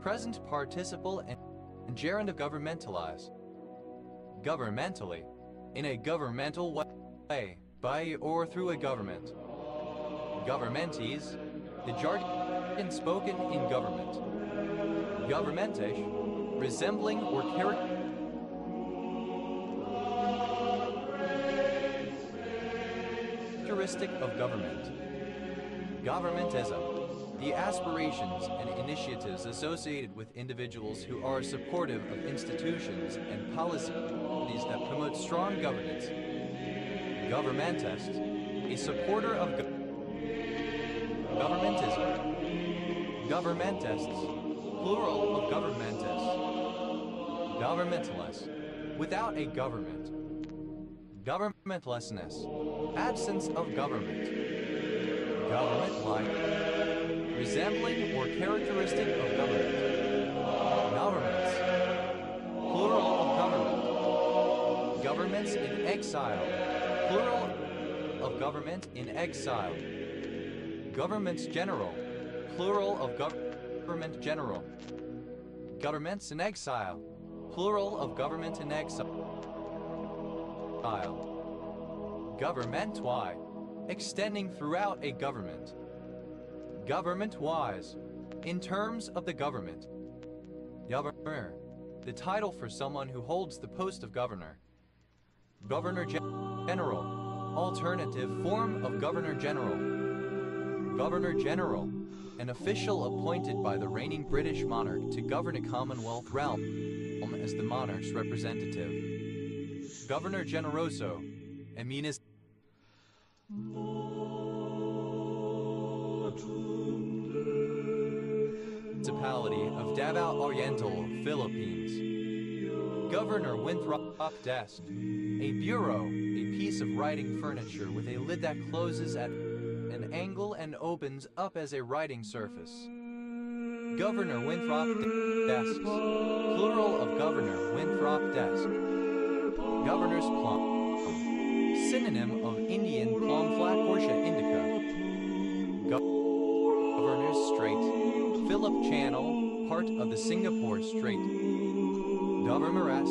Present participle and gerund of governmentalize. Governmentally. In a governmental way, by or through a government. Governmentees. The jargon spoken in government. Governmentish. Resembling or characteristic of government. Governmentism. The aspirations and initiatives associated with individuals who are supportive of institutions and policies that promote strong governance. Governmentist. A supporter of governmentism. Governmentists. Plural of governmentists. Governmentalist. Without a government. Governmentlessness. Absence of government. Government-like. Resembling or characteristic of government. Governments. Plural of government. Governments in exile. Plural of government in exile. Governments general. Plural of government general. Governments in exile. Plural of government in exile. Government-wide. Extending throughout a government. Government-wise. In terms of the government. Governor. The title for someone who holds the post of governor. Governor-General. Alternative form of Governor-General. Governor-General. An official appointed by the reigning British monarch to govern a Commonwealth realm as the monarch's representative. Governor Generoso. A municipality of Davao Oriental, Philippines. Governor Winthrop Desk. A bureau, a piece of writing furniture with a lid that closes at an angle and opens up as a writing surface. Governor Winthrop Desks. Plural of Governor Winthrop Desk. Governor's plum. Synonym of Indian plum Flatcorsia indica. Governor's Strait. Phillip Channel, part of the Singapore Strait. Governores.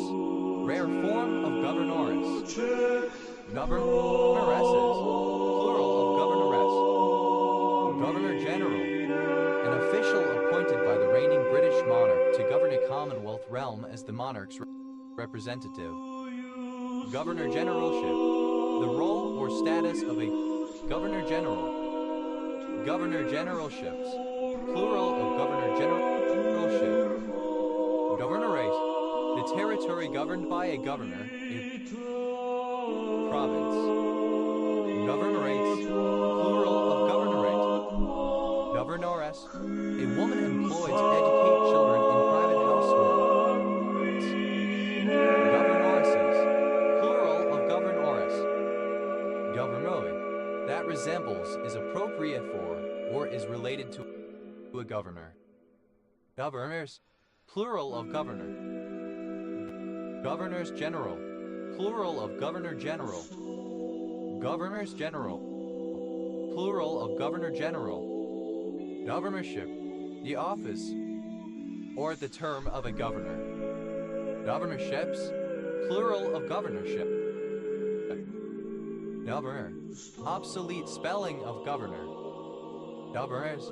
Rare form of governoress. Governoresses. Plural of governoress. Governor-General. An official appointed by the reigning British monarch to govern a Commonwealth realm as the monarch's representative. Governor-Generalship. The role or status of a Governor-General. Governor-Generalships. Plural of Governor-Generalship. Governorate. The territory governed by a governor, a province. Governorates. Plural of governorate. Governores. A woman employed to educate children in private households. Governoresses. Plural of governores. Governoi. That resembles, is appropriate for, or is related to a governor. Governors. Plural of governor. Governors General. Plural of Governor General. Governors General. Plural of Governor General. Governorship. The office or the term of a governor. Governorships. Plural of governorship. Governor. Obsolete spelling of governor. Governors.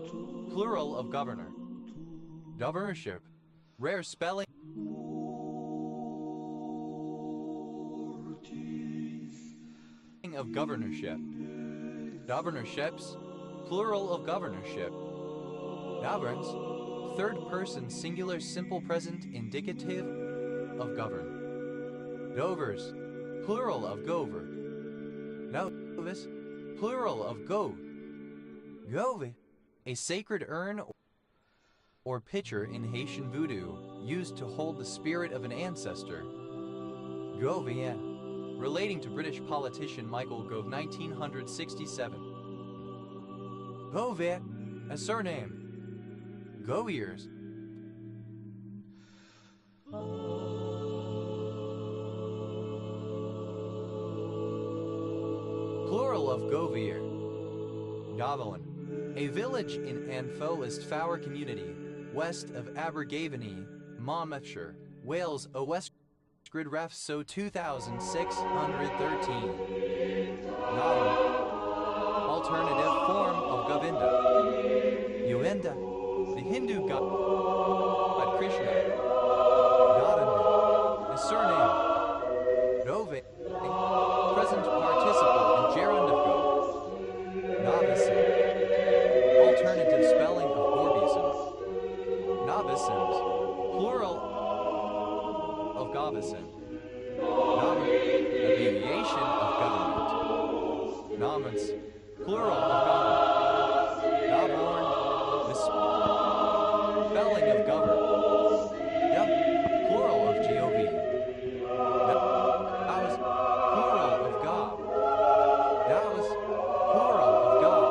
Plural of governor. Governorship. Rare spelling of governorship. Governorships. Plural of governorship. Governs. Third person singular simple present indicative of govern. Govers. Plural of gover. Govis. Plural of go. Gove. A sacred urn or pitcher in Haitian voodoo used to hold the spirit of an ancestor. Govia. Relating to British politician Michael Gove, 1967. Gove, a surname. Goviers. Plural of Govier. Govelin. A village in Anfoast-Fower community, west of Abergavenny, Monmouthshire, Wales, a West Grid Ref So 2613. Govan. Alternative form of Govinda. Uenda. The Hindu god Krishna. Govinda. A surname. Gove. Present participle in gerund of go. Novice. Alternative spelling of Gorbism. Novicins. Plural of Govison. Abbreviation of government. Nomens. Plural of government. Goborn. The spelling of govern. Yep. Plural of GOV. That was plural of God. That was plural of God.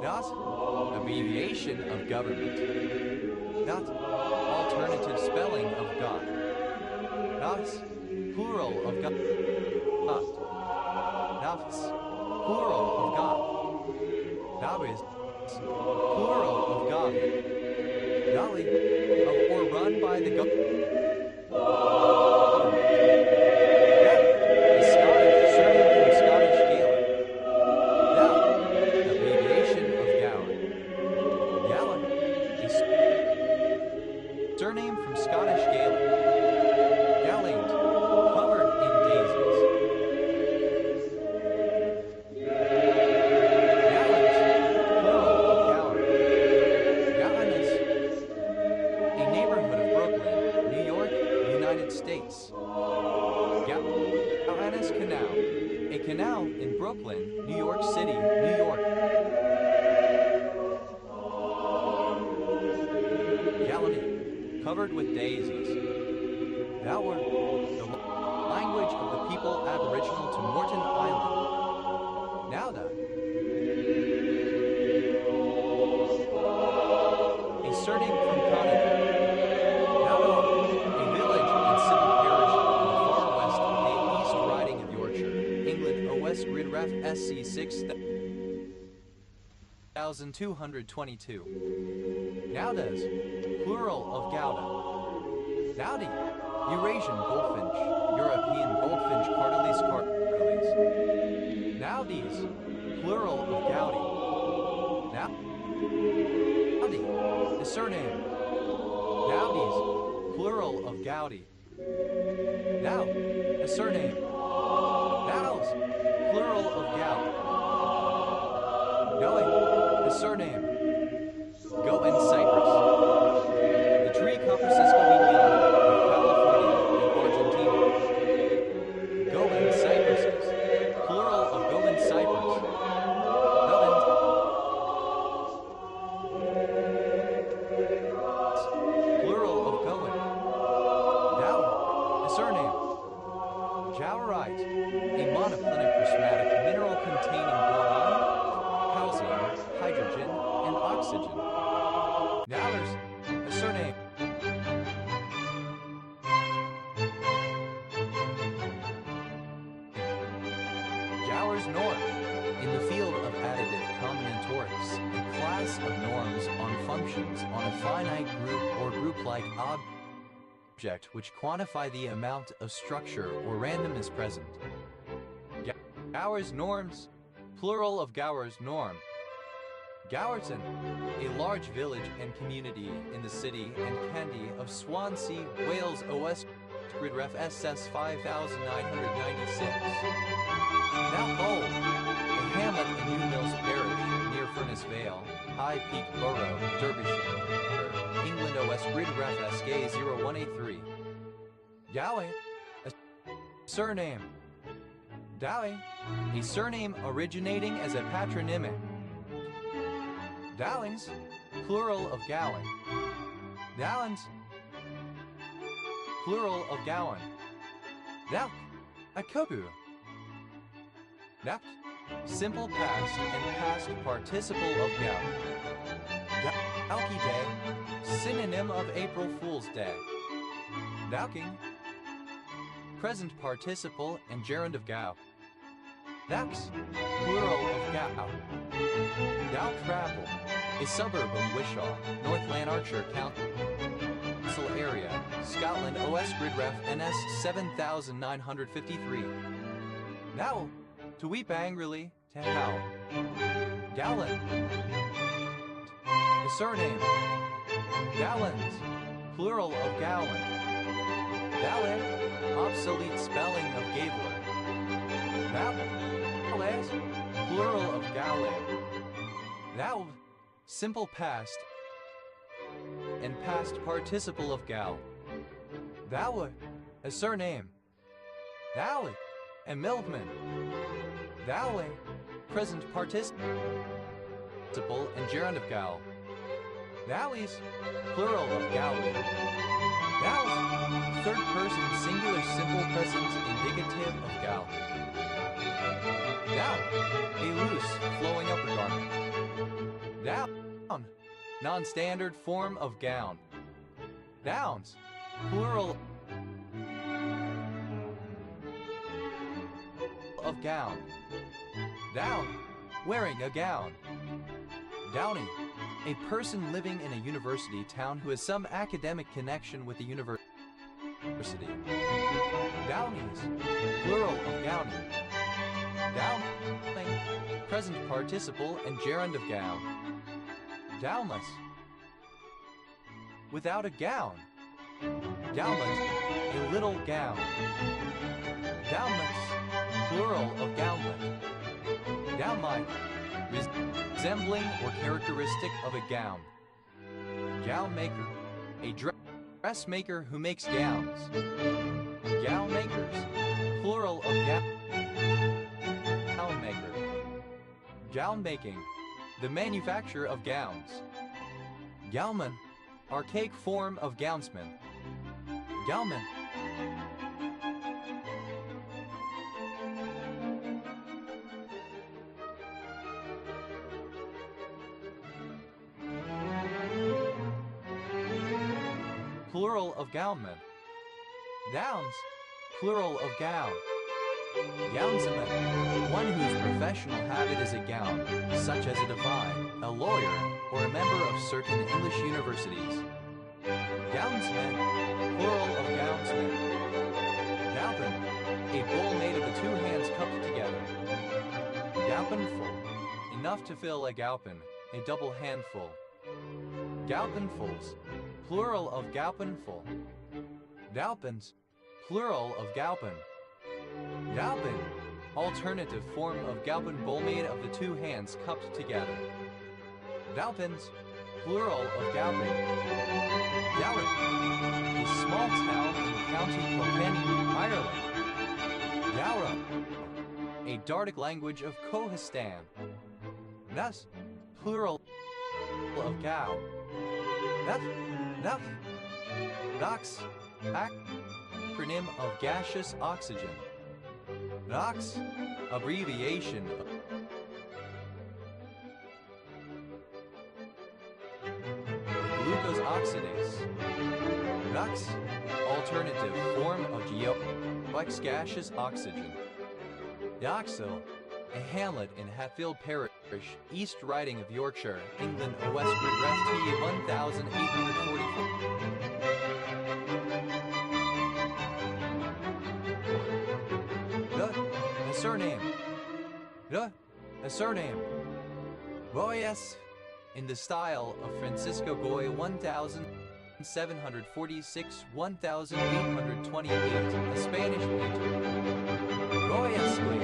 That's abbreviation of government. That's alternative spelling of God. That's plural of God. That's plural of God. That is plural of God. Golly, or run by the government. Now, a Scottish surname from Scottish Gaelic. Now, abbreviation of Gowan. Gowan, a surname from Scottish Gaelic. Gallant, covered in daisies. Gallants, plural of Gowan. Gowanus, a neighborhood of Brooklyn, New York, United States. Gowanus Canal, a canal in Brooklyn, New York City, New York. Gallany, covered with daisies. Dower, the language of the people aboriginal to Morton Island. Nauda, a surname from Canada. Nauda, a village and civil parish in the far west of the East Riding of Yorkshire, England. OS Grid Ref SC 6222. Naudas, plural of Gouda. Naudi, Eurasian goldfinch, European goldfinch Carteles carteles. Naudis, plural of Gaudi. Naudi, a surname. Naudis, plural of Gaudi. Now, a surname. Nows, plural of Gout. Going, a surname. Go in Cyprus. The tree Coppercisco mediana of California and Argentina. Golan cypresses, plural of Golan cypress. Golan, plural of Golan. Dow, a surname. Jaurite, a monoclinic prismatic mineral containing boron, calcium, hydrogen, and oxygen. Nowers, a surname. Jowers norm, in the field of additive combinatorics, a class of norms on functions on a finite group or group-like object which quantify the amount of structure or randomness present. Gowers norms, plural of Gowers norm. Gowerton, a large village and community in the city and county of Swansea, Wales. OS Grid Ref SS 5996. Now Hull, a hamlet in New Mills Parish near Furness Vale, High Peak Borough, Derbyshire, England. OS Grid Ref SK 0183. Dowie, a surname. Dowie, a surname originating as a patronymic. Dowlings, plural of Gowan. Dowlins, plural of Gowan. Dauk, a koku. Dauk, simple past and past participle of Gowan. Dauki Day, synonym of April Fool's Day. Dauking, present participle and gerund of Gau. Dax, plural of Gau. Downtrapple, a suburb of Wishaw, North Lanarkshire Council area, Scotland. OS Grid Ref NS 7953. Now, to weep angrily, to howl. Gallant, a surname. Gallants, plural of Gowan. Gallant, obsolete spelling of Gabler. Gallants, plural of Gallant. Thou, simple past and past participle of Gal. Thou, a surname. Thou, a milkman. Thou, present participle and gerund of Gal. Thou's, plural of Galley. Thou's, third person singular simple present indicative of Gal. Down, a loose flowing upper garment. Down, non-standard form of gown. Downs, plural of gown. Down, wearing a gown. Downy, A person living in a university town who has some academic connection with the university. Downies, plural of gownie. Downing, present participle and gerund of gown. Downless, without a gown. Downlet, a little gown. Downlets, plural of gownlet. Downlike, resembling or characteristic of a gown. Gown maker, a dressmaker who makes gowns. Gown makers, plural of gown maker. Gown making, the manufacture of gowns. Gownman, archaic form of gownsman. Gownman. Plural of gownman. Gowns, plural of gown. Gownsman, one whose professional habit is a gown, such as a divine, a lawyer, or a member of certain English universities. Gownsman, plural of gownsmen. Gowpen, a bowl made of the two hands cupped together. Gowpenful, enough to fill a gowpen, a double handful. Gowpenfuls, plural of gowpenful. Gowpens, plural of gowpen. Gowpen, alternative form of gowpen bowl made of the two hands cupped together. Gowpens, plural of gowpen. Gowran, a small town in County Kilkenny, Ireland. Gowra, a Dardic language of Kohistan. Thus, plural of gow. Nox, acronym of gaseous oxygen. Nox, abbreviation of glucose oxidase. Nox, alternative form of geoplex gaseous oxygen. Doxil, a hamlet in Hatfield Parish, East Riding of Yorkshire, England, Westward Ref T 1844. A surname. A surname. Goyes, in the style of Francisco Goy 1746-1828, a Spanish painter. Goyesque,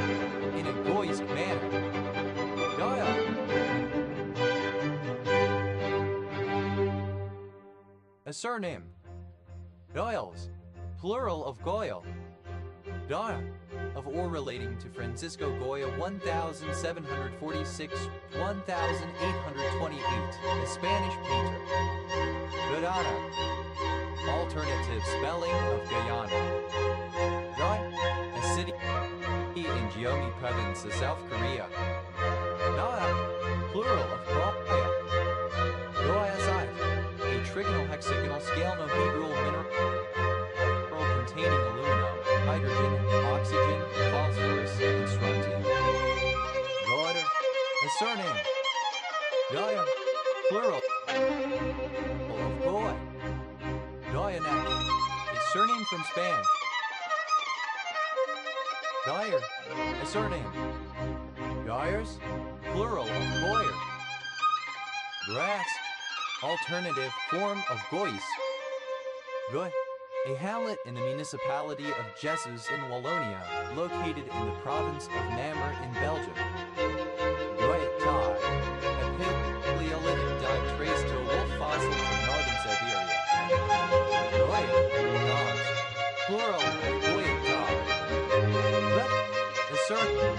in a Goyesque manner. Goya. A surname. Doyles, plural of Goyle. Doya, of or relating to Francisco Goya 1746-1828, a Spanish painter. Guyana, alternative spelling of Guyana. Goy, a city in Gyeonggi Province of South Korea. Goya, plural of Goya. Goyasite, a trigonal hexagonal scale nohedral mineral containing aluminum, hydrogen, oxygen, phosphorus, and strontium. Goiter, a surname. Goya, plural of Goy. Goyanek, a surname from Spanish. Goyer, a surname. Goyers, plural of Goyer. Grask, alternative form of Gois. Goy, a hamlet in the municipality of Jesses in Wallonia, located in the province of Namur in Belgium. Goytai, a Paleolithic dike traced to a wolf fossil from northern Siberia. Goyat, dogs, plural of Goyat dog. A surname.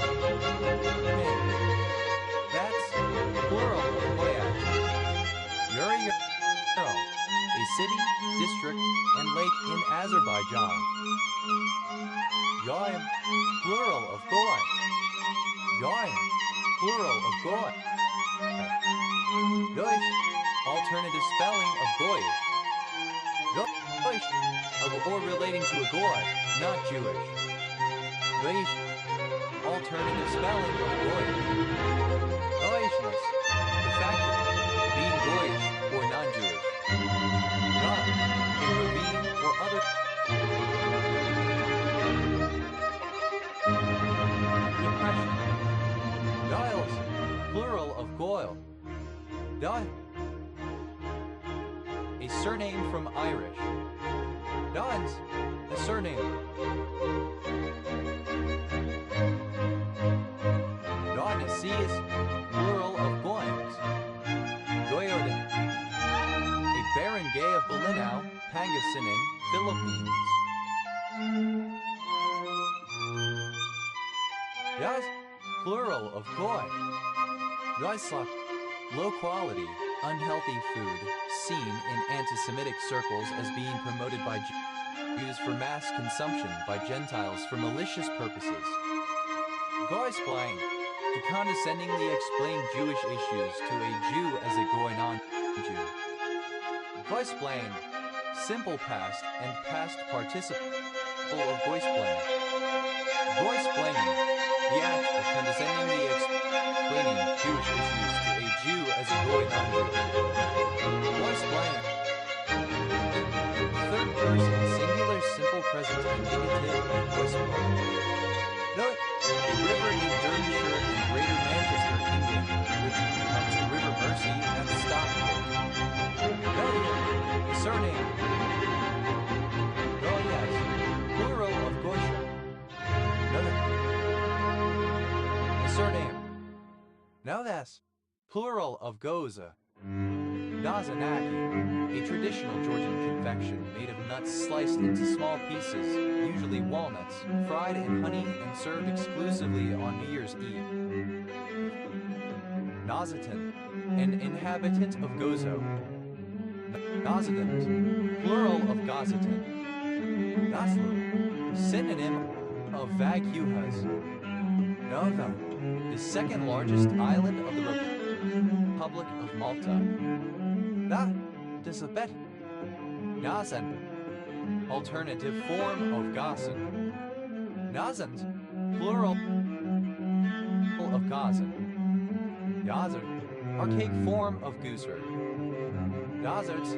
That's plural of Goyat. Yuri, a city, district, and lake in Azerbaijan. Goyim, plural of Goy. Goyim, plural of Goy. Goyish, alternative spelling of Goyish. Goyish, of or relating to a Goy, not Jewish. Goyish, alternative spelling of Goyish. Goyishness, the fact of being Goyish or non-Jewish. Ga, a ravine or other depression. Giles, plural of Goyle. Da, a surname from Irish. Dons, a surname. Donices, plural of Goyans. Goyoden, a barangay of Bolinao, Pangasinan, Philippines. Yas, plural of Goy. Yaislak, low quality, unhealthy food, seen in anti-Semitic circles as being promoted by Jews for mass consumption by Gentiles for malicious purposes. Goysplying, to condescendingly explain Jewish issues to a Jew as a Goy non-Jew. Goysplaying, simple past and past participle of Goysplaying. Goysplaying, the act of condescendingly explaining Jewish issues to a Jew as a Goy non-Jew. Goysplaying, third person singular simple present indicative of Goysplaying. Note, a river in Derbyshire and Greater Manchester, England, which becomes the River Mersey at Stockport. Goya, a surname. Goyas, plural of Goysha. Another, a surname. Now that's plural of Goza. Nazanaki, a traditional Georgian confection made of nuts sliced into small pieces, usually walnuts, fried in honey and served exclusively on New Year's Eve. Nazatin, an inhabitant of Gozo. Nazadant, plural of Gazatin. Gazlu, synonym of Vaguhas. Nova, the second largest island of the Republic of Malta. That is a bet. Nazan, alternative form of Gazan. Nazant, plural of Gazan. Yazard, archaic form of Gooser. Gazarts,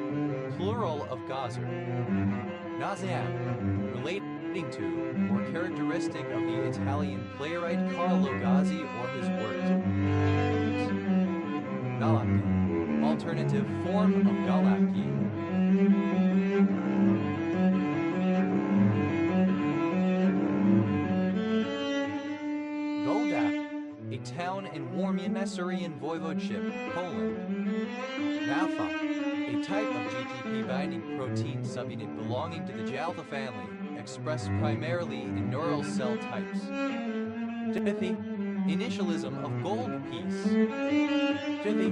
plural of Gazer. Naziam, relating to or characteristic of the Italian playwright Carlo Gazzi or his works. Galaki, alternative form of Galaki. Golda, a town in Warmia-Masurian Voivodeship, Poland. Napha, a type of GTP binding protein subunit belonging to the Jalta family, expressed primarily in neural cell types. Jithy, initialism of gold piece. Jithy,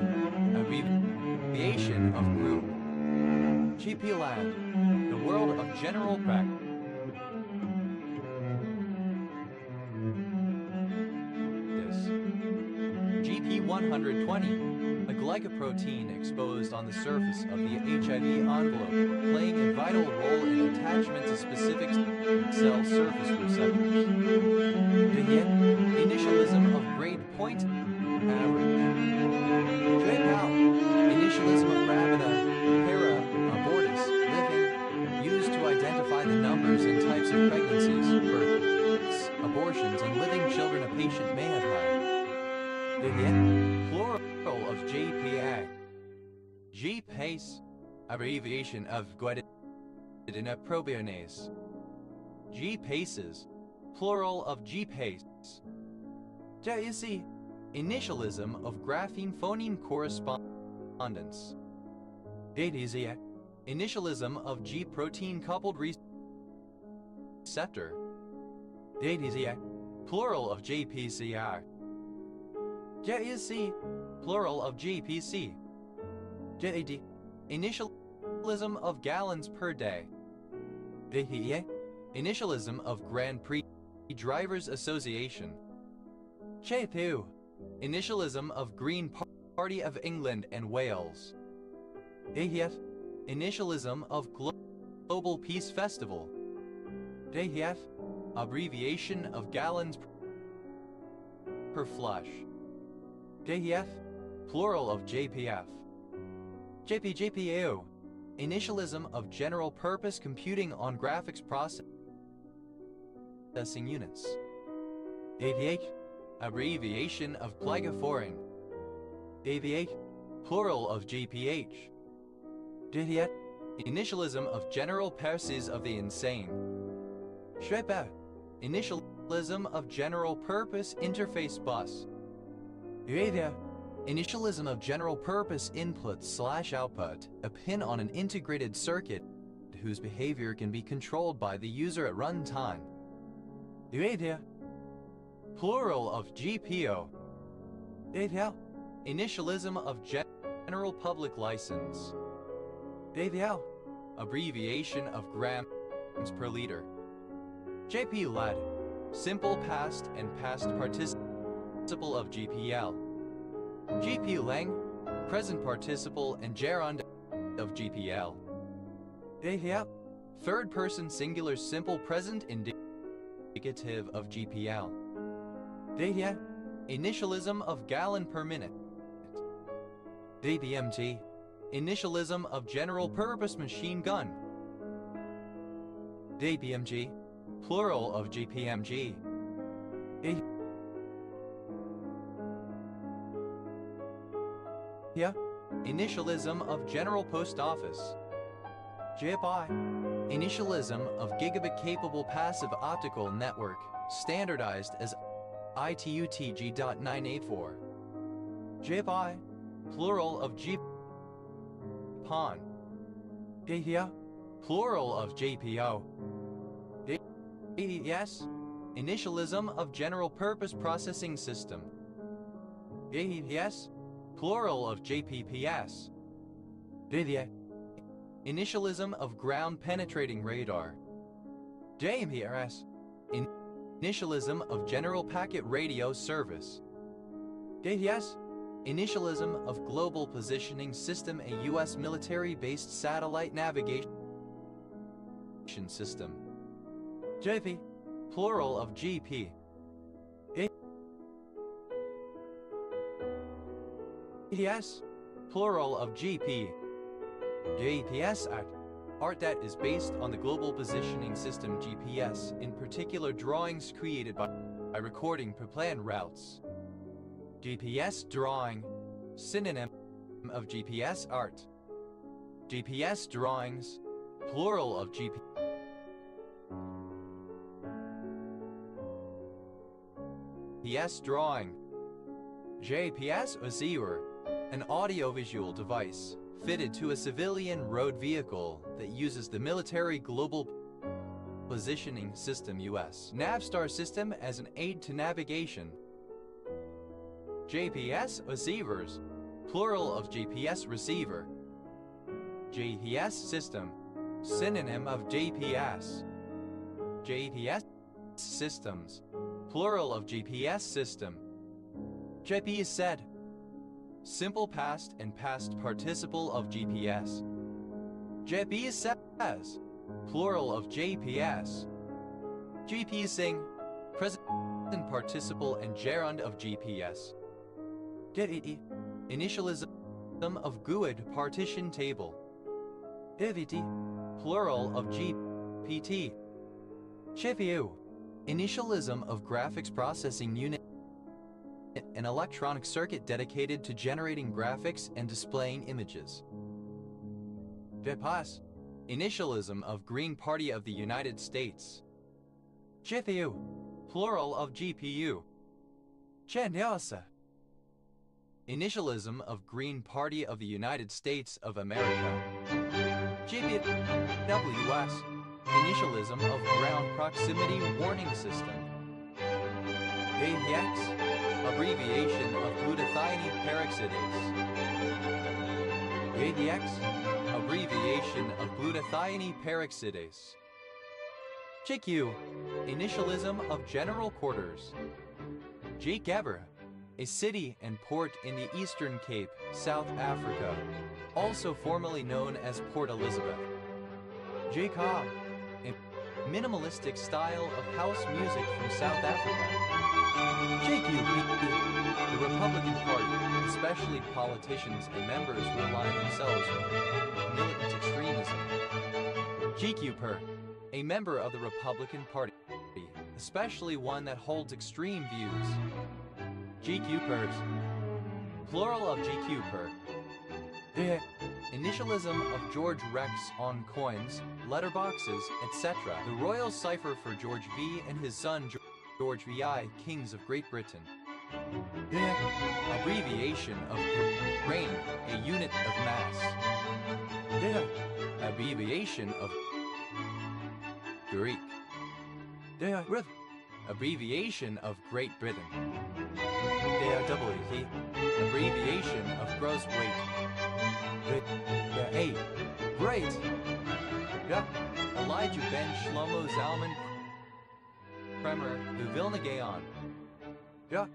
abbreviation of group. GP Land, the world of general practice. GP 120, a glycoprotein exposed on the surface of the HIV envelope, playing a vital role in attachment to specific cell surface receptors. Vignette, initialism of grade point average. J-Pal, initialism of gravida, para, abortus, living, used to identify the numbers and types of pregnancies, births, abortions, and living children a patient may have had. Vignette, plural of JPA. G-PACE, abbreviation of Guadalina probionase. G-PACES, plural of G-PACE. JIC, initialism of grapheme phoneme correspondence. Datizia, initialism of G-protein coupled receptor. Datizia, plural of JPCR. JEC, plural of GPC. JAD, initialism of gallons per day. VHE, initialism of Grand Prix Drivers Association. JPU, initialism of Green Party of England and Wales. DHF, initialism of Global Peace Festival. DHF, abbreviation of gallons per flush. JEF, plural of JPF. GPU. Initialism of general purpose computing on graphics processing units. AVH. Abbreviation of Plagaforing. AVH. Plural of GPH. DHIAT. Initialism of general purposes of the insane. SHREPA. Initialism of general purpose interface bus. UAVIA. Initialism of general purpose input/output, a pin on an integrated circuit whose behavior can be controlled by the user at runtime. UAVIA. Plural of GPO. UAVIA. Initialism of general public license. UAVIA. Abbreviation of grams per liter. JP-LAD. Simple past and past participle of GPL. GP-LANG. Present participle and gerund of GPL. UAVIA. Third person singular simple present indicative of GPL. UAVIA. Initialism of gallon per minute. DPMG. Initialism of general purpose machine gun. DPMG. Plural of GPMG. Yeah. Initialism of general post office. GPI. Initialism of gigabit-capable passive optical network, standardized as ITU-TG.984. GPI. Plural of GPON. GPIO. Plural of GPO. GPS. Initialism of general purpose processing system. GPS. Plural of JPPS. DVA. Initialism of ground penetrating radar. JPRS. Initialism of general packet radio service. JPS. Initialism of global positioning system, a U.S. military-based satellite navigation system. JP. Plural of GP. GPS. Plural of GP. GPS art that is based on the global positioning system GPS, in particular drawings created by recording per-plan routes. GPS drawing. Synonym of GPS art. GPS drawings. Plural of GPS drawing. JPS receiver. An audiovisual device fitted to a civilian road vehicle that uses the military global positioning system US Navstar system as an aid to navigation. JPS receivers. Plural of GPS receiver. JPS system. Synonym of JPS. JPS systems. Plural of GPS system. JP said. Simple past and past participle of GPS. JP says. Plural of JPS. GP sing. Present participle and gerund of GPS. GET. Initialism of GUID partition table. DVT. Plural of GPT. GPU. Initialism of graphics processing unit, an electronic circuit dedicated to generating graphics and displaying images. GPAS. Initialism of Green Party of the United States. GPU. Plural of GPU. GENIOSA. Initialism of Green Party of the United States of America. GPWS. Initialism of Ground Proximity Warning System. AVX. Abbreviation of glutathione peroxidase. AVX. Abbreviation of glutathione peroxidase. GQ. Initialism of General Quarters. GCABR. A city and port in the Eastern Cape, South Africa, also formerly known as Port Elizabeth. GCOB. minimalistic style of house music from South Africa. JQP, the Republican Party, especially politicians and members who align themselves with militant extremism. GQPer, a member of the Republican Party, especially one that holds extreme views. GQPers, plural of GQPer. The initialism of George Rex on coins, letterboxes, etc. The royal cipher for George V and his son George VI, kings of Great Britain. The abbreviation of reign, a unit of mass. The abbreviation of Greek. The abbreviation of Great Britain. The WT, abbreviation of gross weight. The A, great. Yeah, Elijah Ben Shlomo Zalman Kremer, the Vilna Gaon. Yeah,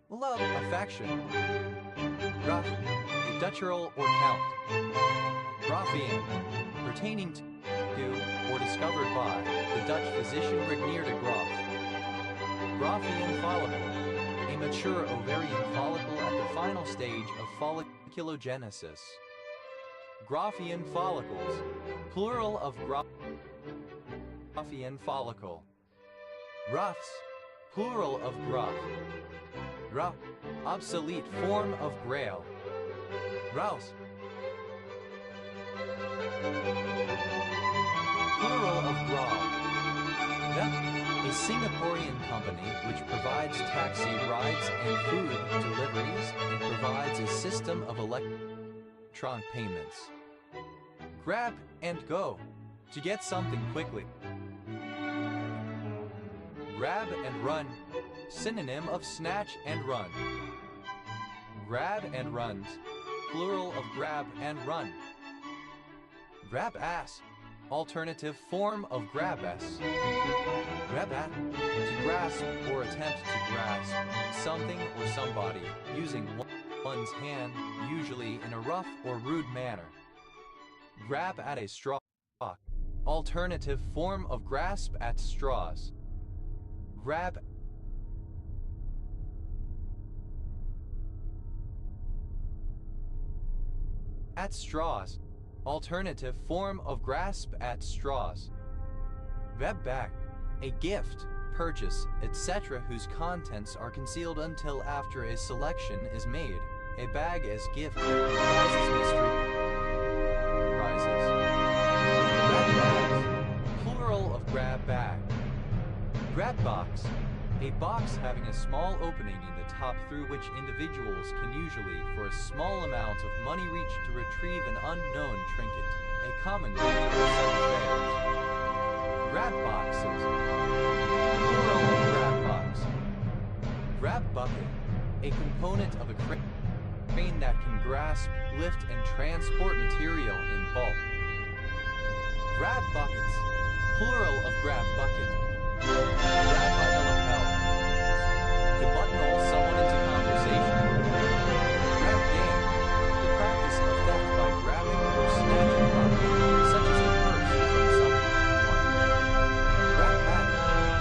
love, affection. Graf, a Dutch earl or count. Graffian, pertaining to or discovered by the Dutch physician Regnier de Graaf. Graffian follicle, a mature ovarian follicle at the final stage of folliculogenesis. Graffian follicles, plural of Graffian follicle. Ruffs, plural of gruff. Ruff, obsolete form of grail. Rouse, plural of grog. A Singaporean company which provides taxi rides and food deliveries and provides a system of electronic payments. Grab and go, to get something quickly. Grab and run, synonym of snatch and run. Grab and runs, plural of grab and run. Grab ass, alternative form of grab ass. Grab at, to grasp or attempt to grasp something or somebody using one's hand, usually in a rough or rude manner. Grab at a straw, alternative form of grasp at straws. Grab at straws, alternative form of grasp at straws. Grab back, a gift, purchase, etc. whose contents are concealed until after a selection is made. A bag as gift comprises mystery prizes. Grab bags, plural of grab bag. Grab box, a box having a small opening in the top through which individuals can usually, for a small amount of money, reach to retrieve an unknown trinket. A common use for some fairs. Grab boxes, plural of grab box. Grab bucket, a component of a crane that can grasp, lift, and transport material in bulk. Grab buckets, plural of grab bucket. Grab by the lapel, to buttonhole someone into conversation. Grab game, the practice of theft by grabbing or snatching property, such as a purse from someone. Grab pack,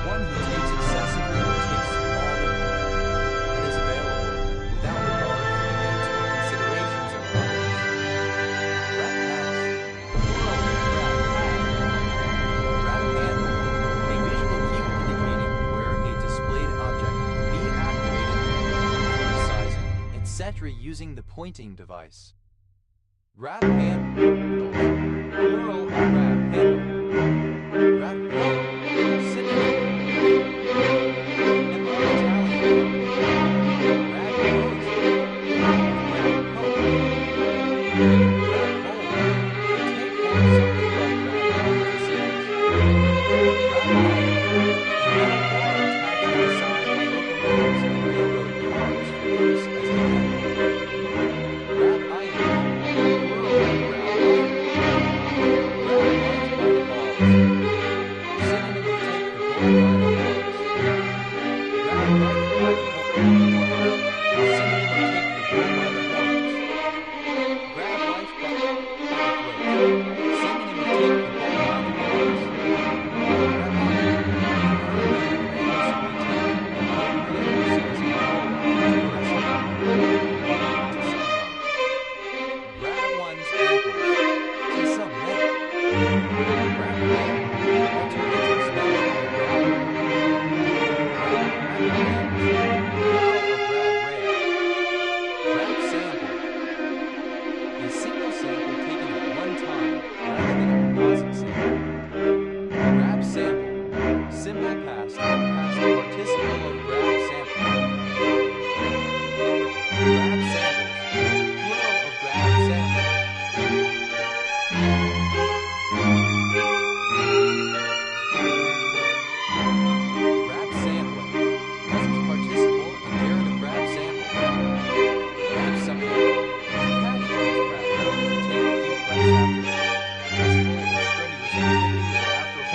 one who takes excessively or takes all the and is available without regard for the needs or considerations of others. Grab pass, plural of grab pack. Grab handle, a visual cue indicating where a displayed object can be activated, sizing, etc. using the pointing device. Grab handle, plural of grab handle. Grab handle, synonym. And Italian. Grab hose, plural of grab hoe. Grab hold, to take hold of something like grab hold to sales. Grab iron, a metal bar attached to the side of locomotives and railroad cars for use as a handle. Grab iron, plural of grab iron.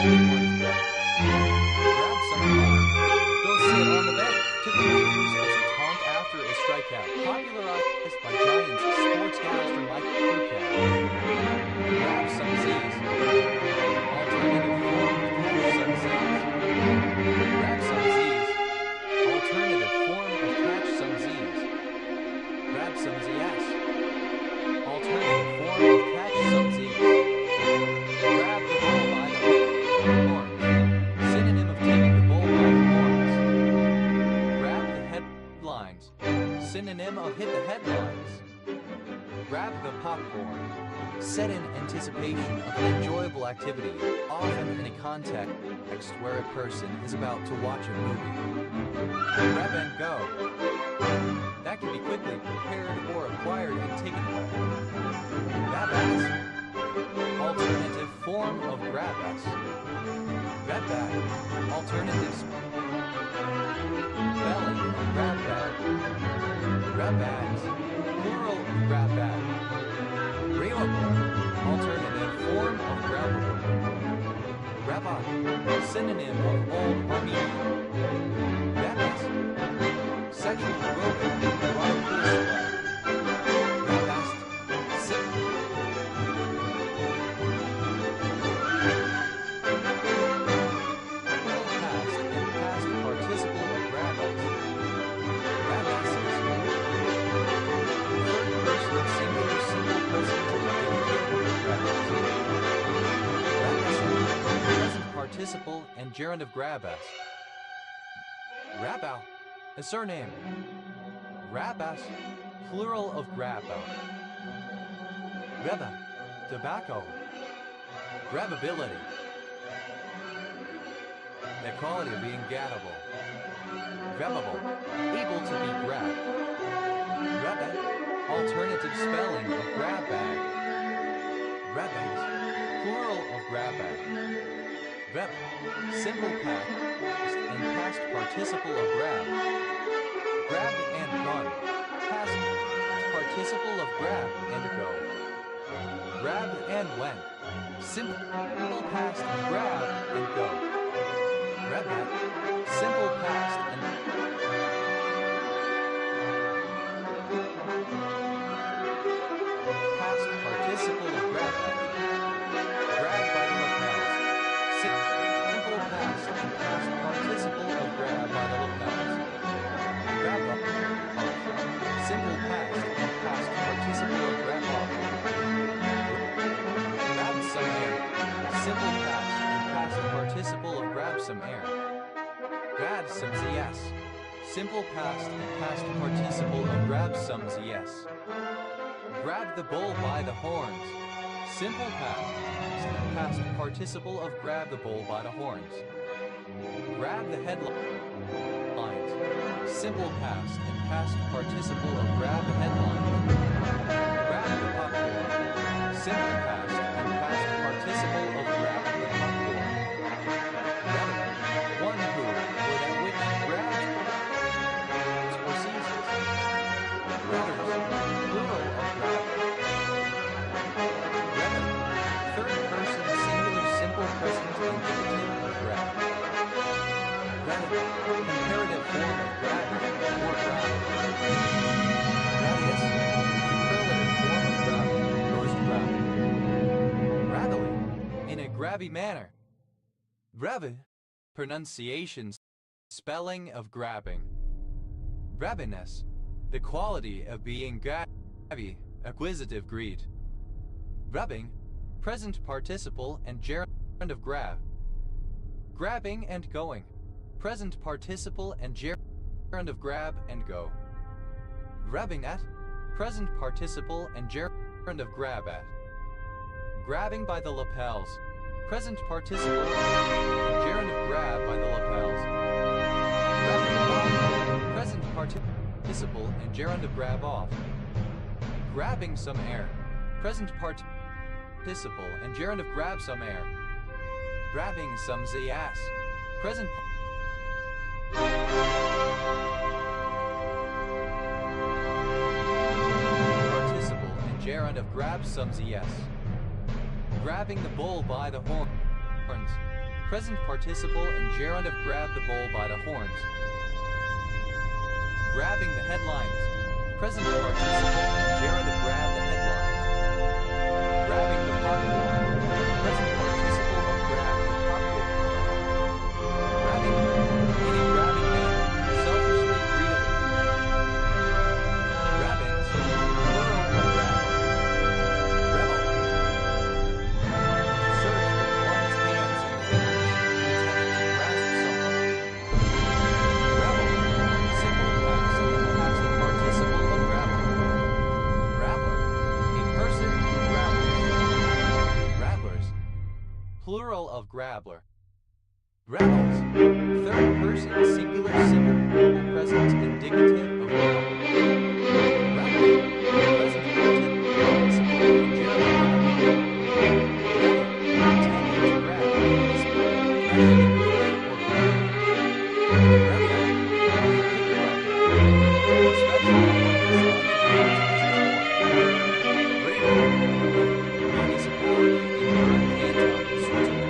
one's breath. Grab some corn. Go sit on the bench. Typically used as a taunt after a strikeout. Popularized by Giants sportscaster Mike Krukow. Grab some Z's. Alternative form of catch some Z's. Grab some Z's. Alternative form of catch some Z's. Grab some ZS. Alternative form of catch some Z's. Grab the ball by the horns. Synonym of take the ball by the horns. Grab the headlines. Synonym of hit the headlines. Grab the popcorn. Set in anticipation of an enjoyable activity, often in a context where a person is about to watch a movie. Grab and go. That can be quickly prepared or acquired and taken away. Grab ass. Alternative form of grab ass. Grab bag. Alternative spelling of grab bag. Grab bags. Plural of grab bag. Grabbable. Alternative form of grabbable. Grabba. Synonym of old Armenian. Grabas. Sexual groping. Grabast. Sit. Past and past participle of grabas. Grabasses. Third person singular simple present present participle and gerund of grabas. Grabau, a surname. Grabas, plural of grabau. Grabba, tobacco. Grabbability. The quality of being grabbable. Grabbable, able to be grabbed. Grabba, alternative spelling of grab bag. Grab bags, plural of grab bag. Grab, simple past and past participle of grab. Grab and run, past participle of grab and go. Grab and went, simple past and grab and go. Grab that, simple past and past participle of grab bag. Grab by the lapels. Simple past and past participle of grab by the lapels. Grab up. Simple past and past participle of grab off. Grab some air. Simple past and past participle of grab some air. Grab some ZS. Simple past and past participle of grab some ZS. Grab the bull by the horns. Simple past and past participle of grab the bull by the horns. Grab the headlines. Simple past and past participle of grab the headlines. Grab the popcorn. Simple past and past participle of grab the popcorn. Grab one who or that which grabs or seizes. Grabbers, plural of grab. Grabber, third person singular simple present indicative of grab. Grabber, comparative form of grab or grab. Gradius, superlative form of grab, most grab. Grabbily, in a grabby manner. Grabby, pronunciation, spelling of grabbing. Grabbiness, the quality of being grabby, acquisitive greed. Grabbing, present participle and gerund of grab. Grabbing and going, present participle and gerund of grab and go. Grabbing at, present participle and gerund of grab at. Grabbing by the lapels, present participle and gerund of grab by the lapels. Grabbing off, present participle and gerund of grab off. Grabbing some air, present participle and gerund of grab some air. Grabbing some ZS, present participle and gerund of grab some ZS. Grabbing the bull by the horns. present participle and gerundive grab the bull by the horns. Grabbing the headlines, present participle and gerundive grab the headlines. Grabbing the popcorn, present participle of grab the popcorn. Grabbing, in a grabbing manner, selfishly, greedily. Grabbings, plural of grab. Rebel. To search with one's hands and fingers, intending to grasp someone. Rebel, simple past and the past participle of rabble. Rabbler, a person who rabbles. Rabblers, plural of grabbler. Rebels, third person singular simple present indicative of rabble. Rabble, present participle and gerundive grab. Intending to grab, is grabbing or grabbing. Rebel, especially when municipality in Bern Canton, Switzerland.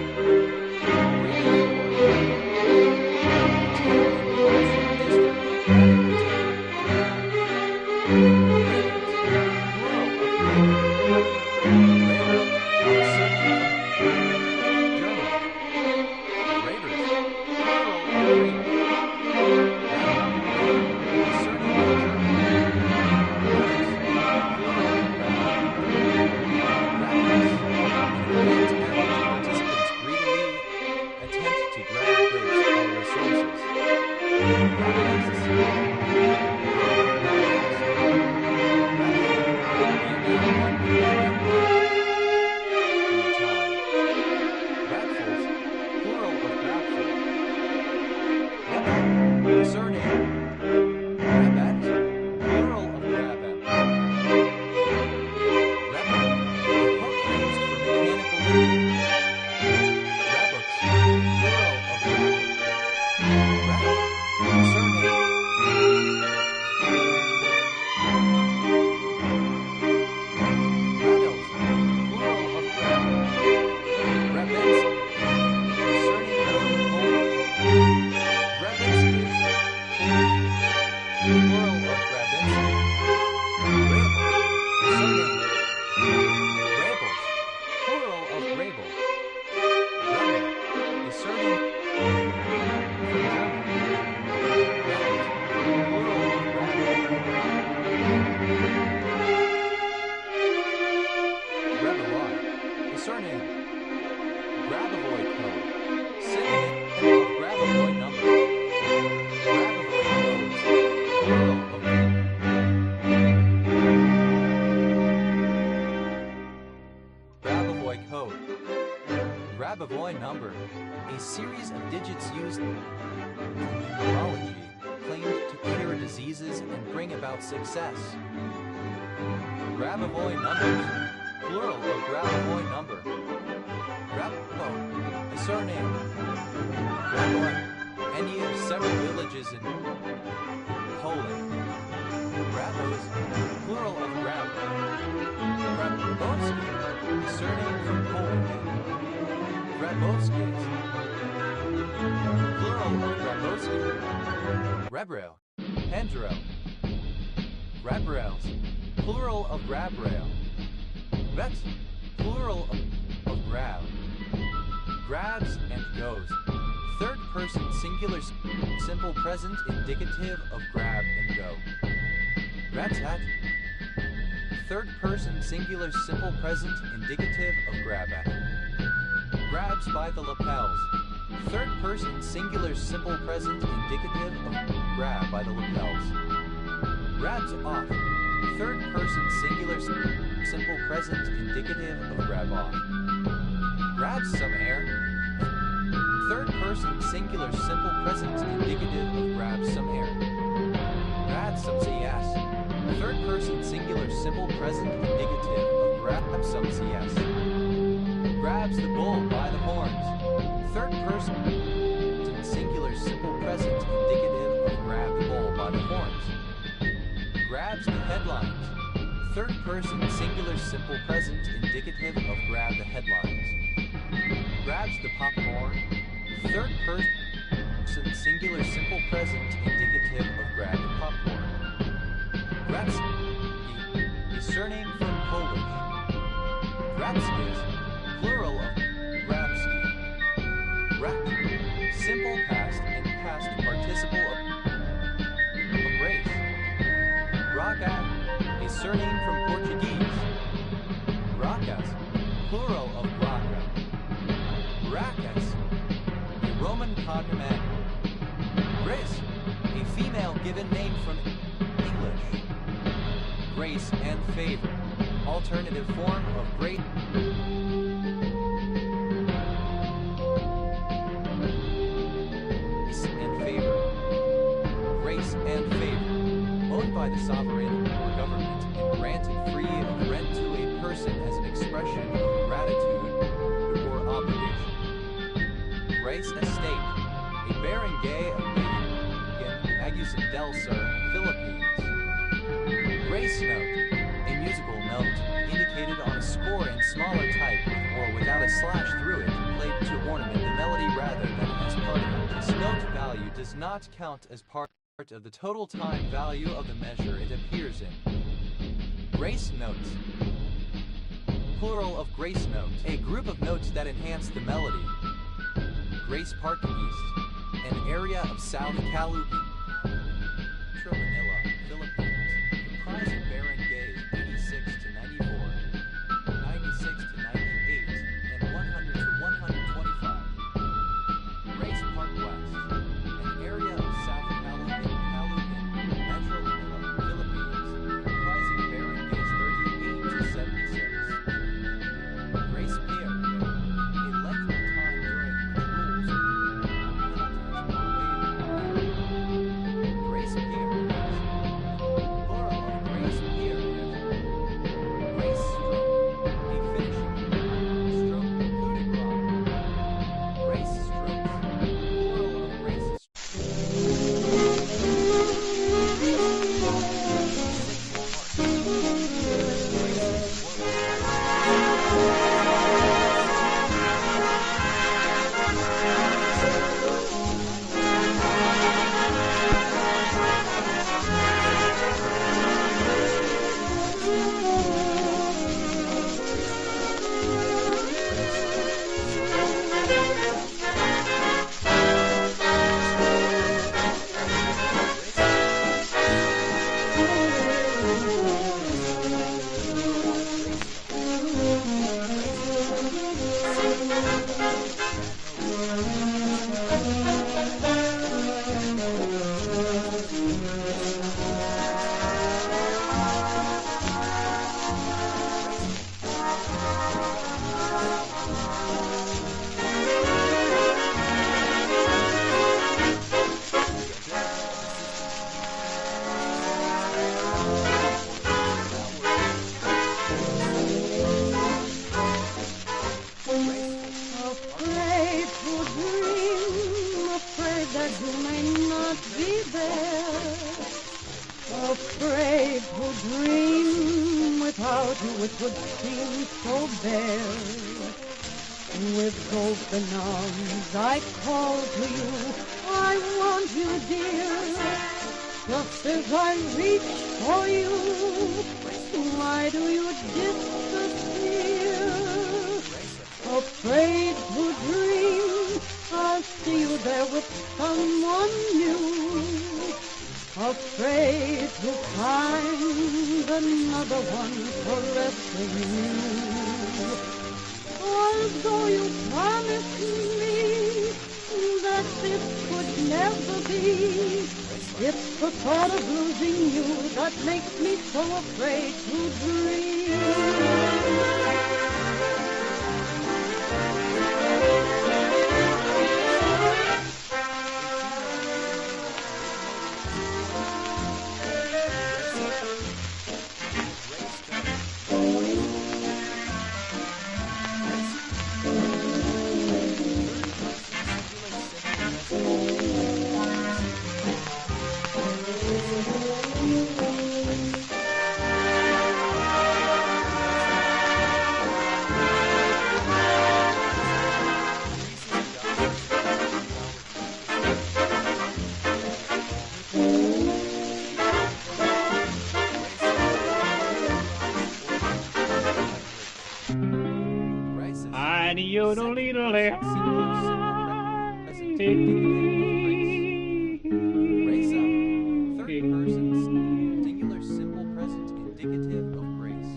Grabovoi number, a series of digits used in numerology claimed to cure diseases and bring about success. Grabovoi numbers, plural of Grabovoi number. Grabovoi, a surname. Grabovoi, any of several villages in Poland. Grabos, plural of Grab. Grabowski, a surname from Poland. Grabowskis, plural of Grabowski. Rebrel, Hendrel. Grabrels, plural of Grabrel. Vets, plural of grab. Grabs and goes. Third person singular simple present indicative of grab and go. Grabsat. Third person singular simple present indicative of grab at. Grabs by the lapels. Third person singular simple present indicative of grab by the lapels. Grabs off. Third person singular simple present indicative of grab off. Grabs some air. Third person singular simple present indicative of grab some air. Grabs some CS. Third person singular simple present indicative of grab some CS. Grabs the bull by the horns. Third person singular simple present indicative of grab the bull by the horns. Grabs the headlines. Third person singular simple present indicative of grab the headlines. Grabs the popcorn. Third person singular simple present indicative of grab popcorn. Grabski, a surname from Polish. Grabskis, plural of grabski. Rak, simple past and past participle of race. Graca, a surname from Portuguese. Gracas, plural of graca. Racas, a Roman cognomen. Grace, a female given name from English. Grace and favor, alternative form of great. Grace and favor, owned by the sovereign or government and granted free of rent to a person as an expression of gratitude or obligation. Grace estate, a barangay of Agusan del Sur, Philippines. Grace note, a musical note indicated on a score in smaller type with or without a slash through it, played to ornament the melody rather than as part of it. This note value does not count as part of the total time value of the measure it appears in. Grace notes, plural of grace note, a group of notes that enhance the melody. Grace Park East, an area of South Caloocan, Metro Manila, Philippines, comprising barangays 86 to 94, 96 to 98, and 100 to 125. Grace Park West, an area of South Caloocan, Metro Manila, Philippines, comprising barangays 38 to 76. Grace Bay Area, a length of time during which rules or penalties are waived. Grace periods, plural of grace period. Grace stroke, a finishing stroke, coup de grace. Grace strokes, plural of grace Afraid to dream without you, it would seem so bare. With open arms I call to you, I want you, dear. Just as I reach for you, why do you disappear? Afraid to dream, I'll see you there with someone new. Afraid to find another one caressing you. Although you promised me that this could never be, it's the thought of losing you that makes me so afraid to dream. Grace up, third person, singular simple present indicative of grace.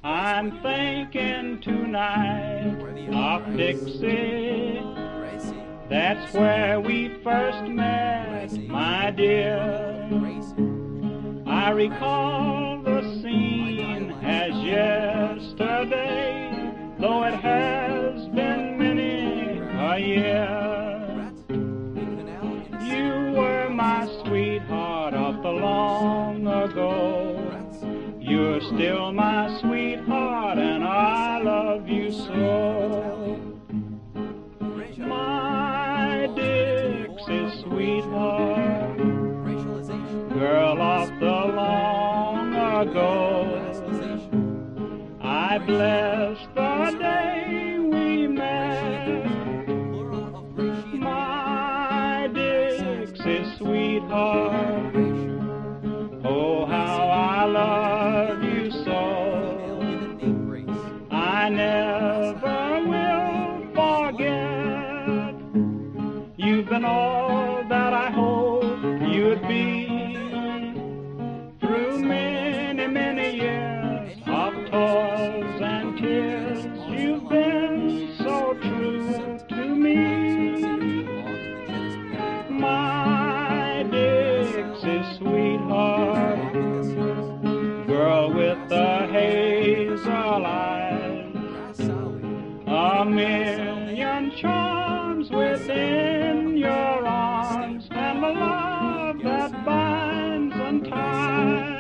I'm thinking tonight of Dixie. Gracie, That's where we first met, my dear. I recall the scene as yesterday, though it has been many a year. You were my sweetheart of the long ago. You're still my sweetheart, and I love you so. My Dixie sweetheart, girl of the long ago, I bless the day we met. My Dixie sweetheart, oh how I love you so. I never will forget. You've been all that I hoped you'd be. Through many, many years of toils and tears, you've been so true to me. My Dixie sweetheart, girl with the hazel eyes, a million charms within your arms, and the love that binds and ties.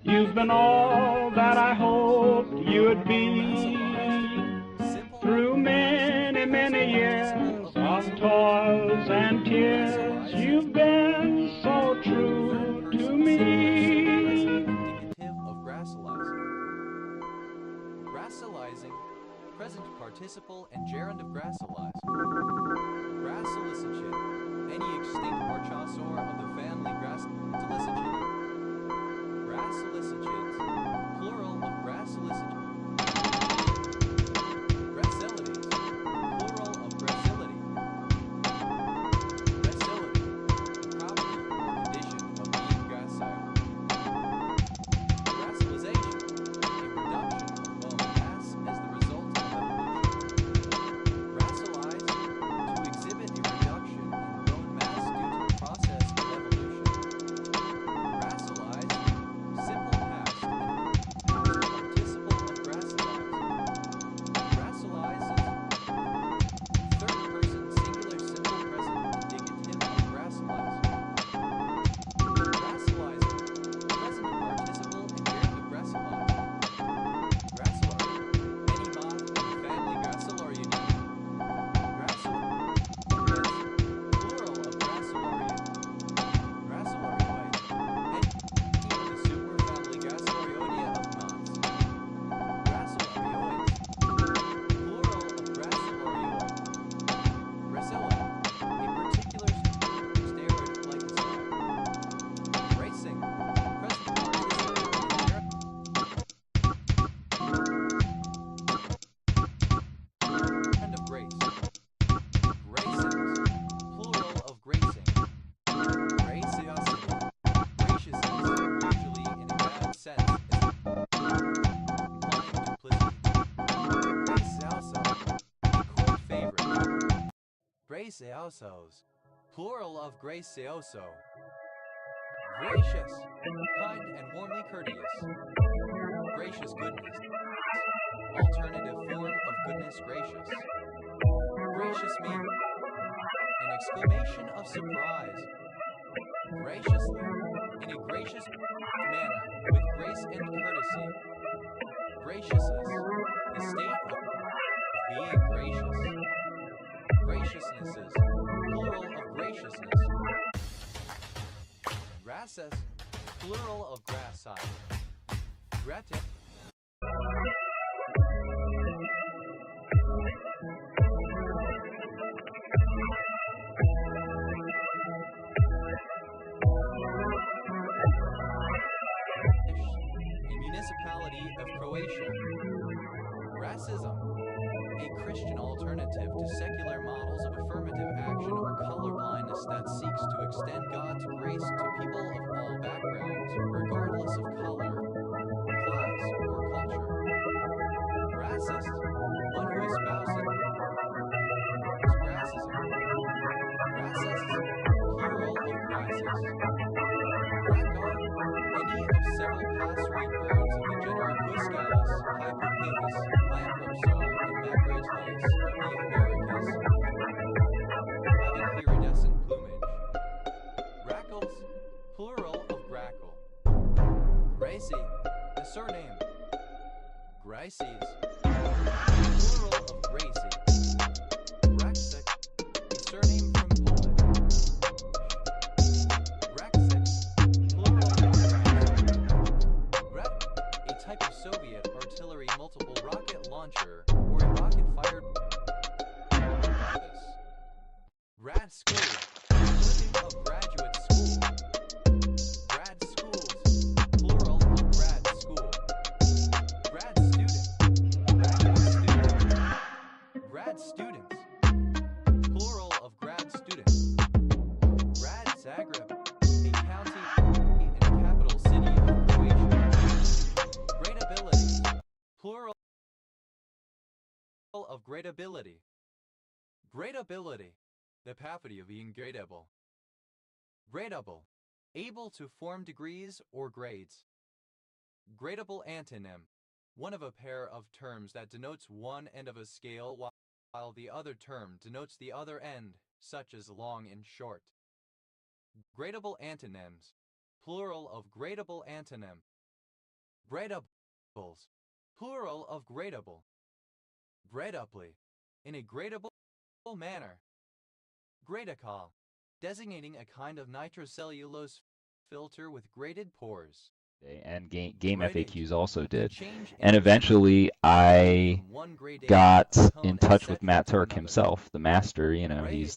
You've been all that I hoped you'd be. Through many, many years of toils and tears, you've been so true to me. Of gracilizing. Gracilizing, present participle and gerund of gracilize. Gracilicid, any extinct marchasaur of the family Gracilicid. Gracilicids, plural of gracilicids. Gracilities, plural of gracility. Gracility, the property or condition of being gracile. Gracilization, a reduction of bone mass as the result of evolution. Gracilize, to exhibit a reduction in bone mass due to the process of evolution. Gracilize, simple past and past participle of gracilize. Gracilizes, third person singular simple present indicative of gracilize. Gracilizing, present participle and gerund of gracilize. Gracillary, any moth in the family Gracillariidae. Gracillarians, plural of Gracillarian. Gracillarioid, any of the superfamily Gracillarioidea of moths. Gracillarioids, plural of Gracillarioid. Gracilla, a particular steroid glycoside. Racing, present participle and gerund of grace. Gracings, plural of gracing. Graciosity, graciousness, usually in a bad sense, implying duplicity. Gracioso, a court favorite. Graciosos, plural of gracioso. Gracious, kind and warmly courteous. Gracious goodness, alternative form of goodness gracious. Gracious me, an exclamation of surprise. Graciously, in a gracious manner, with grace and courtesy. Graciousness, the state of being gracious. Graciousnesses, plural of graciousness. Grasses, plural of grassi. Gratis. Croatia. Racism, a Christian alternative to secular models of affirmative action or colorblindness that seeks to extend God's grace to people of all backgrounds, regardless of color, class, or culture. Grassist, one who espouses grassism. Grassists, plural of grasses. Grackle, any of several passerine birds of the genera Guscalis, Hypopalis, Myopropsar, and Macrotleus of the Americas, having iridescent plumage. Grackles, plural of grackle. Gracie, the surname. Gracies, plural of Gracie. Graxic, a surname from Poland. Graxic, plural of Graxic. Rat, a type of Soviet artillery multiple rocket launcher or a rocket-fired device. Grad school, flipping of graduate school. Grad schools, plural of grad school. Grad student, graduate student. Grad students, plural of grad students. Grad Zagreb, a county and capital city of Croatia. Great abilities, plural of great ability. Great ability, the property of being gradable. Gradable, able to form degrees or grades. Gradable antonym, one of a pair of terms that denotes one end of a scale while the other term denotes the other end, such as long and short. Gradable antonyms, plural of gradable antonym. Gradables, plural of gradable. Gradably, in a gradable manner. Gradacol, designating a kind of nitrocellulose filter with graded pores. And game Grading, FAQs also to did. change And interest eventually I from one gradation got tone, in touch with etc. Matt to Turk another. himself, the master. You know, Grading. he's